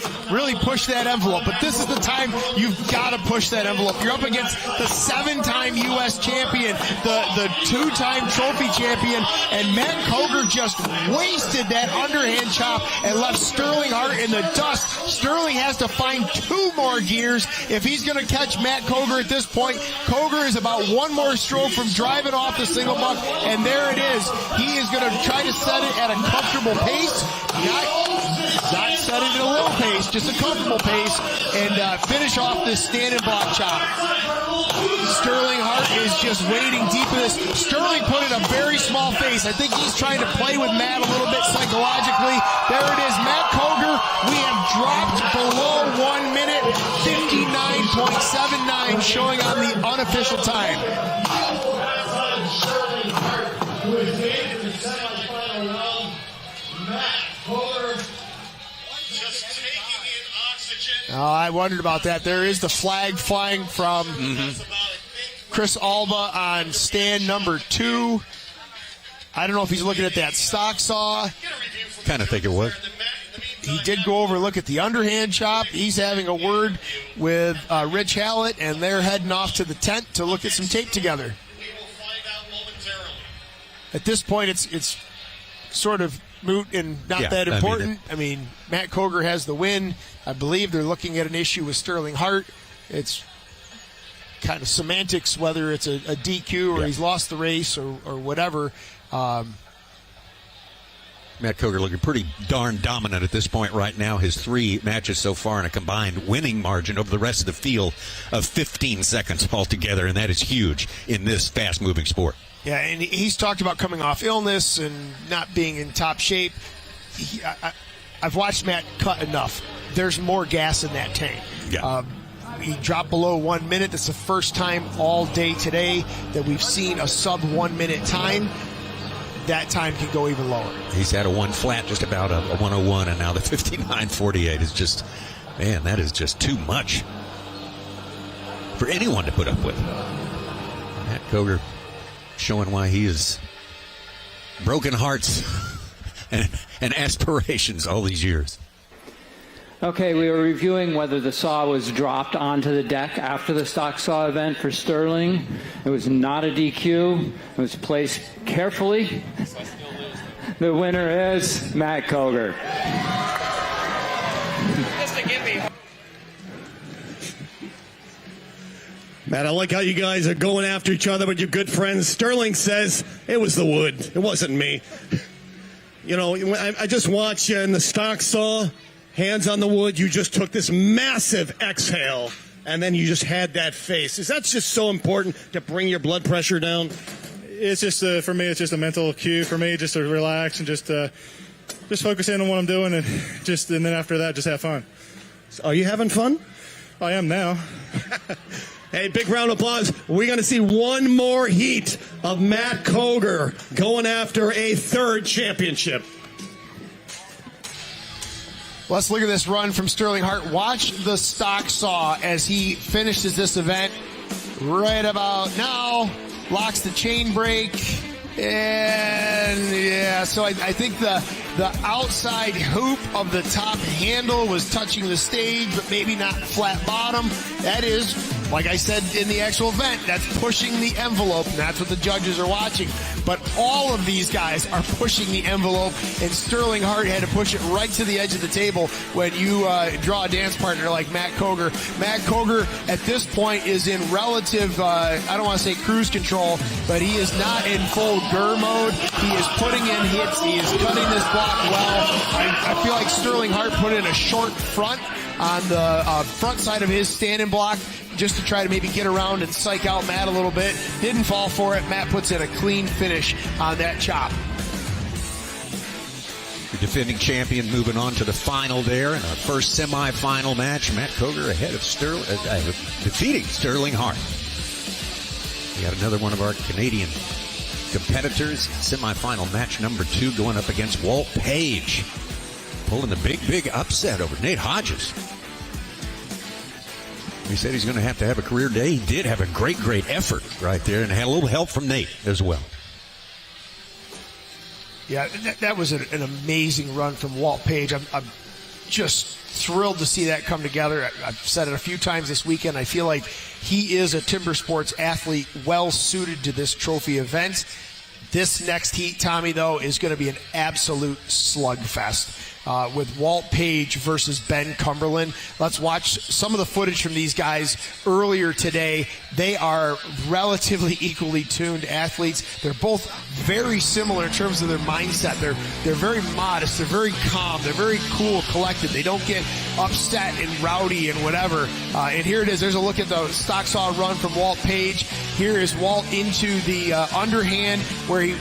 Speaker 5: pushed that envelope. But this is the time you've got to push that envelope. You're up against the 7-time U.S. champion, the 2-time trophy champion, and Matt Colger just wasted that underhand chop and left Sterling Hart in the dust. Sterling has to find 2 more gears if he's going to catch Matt Colger at this point. Colger is about 1 more stroke from driving off the single buck, and there it is. He is going to try to set it at a comfortable pace, not set it at a low pace, just a comfortable pace, and finish off this stand and block chop. Sterling Hart is just wading deep in this. Sterling put in a very small face. I think he's trying to play with Matt a little bit psychologically. There it is, Matt Colger. We have dropped below 1 minute, 59.79, showing on the unofficial time. I wondered about that. There is the flag flying from Chris Alba on stand number 2. I don't know if he's looking at that stock saw.
Speaker 4: Kind of think it was.
Speaker 5: He did go over and look at the underhand chop. He's having a word with Rich Hallett, and they're heading off to the tent to look at some tape together. At this point, it's sort of moot and not that important. I mean, Matt Colger has the win. I believe they're looking at an issue with Sterling Hart. It's kind of semantics, whether it's a DQ or he's lost the race or whatever.
Speaker 4: Matt Colger looking pretty darn dominant at this point right now. His 3 matches so far in a combined winning margin over the rest of the field of 15 seconds altogether, and that is huge in this fast-moving sport.
Speaker 5: Yeah, and he's talked about coming off illness and not being in top shape. I've watched Matt cut enough. There's more gas in that tank.
Speaker 4: Yeah.
Speaker 5: He dropped below 1 minute. That's the first time all day today that we've seen a sub 1 minute time. That time can go even lower.
Speaker 4: He's had a 1 flat, just about a 101, and now the 59.48 is just, man, that is just too much for anyone to put up with. Matt Colger showing why he is broken hearts and aspirations all these years.
Speaker 12: Okay, we were reviewing whether the saw was dropped onto the deck after the stock saw event for Sterling. It was not a DQ. It was placed carefully. The winner is Matt Colger.
Speaker 1: Matt, I like how you guys are going after each other, but you're good friends. Sterling says it was the wood. It wasn't me. You know, I just watched you in the stock saw. Hands on the wood, you just took this massive exhale and then you just had that face. Is that just so important to bring your blood pressure down?
Speaker 8: It's just for me, it's just a mental cue for me, just to relax and just focus in on what I'm doing, and then after that, just have fun.
Speaker 1: Are you having fun?
Speaker 8: I am now.
Speaker 1: Hey, big round of applause. We're going to see one more heat of Matt Coger going after a third championship.
Speaker 5: Let's look at this run from Sterling Hart. Watch the stock saw as he finishes this event right about now. Locks the chain brake. And yeah, so I think the outside hoop of the top handle was touching the stage, but maybe not flat bottom. That is, like I said in the actual event, that's pushing the envelope, and that's what the judges are watching. But all of these guys are pushing the envelope, and Sterling Hart had to push it right to the edge of the table when you draw a dance partner like Matt Coger. Matt Coger, at this point, is in relative, I don't want to say cruise control, but he is not in full GER mode. He is putting in hits. He is cutting this block well. I feel like Sterling Hart put in a short front on the front side of his standing block just to try to maybe get around and psych out Matt a little bit. Didn't fall for it. Matt puts in a clean finish on that chop.
Speaker 4: Your defending champion moving on to the final there in our first semifinal match. Matt Coger ahead of defeating Sterling Hart. We got another one of our Canadian competitors. Semifinal match number 2 going up against Walt Page. Pulling the big upset over Nate Hodges. He said he's going to have a career day. He did have a great effort right there, and had a little help from Nate as well.
Speaker 5: Yeah, that was an amazing run from Walt Page. I'm just thrilled to see that come together. I've said it a few times this weekend. I feel like he is a timber sports athlete well suited to this trophy event. This next heat, Tommy, though, is going to be an absolute slugfest. With Walt Page versus Ben Cumberland. Let's watch some of the footage from these guys earlier today. They are relatively equally tuned athletes. They're both very similar in terms of their mindset. They're very modest. They're very calm. They're very cool, collected. They don't get upset and rowdy and whatever. And here it is. There's a look at the stock saw run from Walt Page. Here is Walt into the underhand where he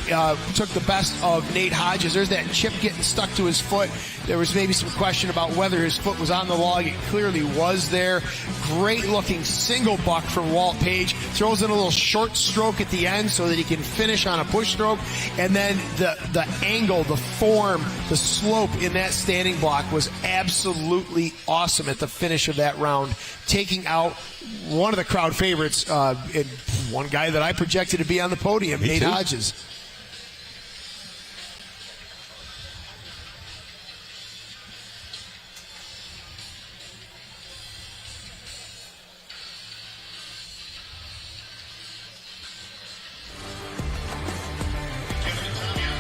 Speaker 5: took the best of Nate Hodges. There's that chip getting stuck to his foot. There was maybe some question about whether his foot was on the log. It clearly was there. Great looking single buck from Walt Page. Throws in a little short stroke at the end so that he can finish on a push stroke. And then the angle, the form, the slope in that standing block was absolutely awesome at the finish of that round. Taking out one of the crowd favorites, and one guy that I projected to be on the podium, Nate Hodges.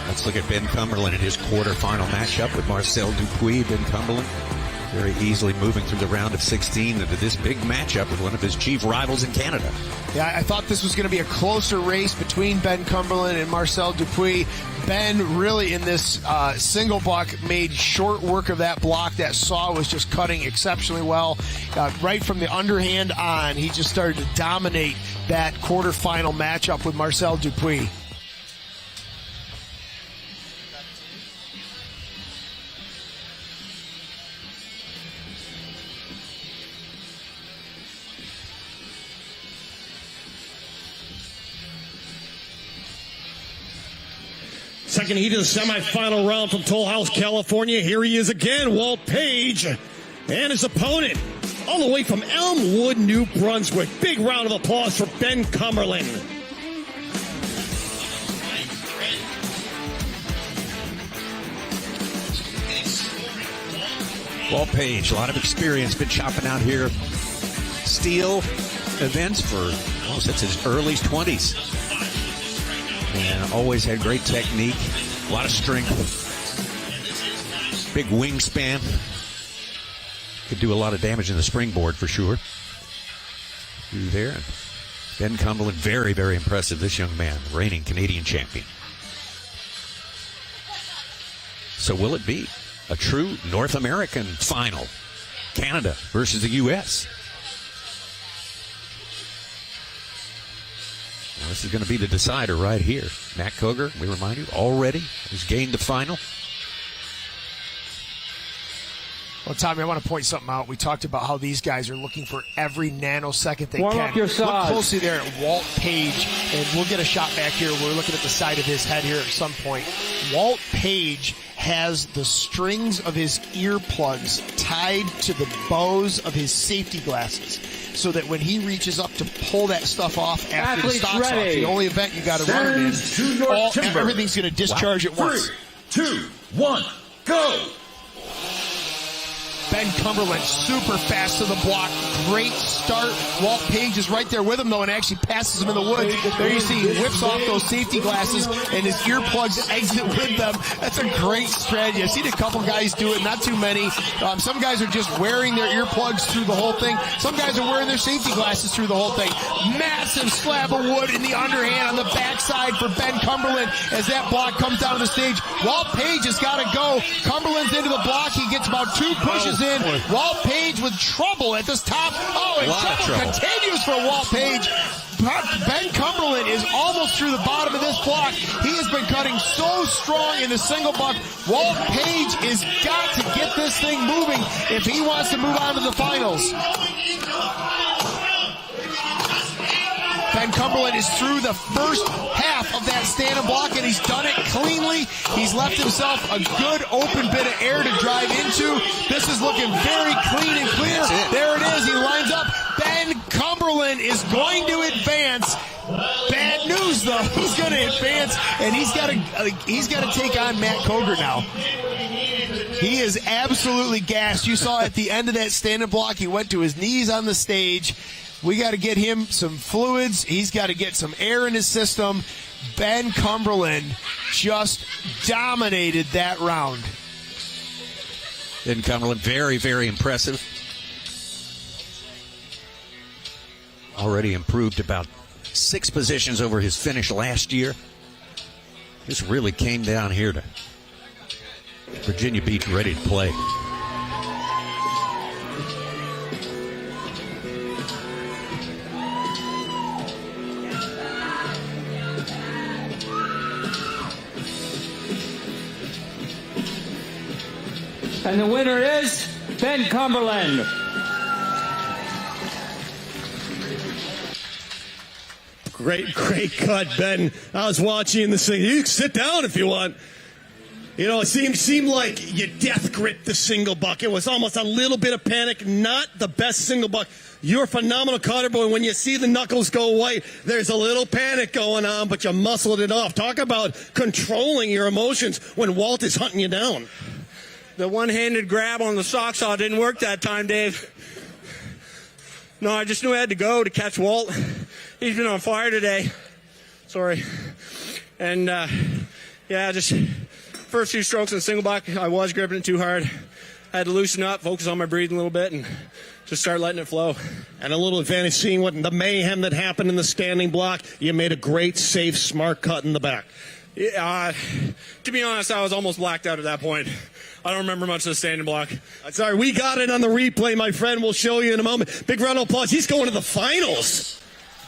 Speaker 4: Let's look at Ben Cumberland in his quarterfinal matchup with Marcel Dupuis. Ben Cumberland very easily moving through the round of 16 into this big matchup with one of his chief rivals in Canada.
Speaker 5: Yeah, I thought this was going to be a closer race between Ben Cumberland and Marcel Dupuis. Ben really in this single buck made short work of that block. That saw was just cutting exceptionally well. Right from the underhand on, he just started to dominate that quarterfinal matchup with Marcel Dupuis.
Speaker 1: Second heat of the semifinal round from Toll House, California. Here he is again, Walt Page, and his opponent, all the way from Elmwood, New Brunswick. Big round of applause for Ben Cumberland.
Speaker 4: Walt Page, a lot of experience, been chopping out here Stihl events for, since his early 20s. And always had great technique, a lot of strength, big wingspan. Could do a lot of damage in the springboard for sure. Through there. Ben Cumberland, very, very impressive, this young man, reigning Canadian champion. So will it be a true North American final? Canada versus the U.S. This is going to be the decider right here. Matt Coger, we remind you, already has gained the final.
Speaker 5: Well, Tommy, I want to point something out. We talked about how these guys are looking for every nanosecond they
Speaker 12: Warm
Speaker 5: can.
Speaker 12: up your
Speaker 5: Look
Speaker 12: saws.
Speaker 5: closely there at Walt Page, and we'll get a shot back here. We're looking at the side of his head here at some point. Walt Page has the strings of his earplugs tied to the bows of his safety glasses, so that when he reaches up to pull that stuff off after
Speaker 12: Athletes
Speaker 5: the stock's
Speaker 12: ready.
Speaker 5: off, the only event you got to run it in, everything's going to discharge at once.
Speaker 7: 3, 2, 1, go!
Speaker 5: Ben Cumberland, super fast to the block. Great start. Walt Page is right there with him, though, and actually passes him in the woods. There you see he whips off those safety glasses, and his earplugs exit with them. That's a great strategy. I've seen a couple guys do it, not too many. Some guys are just wearing their earplugs through the whole thing. Some guys are wearing their safety glasses through the whole thing. Massive slab of wood in the underhand on the backside for Ben Cumberland as that block comes down the stage. Walt Page has got to go. Cumberland's into the block. He gets about 2 pushes in. Walt Page with trouble at this top. Oh, and trouble continues for Walt Page. Ben Cumberland is almost through the bottom of this block. He has been cutting so strong in the single buck. Walt Page has got to get this thing moving if he wants to move on to the finals. Ben Cumberland is through the first half of that stand-and block, and he's done it cleanly. He's left himself a good open bit of air to drive into. This is looking very clean and clear. There it is. He lines up. Ben Cumberland is going to advance. Bad news, though. He's going to advance, and he's got to take on Matt Coger now. He is absolutely gassed. You saw at the end of that stand-and block, he went to his knees on the stage. We got to get him some fluids. He's got to get some air in his system. Ben Cumberland just dominated that round.
Speaker 4: Ben Cumberland, very, very impressive. Already improved about 6 positions over his finish last year. Just really came down here to Virginia Beach ready to play.
Speaker 12: And the winner is Ben Cumberland.
Speaker 6: Great cut, Ben. I was watching this thing. You can sit down if you want. You know, it seemed like you death gripped the single buck. It was almost a little bit of panic. Not the best single buck. You're a phenomenal cutter, but when you see the knuckles go white, there's a little panic going on, but you muscled it off. Talk about controlling your emotions when Walt is hunting you down.
Speaker 20: The one-handed grab on the sock saw didn't work that time, Dave. No, I just knew I had to go to catch Walt. He's been on fire today. Sorry. And, just first few strokes in the single buck, I was gripping it too hard. I had to loosen up, focus on my breathing a little bit, and just start letting it flow.
Speaker 6: And a little advantage seeing what the mayhem that happened in the standing block. You made a great, safe, smart cut in the back.
Speaker 20: To be honest, I was almost blacked out at that point. I don't remember much of the standing block.
Speaker 6: Sorry, we got it on the replay, my friend. We'll show you in a moment. Big round of applause. He's going to the finals.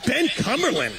Speaker 6: Ben Cumberland.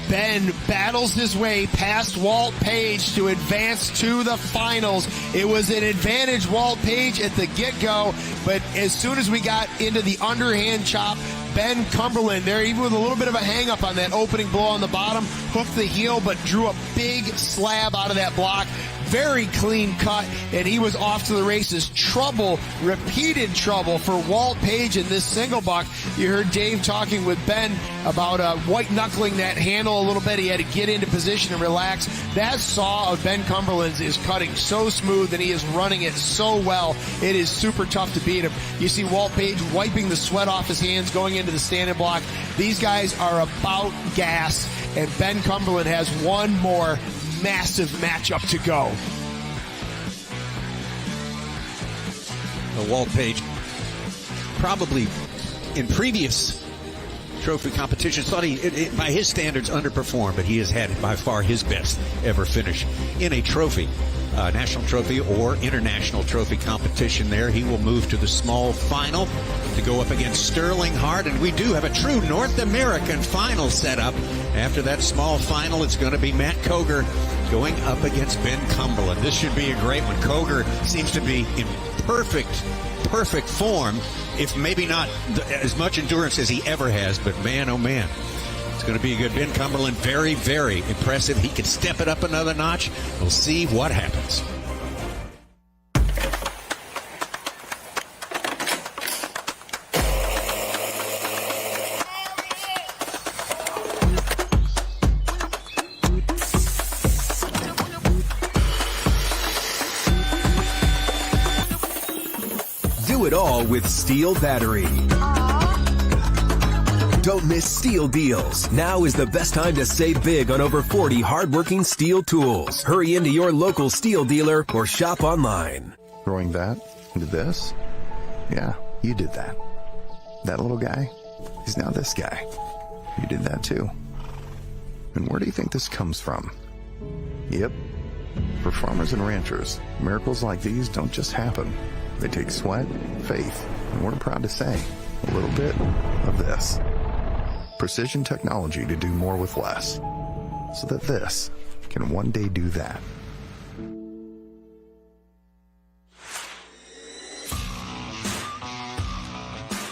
Speaker 5: Ben battles his way past Walt Page to advance to the finals. It was an advantage Walt Page at the get-go, but as soon as we got into the underhand chop, Ben Cumberland there, even with a little bit of a hang-up on that opening blow on the bottom, hooked the heel, but drew a big slab out of that block. Very clean cut, and he was off to the races. Trouble, repeated trouble for Walt Page in this single buck. You heard Dave talking with Ben about white-knuckling that handle a little bit. He had to get into position and relax. That saw of Ben Cumberland's is cutting so smooth, and he is running it so well. It is super tough to beat him. You see Walt Page wiping the sweat off his hands going into the standing block. These guys are about gas, and Ben Cumberland has one more massive matchup to go.
Speaker 4: Walt Page, probably in previous trophy competitions, thought he, by his standards, underperformed, but he has had by far his best ever finish in a trophy. national trophy or international trophy competition there. He will move to the small final to go up against Sterling Hart. And we do have a true North American final set up. After that small final, it's going to be Matt Koger going up against Ben Cumberland. This should be a great one. Koger seems to be in perfect form, if maybe not as much endurance as he ever has, but man, oh man, it's going to be a good. Ben Cumberland, very, very impressive. He could step it up another notch. We'll see what happens.
Speaker 21: Do it all with Stihl Battery. Don't miss Stihl deals. Now is the best time to save big on over 40 hardworking Stihl tools. Hurry into your local Stihl dealer or shop online.
Speaker 22: Growing that into this? Yeah, you did that. That little guy is now this guy. You did that too. And where do you think this comes from? Yep. For farmers and ranchers, miracles like these don't just happen. They take sweat, faith, and we're proud to say, a little bit of this. Precision technology to do more with less, so that this can one day do that.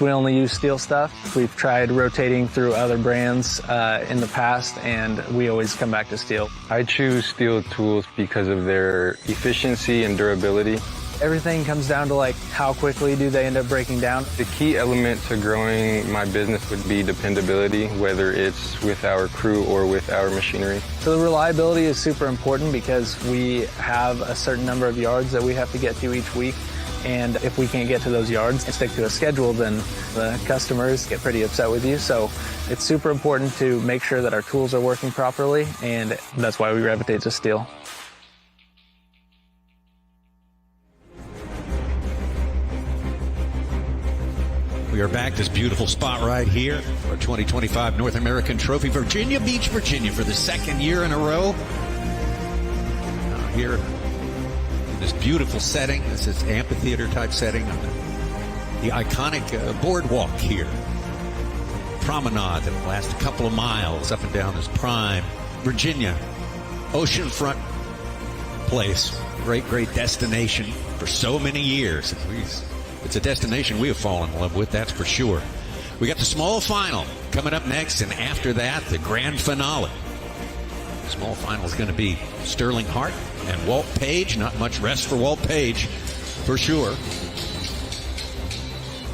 Speaker 13: We only use Stihl stuff. We've tried rotating through other brands in the past, and we always come back to Stihl.
Speaker 14: I choose Stihl tools because of their efficiency and durability.
Speaker 13: Everything comes down to like how quickly do they end up breaking down.
Speaker 14: The key element to growing my business would be dependability, whether it's with our crew or with our machinery.
Speaker 13: So the reliability is super important because we have a certain number of yards that we have to get to each week. And if we can't get to those yards and stick to a schedule, then the customers get pretty upset with you. So it's super important to make sure that our tools are working properly, and that's why we gravitate to Stihl.
Speaker 4: We are back this beautiful spot right here, our 2025 North American Trophy, Virginia Beach, Virginia, for the second year in a row. Here in this beautiful setting, this is amphitheater type setting, on the iconic boardwalk here. Promenade that lasts a couple of miles up and down this prime Virginia oceanfront place. Great destination for so many years. It's a destination we have fallen in love with, that's for sure. We got the small final coming up next, and after that, the grand finale. The small final is going to be Sterling Hart and Walt Page. Not much rest for Walt Page, for sure.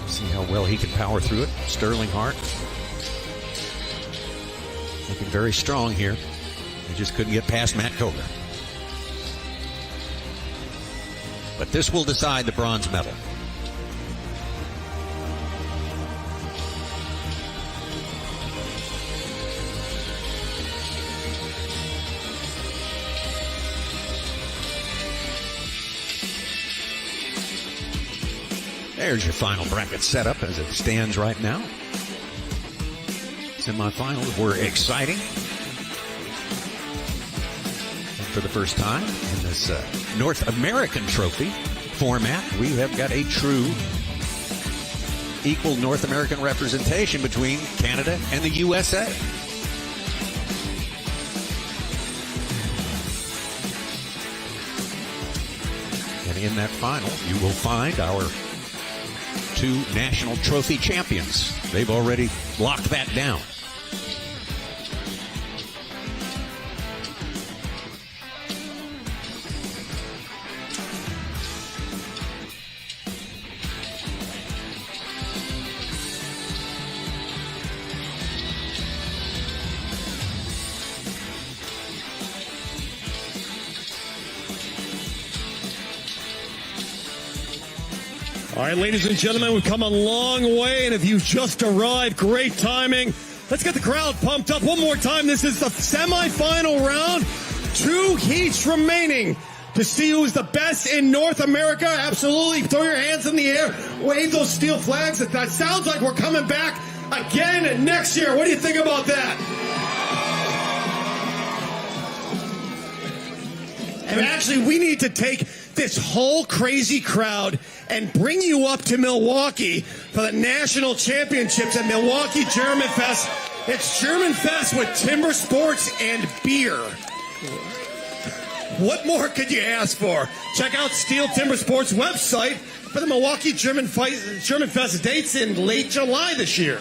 Speaker 4: See how well he can power through it. Sterling Hart looking very strong here. He just couldn't get past Matt Koger. But this will decide the bronze medal. There's your final bracket setup as it stands right now. Semifinals were exciting. And for the first time in this North American Trophy format, we have got a true equal North American representation between Canada and the USA. And in that final, you will find our two national trophy champions. They've already locked that down.
Speaker 6: All right, ladies and gentlemen, we've come a long way, and if you've just arrived, great timing. Let's get the crowd pumped up one more time. This is the semifinal round. 2 heats remaining to see who's the best in North America. Absolutely. Throw your hands in the air. Wave those Stihl flags. That sounds like we're coming back again next year. What do you think about that? And actually, we need to take this whole crazy crowd and bring you up to Milwaukee for the national championships at Milwaukee German Fest. It's German Fest with timber sports and beer. What more could you ask for? Check out Stihl Timbersports website for the Milwaukee German Fest dates in late July this year.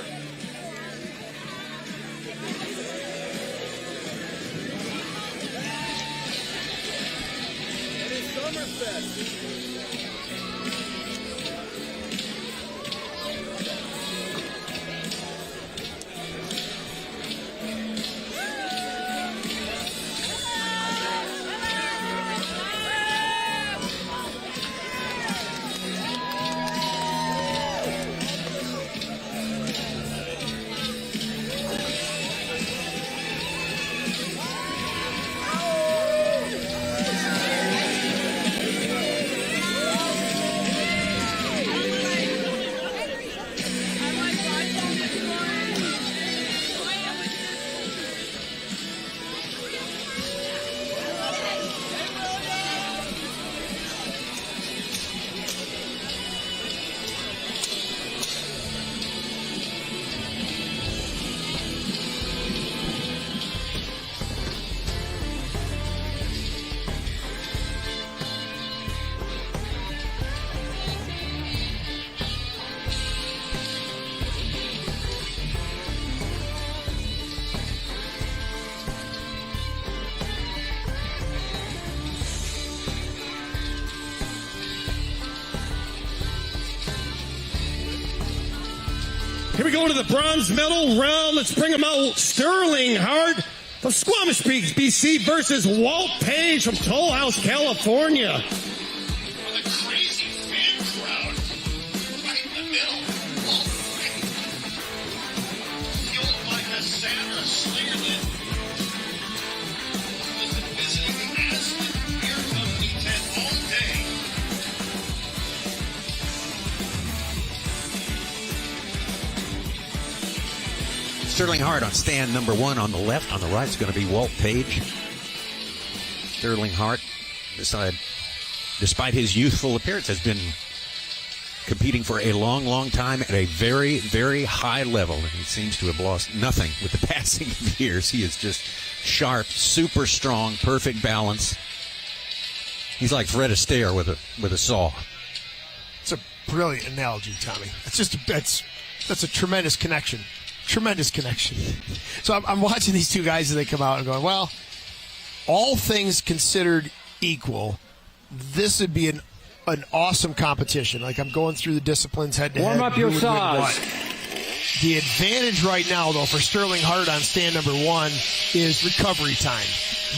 Speaker 6: Here we go to the bronze medal round. Let's bring them out. Sterling Hart of Squamish Peak, BC versus Walt Page from Toll House, California. With a crazy fan crowd right in the middle. Walt Page. Fueled by Cassandra Slingerland. Was visiting the AEST Beer Company tent all day.
Speaker 4: Sterling Hart on stand number 1 on the left. On the right is going to be Walt Page. Sterling Hart, despite his youthful appearance, has been competing for a long, long time at a very, very high level. And he seems to have lost nothing with the passing of years. He is just sharp, super strong, perfect balance. He's like Fred Astaire with a saw.
Speaker 5: It's a brilliant analogy, Tommy. That's a tremendous connection. Tremendous connection. So I'm watching these two guys as they come out and going, well, all things considered equal, this would be an awesome competition. Like, I'm going through the disciplines head to head.
Speaker 12: Warm up your saws.
Speaker 5: The advantage right now, though, for Sterling Hart on stand number 1 is recovery time.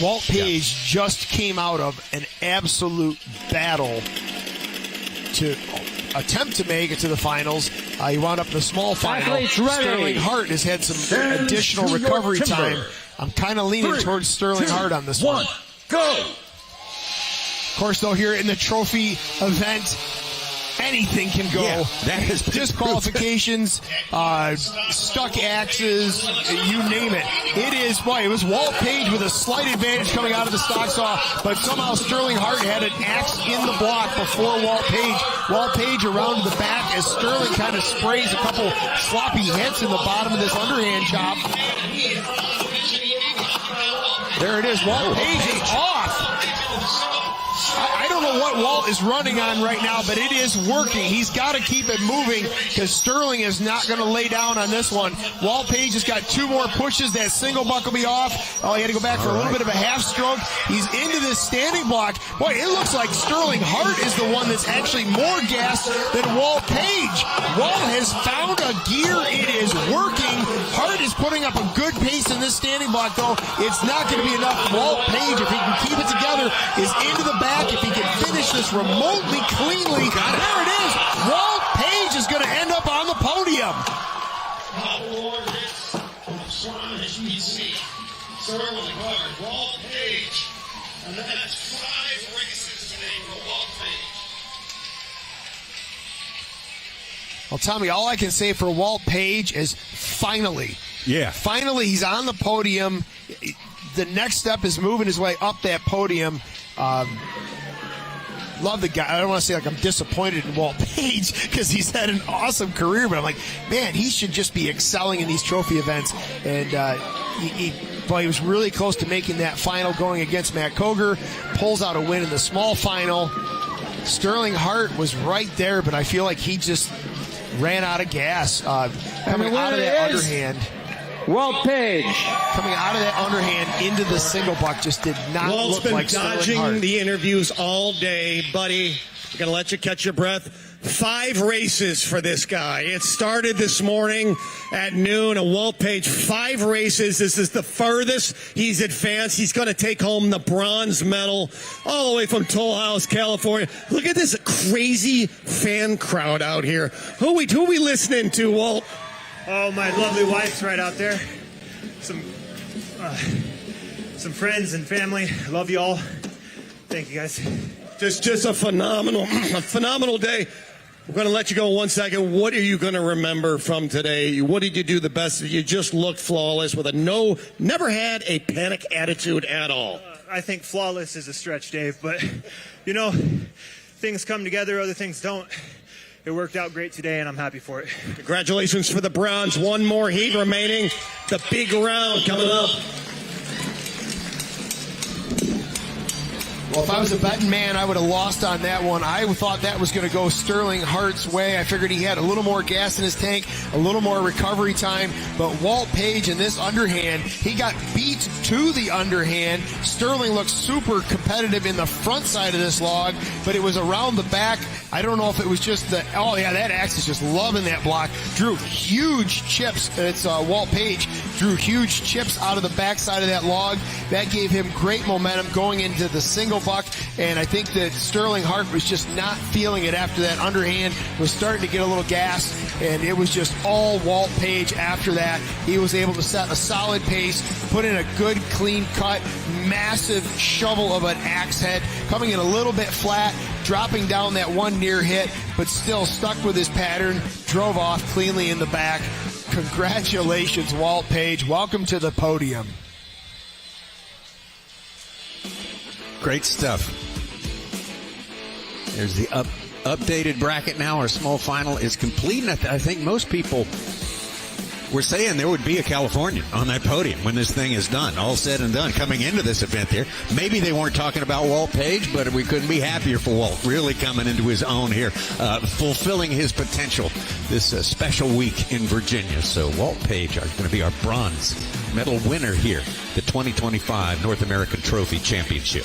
Speaker 5: Walt Page just came out of an absolute battle to attempt to make it to the finals. He wound up in the small final. Sterling Hart has had some additional recovery time. I'm kind of leaning towards Sterling Hart on this one.
Speaker 7: Go!
Speaker 5: Of course, though, here in the trophy event, anything can go.
Speaker 4: Yeah, that is
Speaker 5: disqualifications, stuck axes, you name it. It was Walt Page with a slight advantage coming out of the stock saw, but somehow Sterling Hart had an axe in the block before Walt Page. Walt Page around to the back as Sterling kind of sprays a couple sloppy hits in the bottom of this underhand chop. There it is. Walt Page is off. I don't know what Walt is running on right now, but it is working. He's got to keep it moving because Sterling is not going to lay down on this one. Walt Page has got 2 more pushes. That single buck will be off. Oh, he had to go back for a little bit of a half stroke. He's into this standing block. Boy, it looks like Sterling Hart is the one that's actually more gassed than Walt Page. Walt has found a gear. It is working. Hart is putting up a good pace in this standing block, though. It's not going to be enough. Walt Page, if he can keep it together, is into the back. If he can finish this remotely cleanly, there it is. Walt Page is going to end up on the podium.
Speaker 1: Sterling Hart, Walt Page, and that's 5 races today for Walt Page.
Speaker 5: Well, Tommy, all I can say for Walt Page is finally.
Speaker 4: Yeah.
Speaker 5: Finally, he's on the podium. The next step is moving his way up that podium. Love the guy. I don't want to say like I'm disappointed in Walt Page because he's had an awesome career, but I'm like, man, he should just be excelling in these trophy events. And he was really close to making that final going against Matt Koger. Pulls out a win in the small final. Sterling Hart was right there, but I feel like he just ran out of gas. Coming out of that underhand.
Speaker 12: Walt Page.
Speaker 5: Coming out of that underhand into the single buck just did not
Speaker 1: Walt's
Speaker 5: look
Speaker 1: been
Speaker 5: like Sterling
Speaker 1: dodging
Speaker 5: Hart.
Speaker 1: the interviews all day, buddy. We're going to let you catch your breath. 5 races for this guy. It started this morning at noon. A Walt Page, 5 races. This is the furthest he's advanced. He's going to take home the bronze medal all the way from Toll House, California. Look at this crazy fan crowd out here. Who we listening to, Walt?
Speaker 15: Oh, my lovely wife's right out there. Some friends and family. I love you all. Thank you, guys.
Speaker 1: Just a phenomenal day. We're going to let you go 1 second. What are you going to remember from today? What did you do the best? You just looked flawless with never had a panic attitude at all.
Speaker 15: I think flawless is a stretch, Dave, but, you know, things come together, other things don't. It worked out great today, and I'm happy for it.
Speaker 1: Congratulations for the Browns. One more heat remaining. The big round coming up.
Speaker 5: Well, if I was a betting man, I would have lost on that one. I thought that was going to go Sterling Hart's way. I figured he had a little more gas in his tank, a little more recovery time. But Walt Page in this underhand, he got beat to the underhand. Sterling looked super competitive in the front side of this log, but it was around the back. I don't know if it was just that axe is just loving that block. Drew huge chips. It's Walt Page drew huge chips out of the backside of that log. That gave him great momentum going into the single buck, and I think that Sterling Hart was just not feeling it after that underhand, was starting to get a little gas, and it was just all Walt Page after that. He was able to set a solid pace, put in a good clean cut, massive shovel of an axe head, coming in a little bit flat, dropping down that one near hit, but still stuck with his pattern, drove off cleanly in the back. Congratulations, Walt Page. Welcome to the podium.
Speaker 4: Great stuff. There's the updated bracket now. Our small final is complete. And I think most people were saying there would be a Californian on that podium when this thing is done, all said and done, coming into this event here. Maybe they weren't talking about Walt Page, but we couldn't be happier for Walt, really coming into his own here, fulfilling his potential this special week in Virginia. So Walt Page is going to be our bronze medal winner here, the 2025 North American Trophy Championship.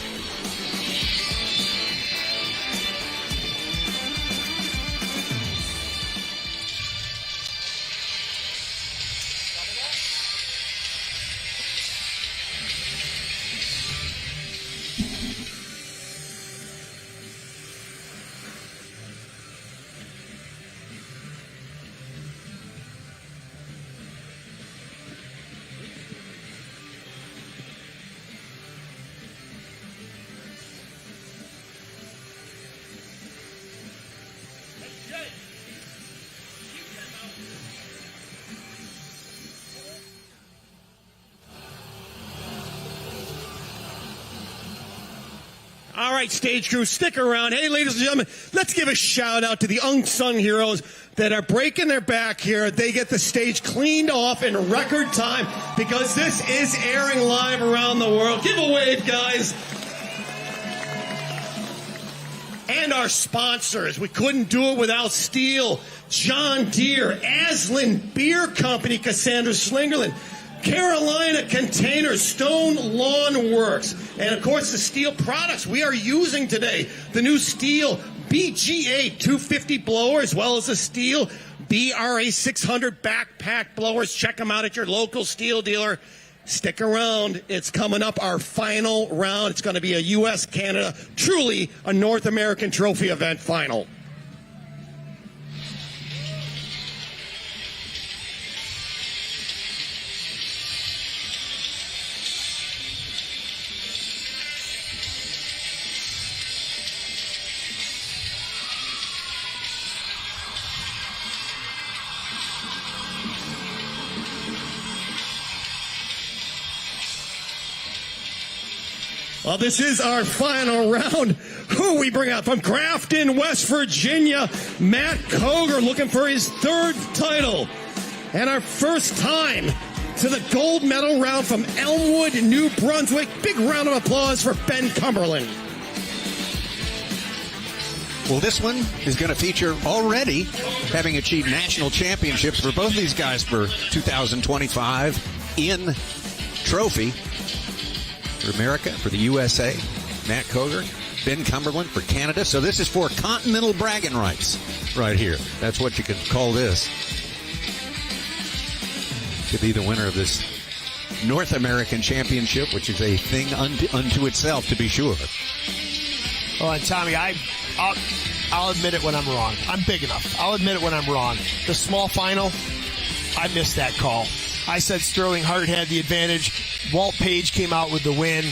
Speaker 1: All right, stage crew, stick around. Hey, ladies and gentlemen, let's give a shout out to the unsung heroes that are breaking their back here. They get the stage cleaned off in record time because this is airing live around the world. Give a wave, guys. And our sponsors. We couldn't do it without Stihl, John Deere, Aslan Beer Company, Cassandra Slingerland, Carolina Containers, Stone Lawn Works, and of course the Stihl products we are using today. The new Stihl BGA 250 blower, as well as the Stihl BRA 600 backpack blowers. Check them out at your local Stihl dealer. Stick around. It's coming up, our final round. It's going to be a U.S.-Canada, truly a North American Trophy event final. Well, this is our final round. Who we bring out from Grafton, West Virginia, Matt Coger looking for his third title. And our first time to the gold medal round from Elmwood, New Brunswick. Big round of applause for Ben Cumberland.
Speaker 4: Well, this one is going to feature already having achieved national championships for both these guys for 2025 in trophy. For America, for the USA, Matt Coger, Ben Cumberland for Canada. So this is for continental bragging rights right here. That's what you could call this. To be the winner of this North American Championship, which is a thing unto itself, to be sure.
Speaker 5: Oh, and Tommy, I'll admit it when I'm wrong. I'm big enough. I'll admit it when I'm wrong. The small final, I missed that call. I said Sterling Hart had the advantage. Walt Page came out with the win.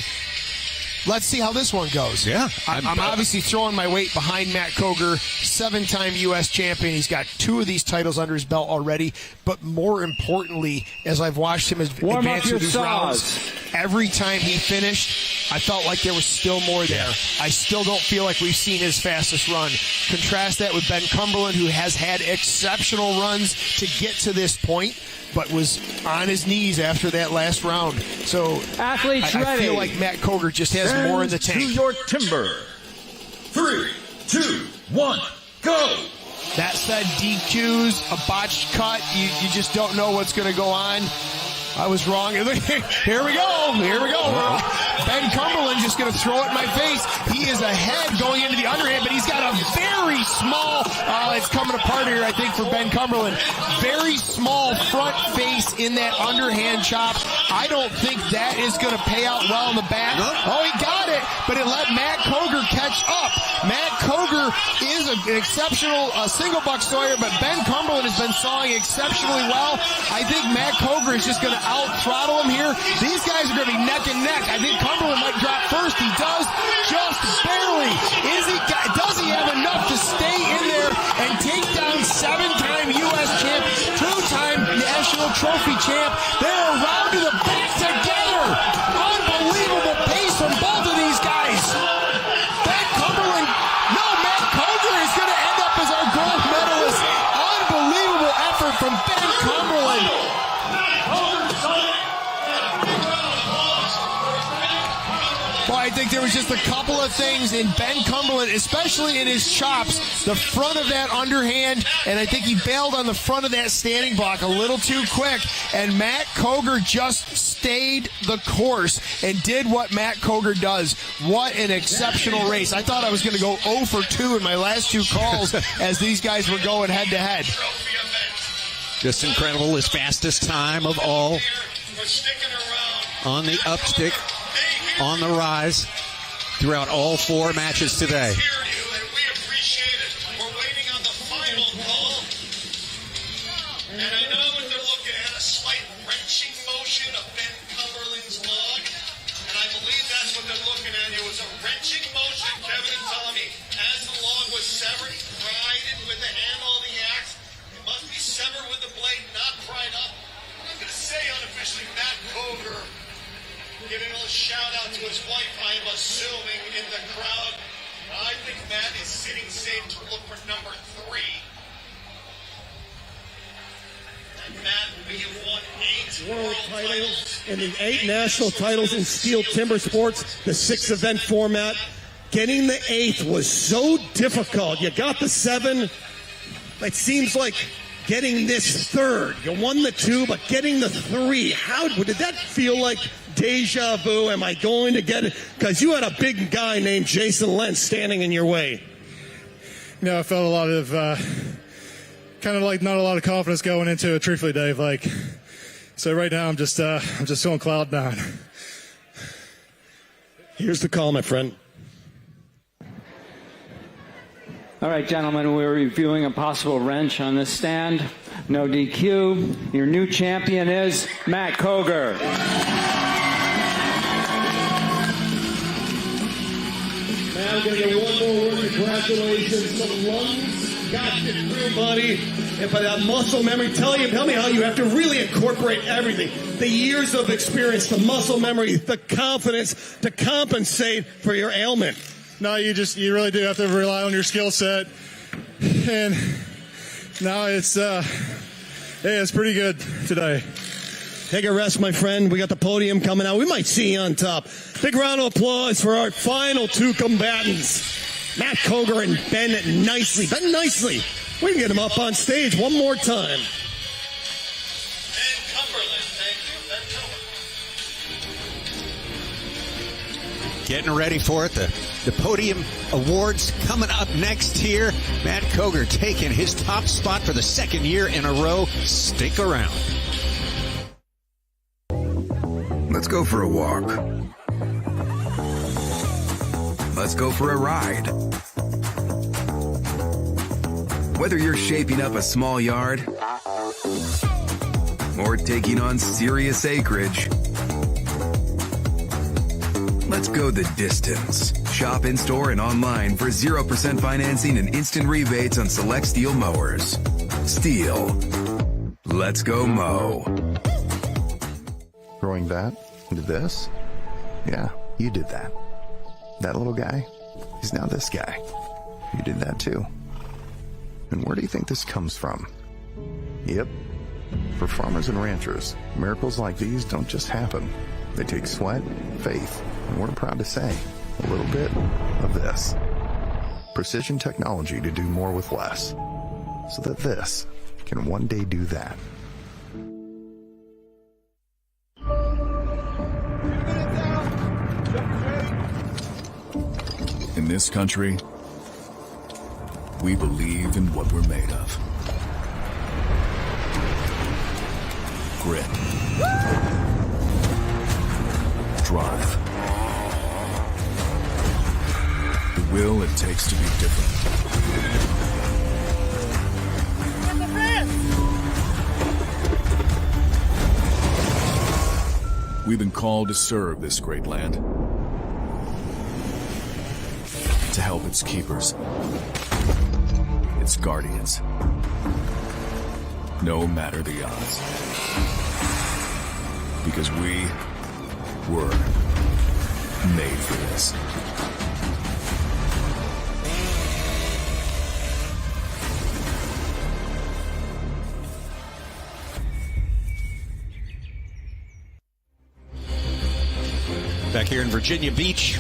Speaker 5: Let's see how this one goes.
Speaker 4: Yeah.
Speaker 5: I'm obviously throwing my weight behind Matt Coger, 7-time U.S. champion. He's got 2 of these titles under his belt already. But more importantly, as I've watched him advance through these rounds, every time he finished, I felt like there was still more there. I still don't feel like we've seen his fastest run. Contrast that with Ben Cumberland, who has had exceptional runs to get to this point, but was on his knees after that last round. So
Speaker 12: athletes
Speaker 5: I feel like Matt Coger just has more in the tank.
Speaker 7: To your timber. 3, 2, 1, go.
Speaker 5: That said, DQs, a botched cut, you just don't know what's going to go on. I was wrong. Here we go. Ben Cumberland just going to throw it in my face. He is ahead going into the underhand, but he's got a very small, it's coming apart here, I think, for Ben Cumberland. Very small front face in that underhand chop. I don't think that is going to pay out well in the back. Oh, he got it, but it let Matt Coger catch up. Matt Coger is an exceptional single buck sawyer, but Ben Cumberland has been sawing exceptionally well. I think Matt Coger is just going to out-throttle him here. These guys are going to be neck and neck. I think Cumberland might drop first. He does, just barely. Does he have enough to stay in there and take down 7-time U.S. champ, 2-time national trophy champ? They're around to the back together. Unbelievable pace from both of these guys. Ben Cumberland, no, Matt Coger is going to end up as our gold medalist. Unbelievable effort from Ben Cumberland. Well, I think there was just a couple of things in Ben Cumberland, especially in his chops, the front of that underhand, and I think he bailed on the front of that standing block a little too quick, and Matt Coger just stayed the course and did what Matt Coger does. What an exceptional race. I thought I was going to go 0 for 2 in my last 2 calls as these guys were going head-to-head.
Speaker 4: Just incredible. His fastest time of all on the upstick, on the rise throughout all 4 matches today.
Speaker 1: And I know what they're looking at, a slight wrenching motion of Ben Cumberland's log. And I believe that's what they're looking at. It was a wrenching motion, Kevin and Tommy. As the log was severed, he pried it with the handle of the axe. It must be severed with the blade, not pried up. I'm going to say unofficially, Matt Coger giving a little shout out to his wife, I'm assuming, in the crowd. I think Matt is sitting safe to look for number 3. And Matt, we have won 8 world titles and the 8 national titles in Stihl Timbersports, the 6-event format. Getting the 8th was so difficult. You got the 7. It seems like getting this 3rd. You won the 2, but getting the 3. How did that feel like? Deja vu? Am I going to get it? Because you had a big guy named Jason Lentz standing in your way.
Speaker 8: You know, I felt a lot of kind of like not a lot of confidence going into it, truthfully, Dave. So right now I'm just on cloud 9.
Speaker 1: Here's the call, my friend.
Speaker 12: All right, gentlemen, we're reviewing a possible wrench on this stand. No DQ. Your new champion is Matt Coger.
Speaker 1: Now I'm going to get one more word of congratulations. Some lungs
Speaker 6: got it through, buddy. And by that muscle memory, tell me how you have to really incorporate everything. The years of experience, the muscle memory, the confidence to compensate for your ailment.
Speaker 8: No, you really do have to rely on your skill set. And no, it's pretty good today.
Speaker 6: Take a rest, my friend. We got the podium coming out. We might see you on top. Big round of applause for our final two combatants, Matt Coger and Ben Nicely. Ben Nicely. We can get him up on stage one more time.
Speaker 4: Getting ready for it. The Podium Awards coming up next here. Matt Coger taking his top spot for the second year in a row. Stick around.
Speaker 21: Let's go for a walk. Let's go for a ride. Whether you're shaping up a small yard or taking on serious acreage, let's go the distance. Shop in store and online for 0% financing and instant rebates on select Stihl mowers. Stihl. Let's go mow.
Speaker 22: Growing that into this? Yeah, you did that. That little guy, he's now this guy. You did that too. And where do you think this comes from? Yep. For farmers and ranchers, miracles like these don't just happen. They take sweat, faith, and we're proud to say, a little bit of this. Precision technology to do more with less. So that this can one day do that.
Speaker 7: In this country, we believe in what we're made of. Grit. Drive. The will it takes to be different. We've been called to serve this great land. To help its keepers. Its guardians. No matter the odds. Because we were made for this.
Speaker 4: Back here in Virginia Beach,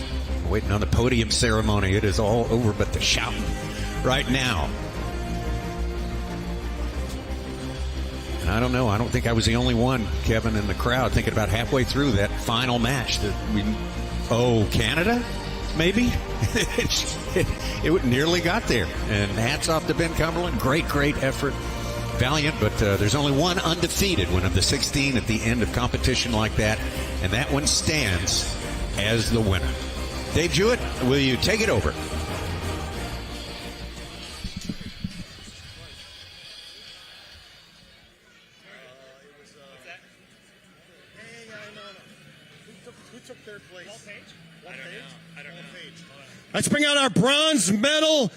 Speaker 4: waiting on the podium ceremony. It is all over but the shouting right now. And I don't know. I don't think I was the only one, Kevin, in the crowd thinking about halfway through that final match that Canada? Maybe? it nearly got there. And hats off to Ben Cumberland. Great effort. Valiant, but there's only one undefeated one of the 16 at the end of competition like that. And that one stands as the winner. Dave Jewett, will you take it over?
Speaker 6: Let's bring out our bronze medal,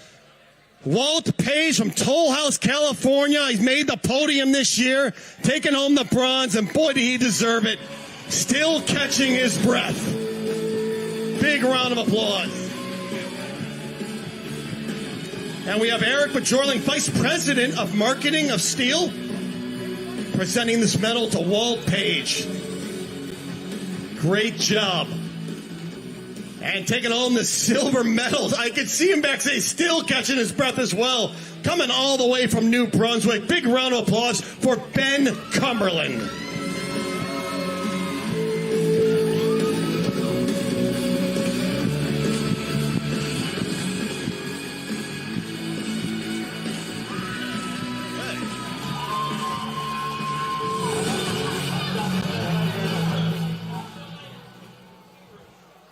Speaker 6: Walt Page from Toll House, California. He's made the podium this year, taking home the bronze, and boy, did he deserve it. Still catching his breath. Big round of applause. And we have Eric Bajorling, Vice President of Marketing of Stihl, presenting this medal to Walt Page. Great job. And taking home the silver medals. I could see him backstage still catching his breath as well. Coming all the way from New Brunswick. Big round of applause for Ben Cumberland.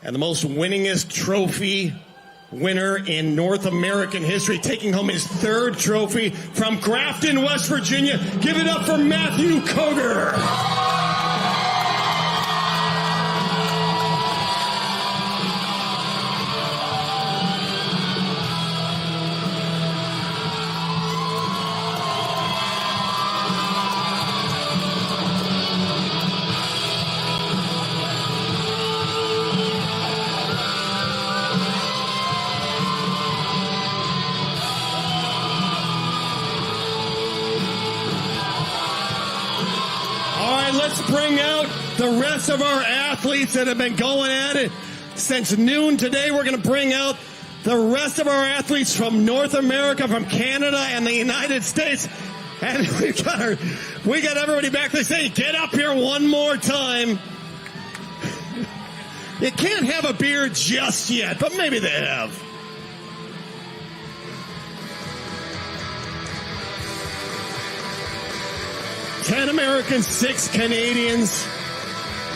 Speaker 6: And the most winningest trophy winner in North American history, taking home his third trophy from Grafton, West Virginia. Give it up for Matthew Coger. the rest of our athletes that have been going at it since noon today. We're going to bring out the rest of our athletes from North America, from Canada, and the United States. And we got everybody back. They say, get up here one more time. You can't have a beer just yet, but maybe they have. Ten Americans, 6 Canadians.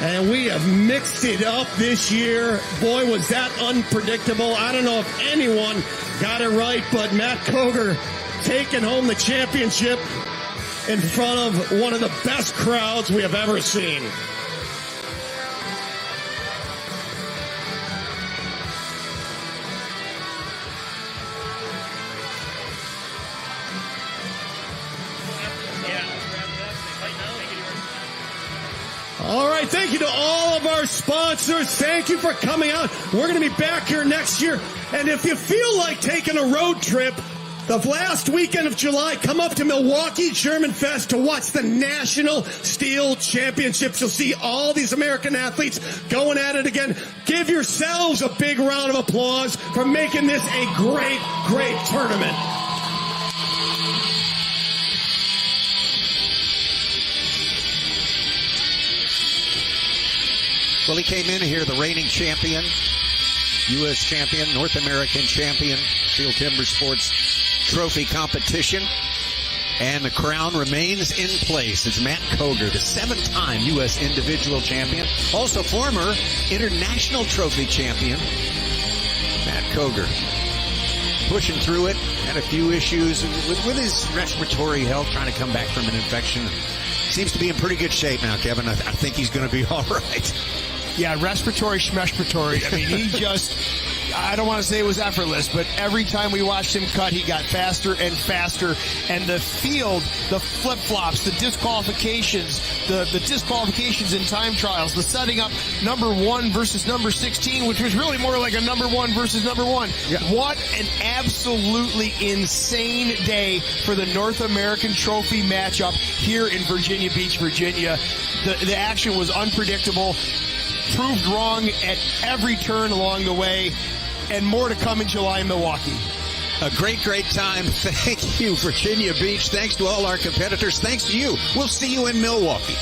Speaker 6: And we have mixed it up this year. Boy, was that unpredictable. I don't know if anyone got it right, but Matt Koger taking home the championship in front of one of the best crowds we have ever seen. All right, thank you to all of our sponsors. Thank you for coming out. We're going to be back here next year. And if you feel like taking a road trip, the last weekend of July, come up to Milwaukee German Fest to watch the National Stihl Championships. You'll see all these American athletes going at it again. Give yourselves a big round of applause for making this a great, great tournament.
Speaker 4: Well, he came in here, the reigning champion, U.S. champion, North American champion, Stihl Timbersports trophy competition. And the crown remains in place. It's Matt Koger, the 7-time U.S. individual champion, also former international trophy champion. Matt Koger pushing through it, had a few issues with his respiratory health, trying to come back from an infection. Seems to be in pretty good shape now, Kevin. I think he's going to be all right.
Speaker 5: Yeah, respiratory, schmespiratory. I mean, he just, I don't want to say it was effortless, but every time we watched him cut, he got faster and faster. And the field, the flip-flops, the disqualifications, the disqualifications in time trials, the setting up number 1 versus number 16, which was really more like a number 1 versus number 1. Yeah. What an absolutely insane day for the North American Trophy matchup here in Virginia Beach, Virginia. The action was unpredictable. Proved wrong at every turn along the way, and more to come in July in Milwaukee.
Speaker 4: A great, great time. Thank you, Virginia Beach. Thanks to all our competitors. Thanks to you. We'll see you in Milwaukee.